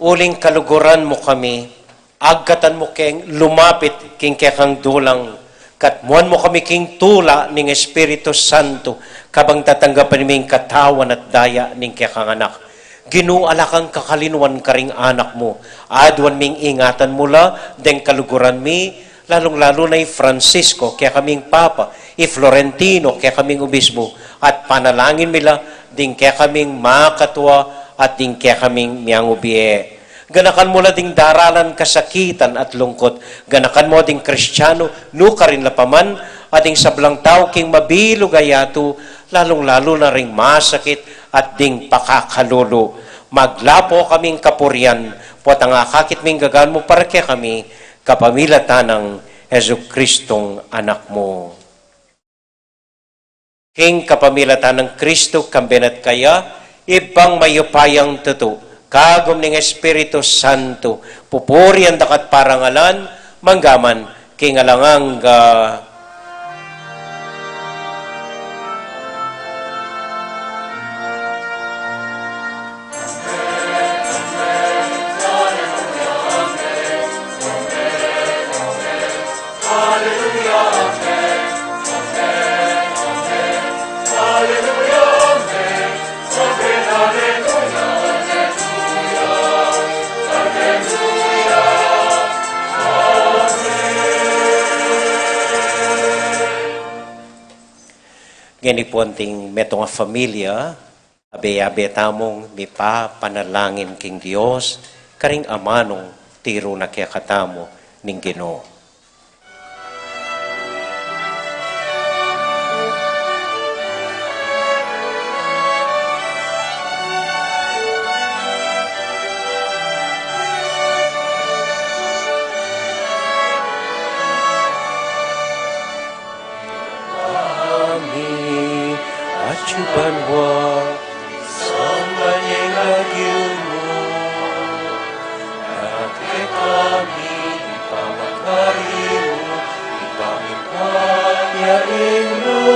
uling kaluguran mo kami, agkatan mo keng lumapit king kekang dulang, katmuan mo kami king tula ning Espiritu Santo, kabang tatanggapan ming katawan at daya ning kekang anak. Ginuala kang kakalinuan karing anak mo, adwan ming ingatan mula, deng kaluguran mi, lalong-lalo na Francisco, kaya kaming Papa, Florentino, kaya kaming Obispo, at panalangin mila, ding kaya kaming makatwa, at ding kaya kaming miyang ubiye. Ganakan mo na ding daralan kasakitan at lungkot. Ganakan mo ding Kristiyano, nuka rin lapaman, at ding sablang tao king mabilog ayato, lalong-lalo na ring masakit at ding pakakalolo. Maglapo kaming kapurian, pot ang akakit ming gagaan mo para kaya kami, capamilatan ng JesuCristong anak mo. King capamilatan ng Kristo, kambenat kaya, ibang mayupayang tuto, kagom ning Espiritu Santo, pupuri ang dakat parangalan, manggaman, kingalangang Genipunting metong familia, abe-abe tamong mipa panalangin king Dios, karing amanong tiro na kaya katamo ning Ginoo. Chupanwa sambanyeng agyumo at kami ipamagharimo ipamipagyain mo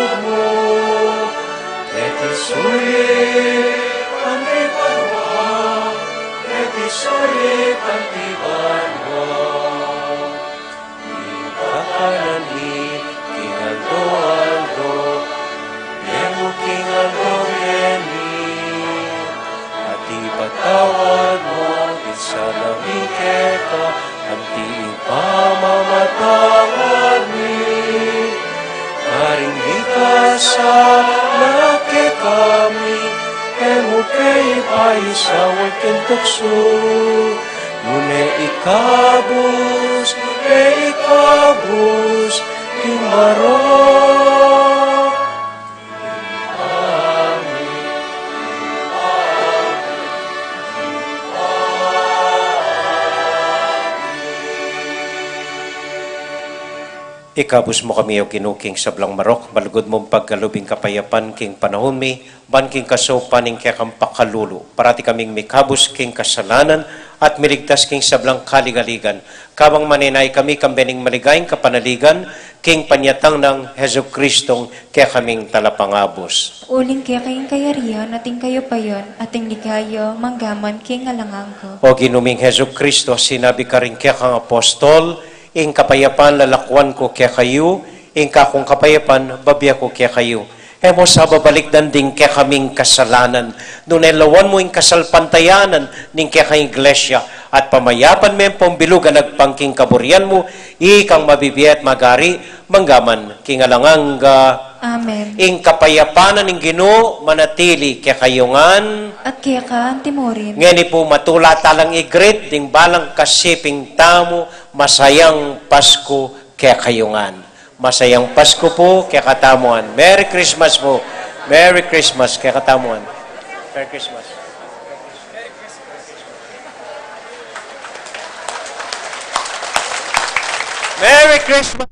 etisuri ang ipanwa etisuri pantiban mo. Ikakanani, King Aldo, Yemo King Aldo, Yemi. At ipatawad mo, isalaming quéca, anti ipamamatawad mi. Karing ikasa na ke kami, emo kay paisawag kentukso. Nune ikabus, kimarok. Ikabus mo kami o kinuking sablang marok, malugod mong pagkalubing kapayapan king panahon mi, ban king kasopan ning kekang pakalulu. Parati kaming mikabus king kasalanan at miligtas king sablang kaligaligan. Kabang maninay kami kambening maligayang kapanaligan, king panyatang ng JesuCristong kaya kaming talapangabos. Uling kaya kayong kayarihan, ating kayo pa yon, ating ligayo, manggaman, king alangang ko. O ginuming JesuCristo, sinabi ka rin kaya kang apostol, ing kapayapan lalakwan ko kaya kayo, ing kakong kapayapan babya ko kaya kayo. Emo sa babalikdan din kaya kaming kasalanan. Doon lawan mo ing kasalpantayanan ning kaya kayong iglesia at pamayapan mo yung pambilugan nagpangking kaburian mo, ikang mabibiyat magari, manggaman king alanganga. Amen. Ing kapayapanan ning Ginoo manatili kaya kayungan. At kaya ka, antimorin. Ngani po matula talang igrit, ding balang kasiping tamo, masayang Pasko kaya kayungan. Masayang Pasko po kaya katamuan. Merry Christmas po. Merry Christmas kaya katamuan. Merry Christmas. Merry Christmas.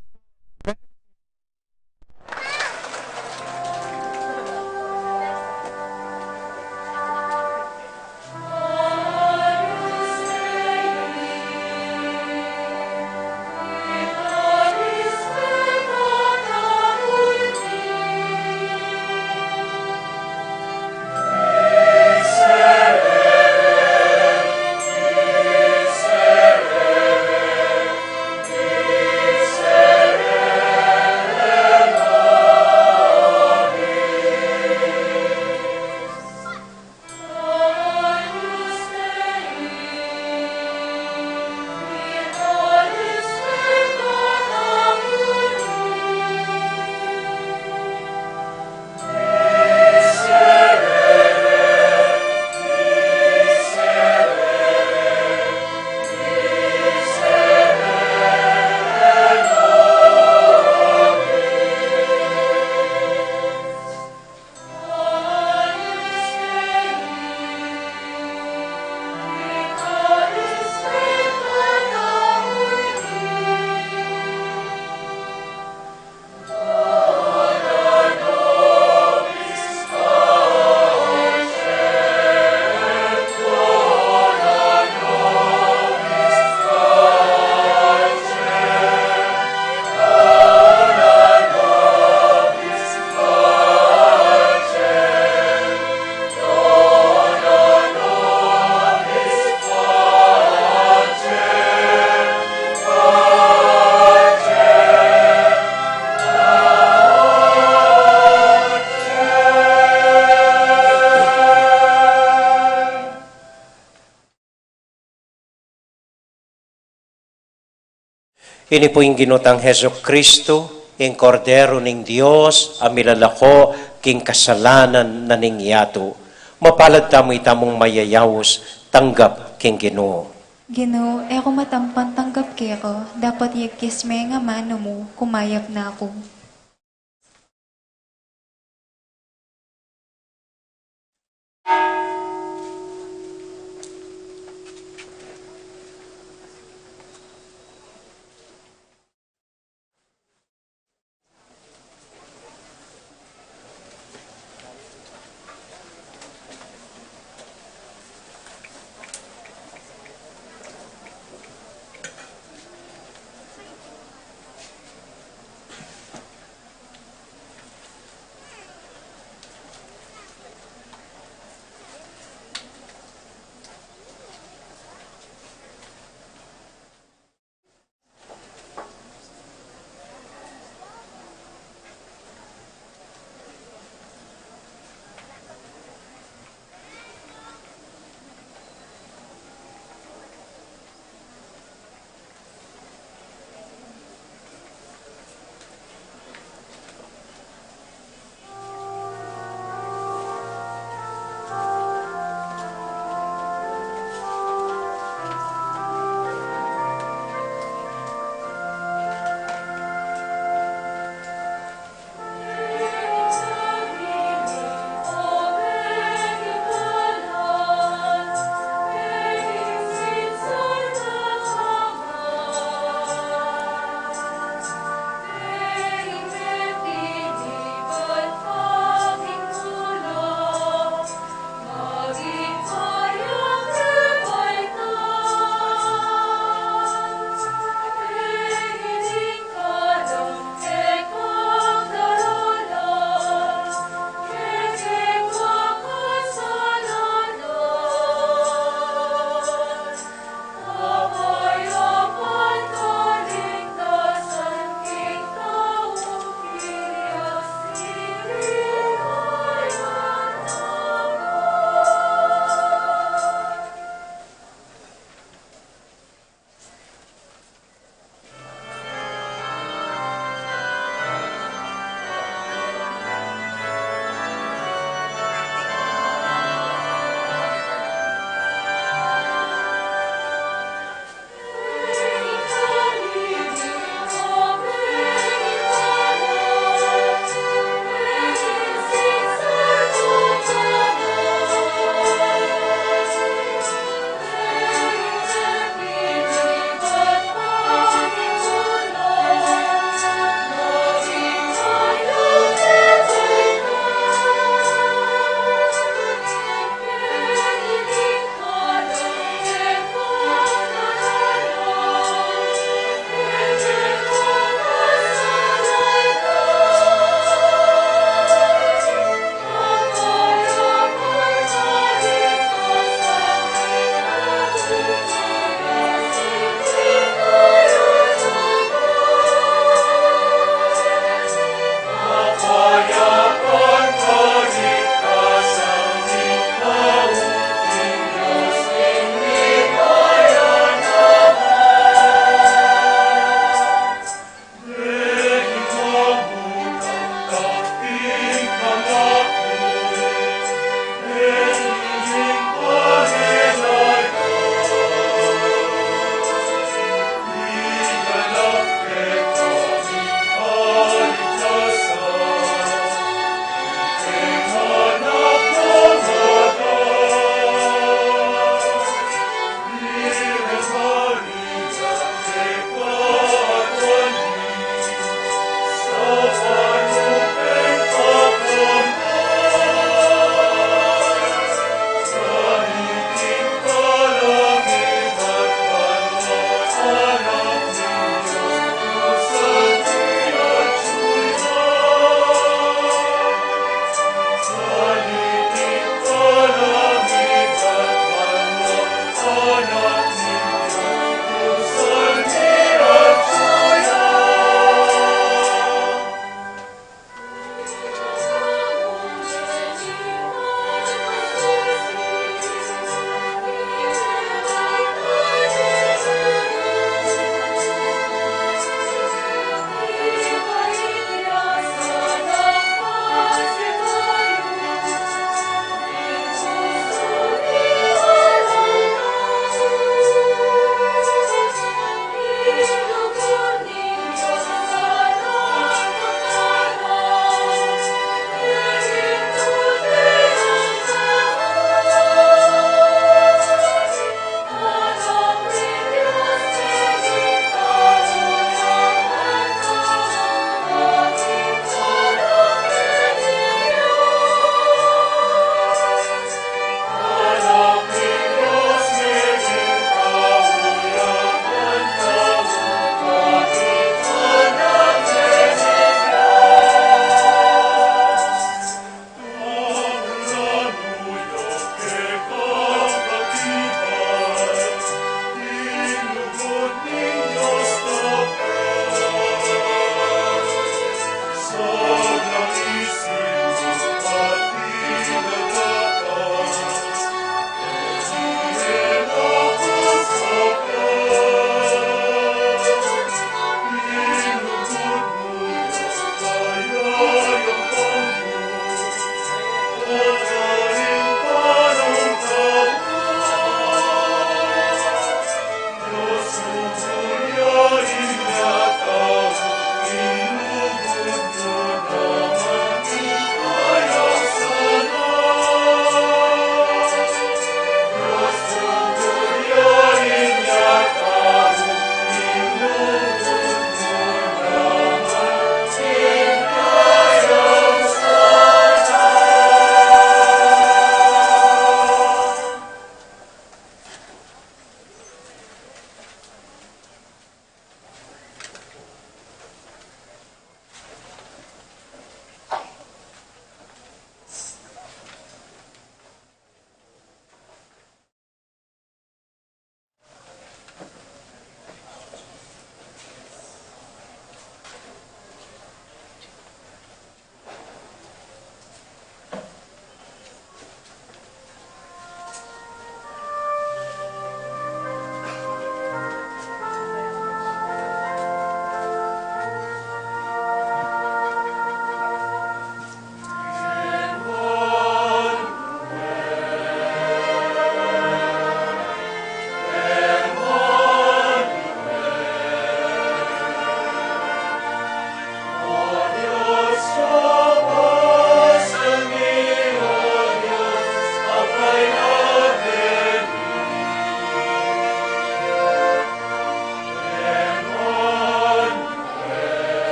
Ini po yung ginutang JesuCristo, yung kordero ning Dios, amilalako, king kasalanan na ning yato. Mapalad tamo itamong mayayawos, tanggap king Ginoo. Ginoo, ako matampan tanggap kaya ko, dapat yagkis may nga mano mo, kumayap na ako.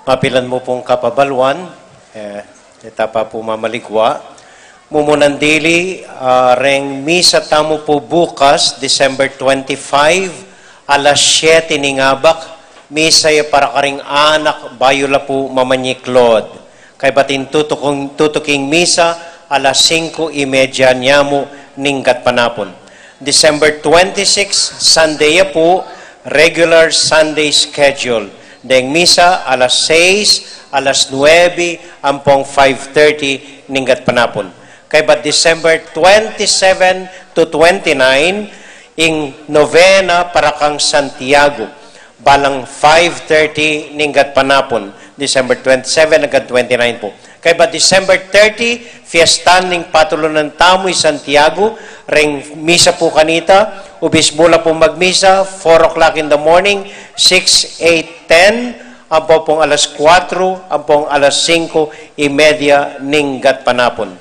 Mapilan mo pong kapabalwan, etapa po mamaligwa. Mumunandili, reng misa tamo po bukas, December 25, alas 7 ningabak, misa ya para karing anak, bayula po mamanyiklod. Kay batin tutuking misa, alas 5:30 nyamu ningkat panapon. December 26, Sunday po, regular Sunday schedule. Deng misa, alas 6, alas 9, ampong 5:30 ningkat panapon. Kay ba December 27 to 29, ing novena para kang Santiago. Balang 5:30 ningkat panapon. December 27 hanggang 29 po. Kay ba December 30, fiestan ning patulunan tamoy Santiago, ring misa po kanita, ubis mula po magmisa, 4 o'clock in the morning, 6, 8, 10, ampo pong alas 4, ampong alas 5:30 ninggat panapon.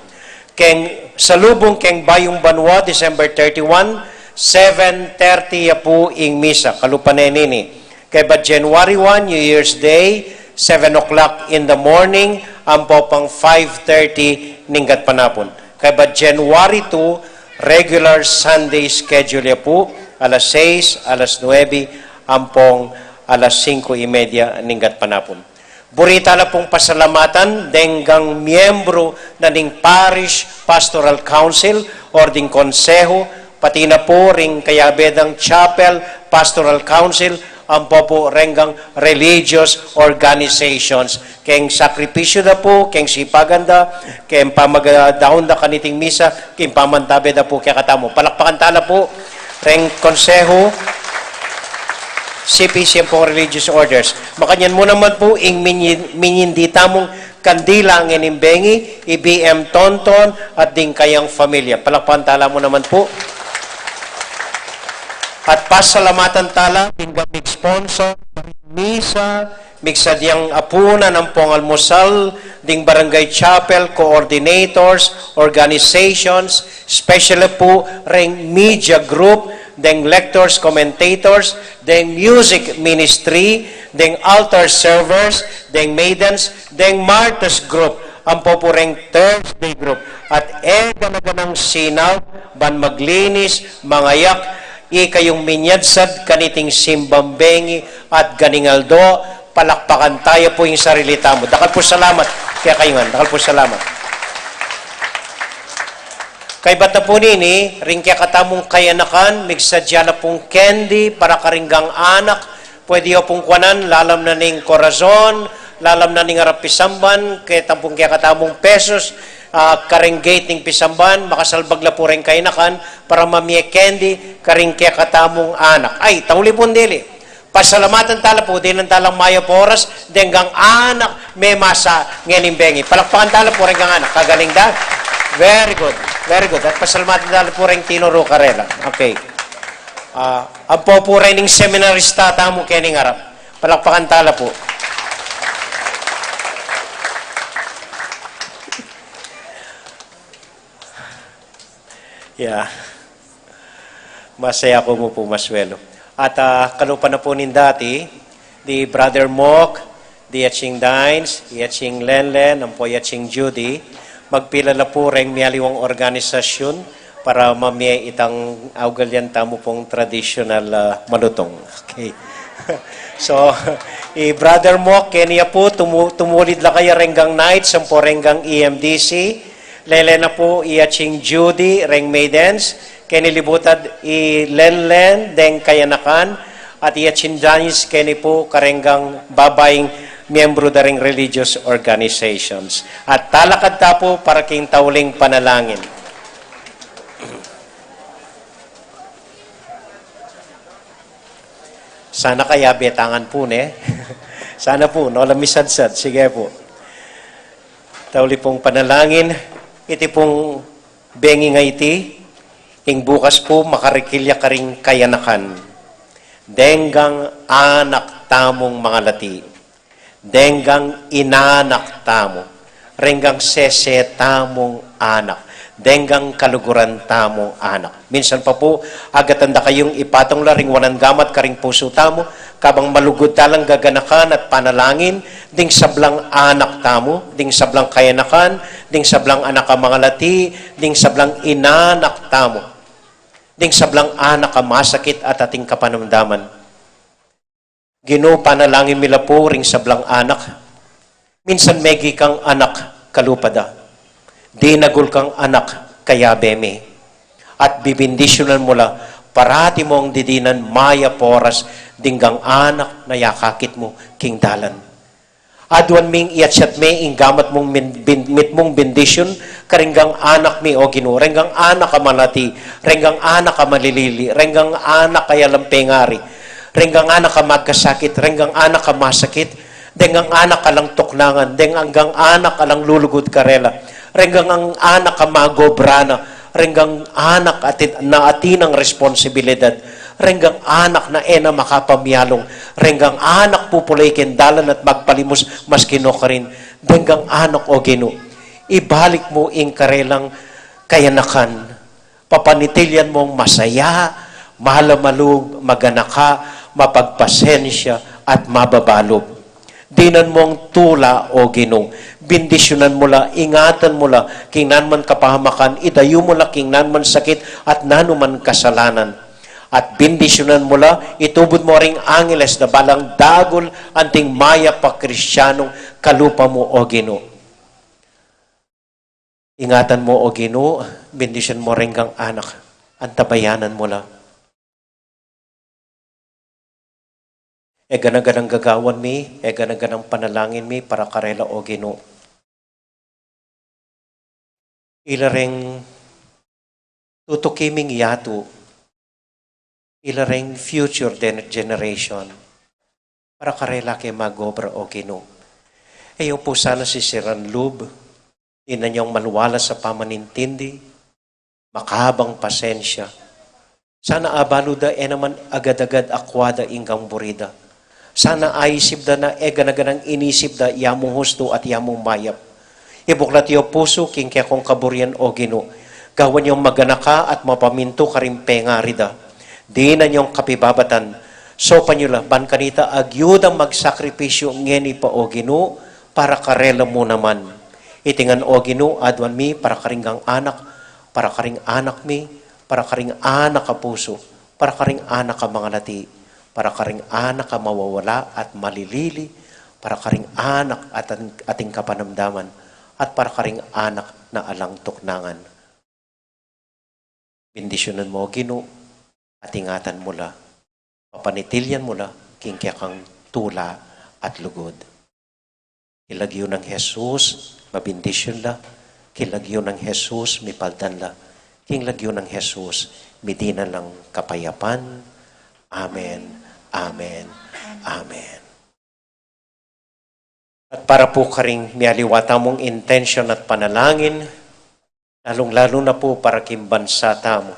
Keng salubong keng Bayong Banwa, December 31, 7:30 po ing misa, kalupanenini. Kay ba January 1, New Year's Day, 7 o'clock in the morning, ampo pang 5:30 ninggat panapon. Kay ba January 2, regular Sunday schedule po, alas 6, alas 9, ampong alas 5:30 ninggat panapon. Burita na pong pasalamatan denggang miyembro na ning Parish Pastoral Council or ding Konseho, pati na po ring kayabedang Chapel Pastoral Council, ang po renggang religious organizations. Keng sakripisyo na po, keng sipaganda, keng pamagadahon na kaniting misa, keng pamantabe na po kaya katamo. Palakpakan tala po, reng Konseho, CPC pong religious orders. Makanyan mo naman po, ing minyindi tamong kandila ang inimbengi, IBM Tonton, at ding kayang familia. Palakpakan tala mo naman po. At pasalamatan tala, hingga sponsor misa, migsadyang apunan ng pong almusal, ding barangay chapel, coordinators, organizations, especially po ring media group, ding lectors, commentators, ding music ministry, ding altar servers, ding maidens, ding martyrs group, ang popureng Thursday group, at ganaganang sinaw, ban maglinis, mangayak, kayong minyadsad, kaniting simbambengi, at ganingaldo, palakpakan tayo po yung sarili tamo. Dakal po salamat, kaya kayo nga, dakal po salamat. Kay bata po nini, ring kaya katamong kayanakan, migsadya na pong candy para karinggang anak, pwede yo pong kwanan, lalam na ning korazon, lalam na ning arap pisamban, kaya tampong kaya katamong pesos, karing gate ning pisamban, makasalbag na po rin kayanakan, para mamie candy, karing kaya katamong anak. Ay, tauli po dili. Pasalamatan tala po, di ng talang mayo po oras, denggang anak, may masa ngenimbengi. Palakpakan tala po rin anak, kagaling da. Very good. Very good. At pasalamatan tala po rin tinuro karela. Okay. Ang po rin ng seminarista tamo kening harap. Palakpakan tala po. Yeah. Masaya ko mo po maswelo. At kalupan na po nin dati, di Brother Mok, di Yaching Dines, Yaching Lenlen, ang po Yaching Judy, magpila na po rin miyaliwang organisasyon para mamaya itang augalyan tamo pong traditional malutong. Okay. So, Brother Mok, Kenya po, tumulid na kaya renggang nights, ang po renggang EMDC, lele na po Yaching Judy, reng maidens, kenilibutad Lenlen, deng kayanakan, at Yaching Dines, keni po karenggang babaying miyembro da ring religious organizations. At talakad ta po para king tauling panalangin. Sana kaya betangan po ne. Sana po, no? Lamisadsad. Sige po. Tauli pong panalangin. Iti pong bengi nga iti. Ing bukas po makarikilya ka ring kayanakan. Denggang anak tamong mga lati. Denggang inanak tamo, renggang sese tamong anak, denggang kaluguran tamong anak. Minsan pa po, agatanda kayong ipatong laring wanan gamat karing puso tamo, kabang malugod talang gaganakan at panalangin, ding sablang anak tamo, ding sablang kayanakan, ding sablang anak ka Malati, ding sablang inanak tamo, ding sablang anak ka masakit at ating kapanamdaman. Gino panalangin mila po ring sablang anak. Minsan megi kang anak kalupada. Di nagul kang anak kaya beme. At bibindisyonan mula parati mong didinan maya poras dinggang anak na yakakit mo king dalan. Adwan ming iatsyat me inggamat mong mit mong bendisyon karinggang anak mi o Ginoo, renggang anak ka Malati, renggang anak ka malilili, renggang anak kaya lampengari, renggang anak ka magkasakit, renggang anak ka masakit, denggang anak ka lang tuklangan, denggang anak ka lang lulugod karela, renggang ang anak ka magobrana, renggang anak na atinang responsibilidad, renggang anak na ena makapamyalong, renggang anak pupulay kendalan at magpalimos mas kinokarin, denggang anak o Ginoo, ibalik mo ing karelang kayanakan, papanitilyan mong masaya, malamalug, maganaka, mapagpasensya at mababalog. Dinan mong tula o Ginoo, bindisyonan mo la, ingatan mo la, king nanman kapahamakan, idayo mo la, king nanman sakit at nanuman kasalanan. At bindisyonan mo la, itubod mo ring angeles na balang dagol anting maya pa kristyanong kalupa mo o Ginoo. Ingatan mo o Ginoo, bindisyon mo ring kang anak, antabayanan mo la. Ganaganang gagawan mi, ganaganang panalangin mi para karela o Ginoo. Ilareng tutukiming yato, ilareng future generation para karela kay magobra o Ginoo. Ayaw po sana si Siran Lub, inanyong maluwala sa pamanintindi, makabang pasensya. Sana abaluda naman agad-agad akwada inggang burida. Sana aisip da na ganaganang inisip da yamong husto at yamong mayap. Ibuklat yung puso king kaya kong kaburian o Ginoo. Gawan yung maganaka at mapaminto karimpengari da. Di na yung kapibabatan. So panyula, ban kanita agyudang magsakripisyo ngeni pa o Ginoo para karela mo naman. Itingan o Ginoo adwan mi para karinggang anak, para karing anak mi, para karing anak ka puso, para karing anak ka mga lati, para karing anak ka mawawala at malilili, para karing anak at ating kapanamdaman, at para karing anak na alang tuknangan. Bendisyonan mo, Ginoo, at ingatan mo la, papanitilyan mo la, kingkya kang tula at lugod. Kilagyo ng Jesus, mabindisyon la, kilagyo ng Jesus, mipaldan la, kinglagyo ng Jesus, midina lang kapayapan. Amen. Amen. Amen. At para po karing mialiwata mong intention at panalangin, lalong-lalo na po para kimbansa tamo.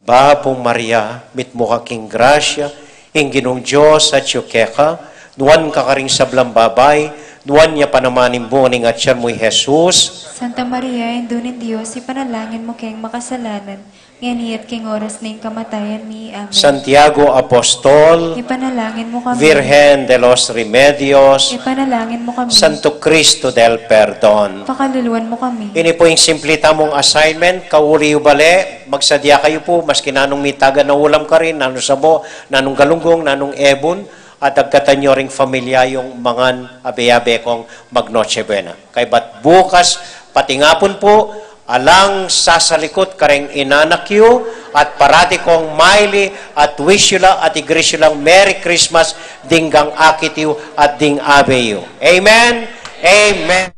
Ba pong Maria, mitmo ka king grasya, ing Ginong Diyos at yung quéca, nuwan ka karing sablang babay, nuwan niya panamanin mo ning at siya mo'y Jesus. Santa Maria, indunin Diyos, ipanalangin mo kayong makasalanan, ngayon at king oras na yung kamatayan ni. Amen. Santiago Apostol, Ipanalangin mo kami. Virgen de los Remedios, Ipanalangin mo kami. Santo Cristo del Perdon. Pakaluluan mo kami. Ini po yung simplita mong assignment, kauli bale, magsadya kayo po, maski nanong mitaga na ulam ka rin, nanong sabo, nanong galunggong, nanong ebon, at agkatan nyo ring familia yung mga abe-abe kong magnoche buena. Kay ba't bukas, pati ngapon po, alang sasalikot kareng inanak yu, at parati kong maili at wish you lang at igrees you lang Merry Christmas, dinggang akit yu at ding abe yu. Amen? Amen.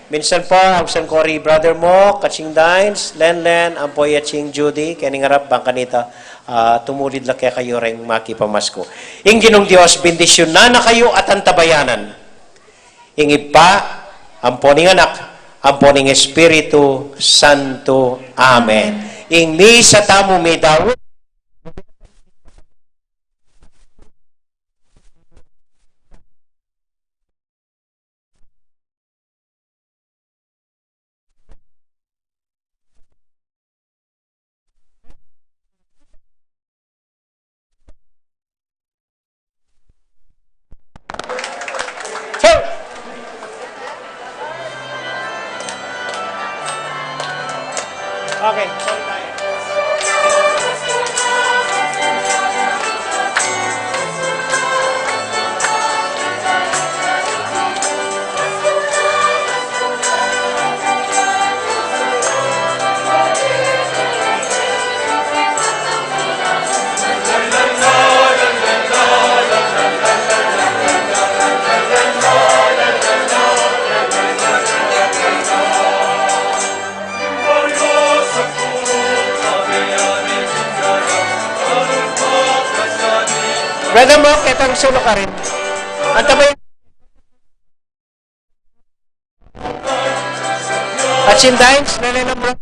Minsan po, ang San Cory brother mo, Kaching Dines, Len, Ampoy at Ching Judy, kaya harap bang kanita, tumulid lang kaya kayo rin makipamasko. Ing Ginong Diyos, bendisyon na kayo at antabayanan. Ing iba, amponing anak, amponing Espiritu Santo. Amen. Ing misa tamo may daw, Brother mo, kitang sulo ka rin. Ang tabay. At sindahins, nanay ng bro.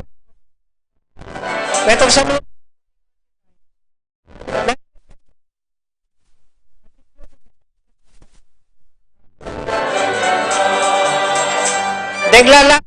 Metong sa mga. Deglala.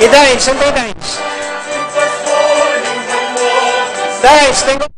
Idahins, ang idahins. Dahins, tingko.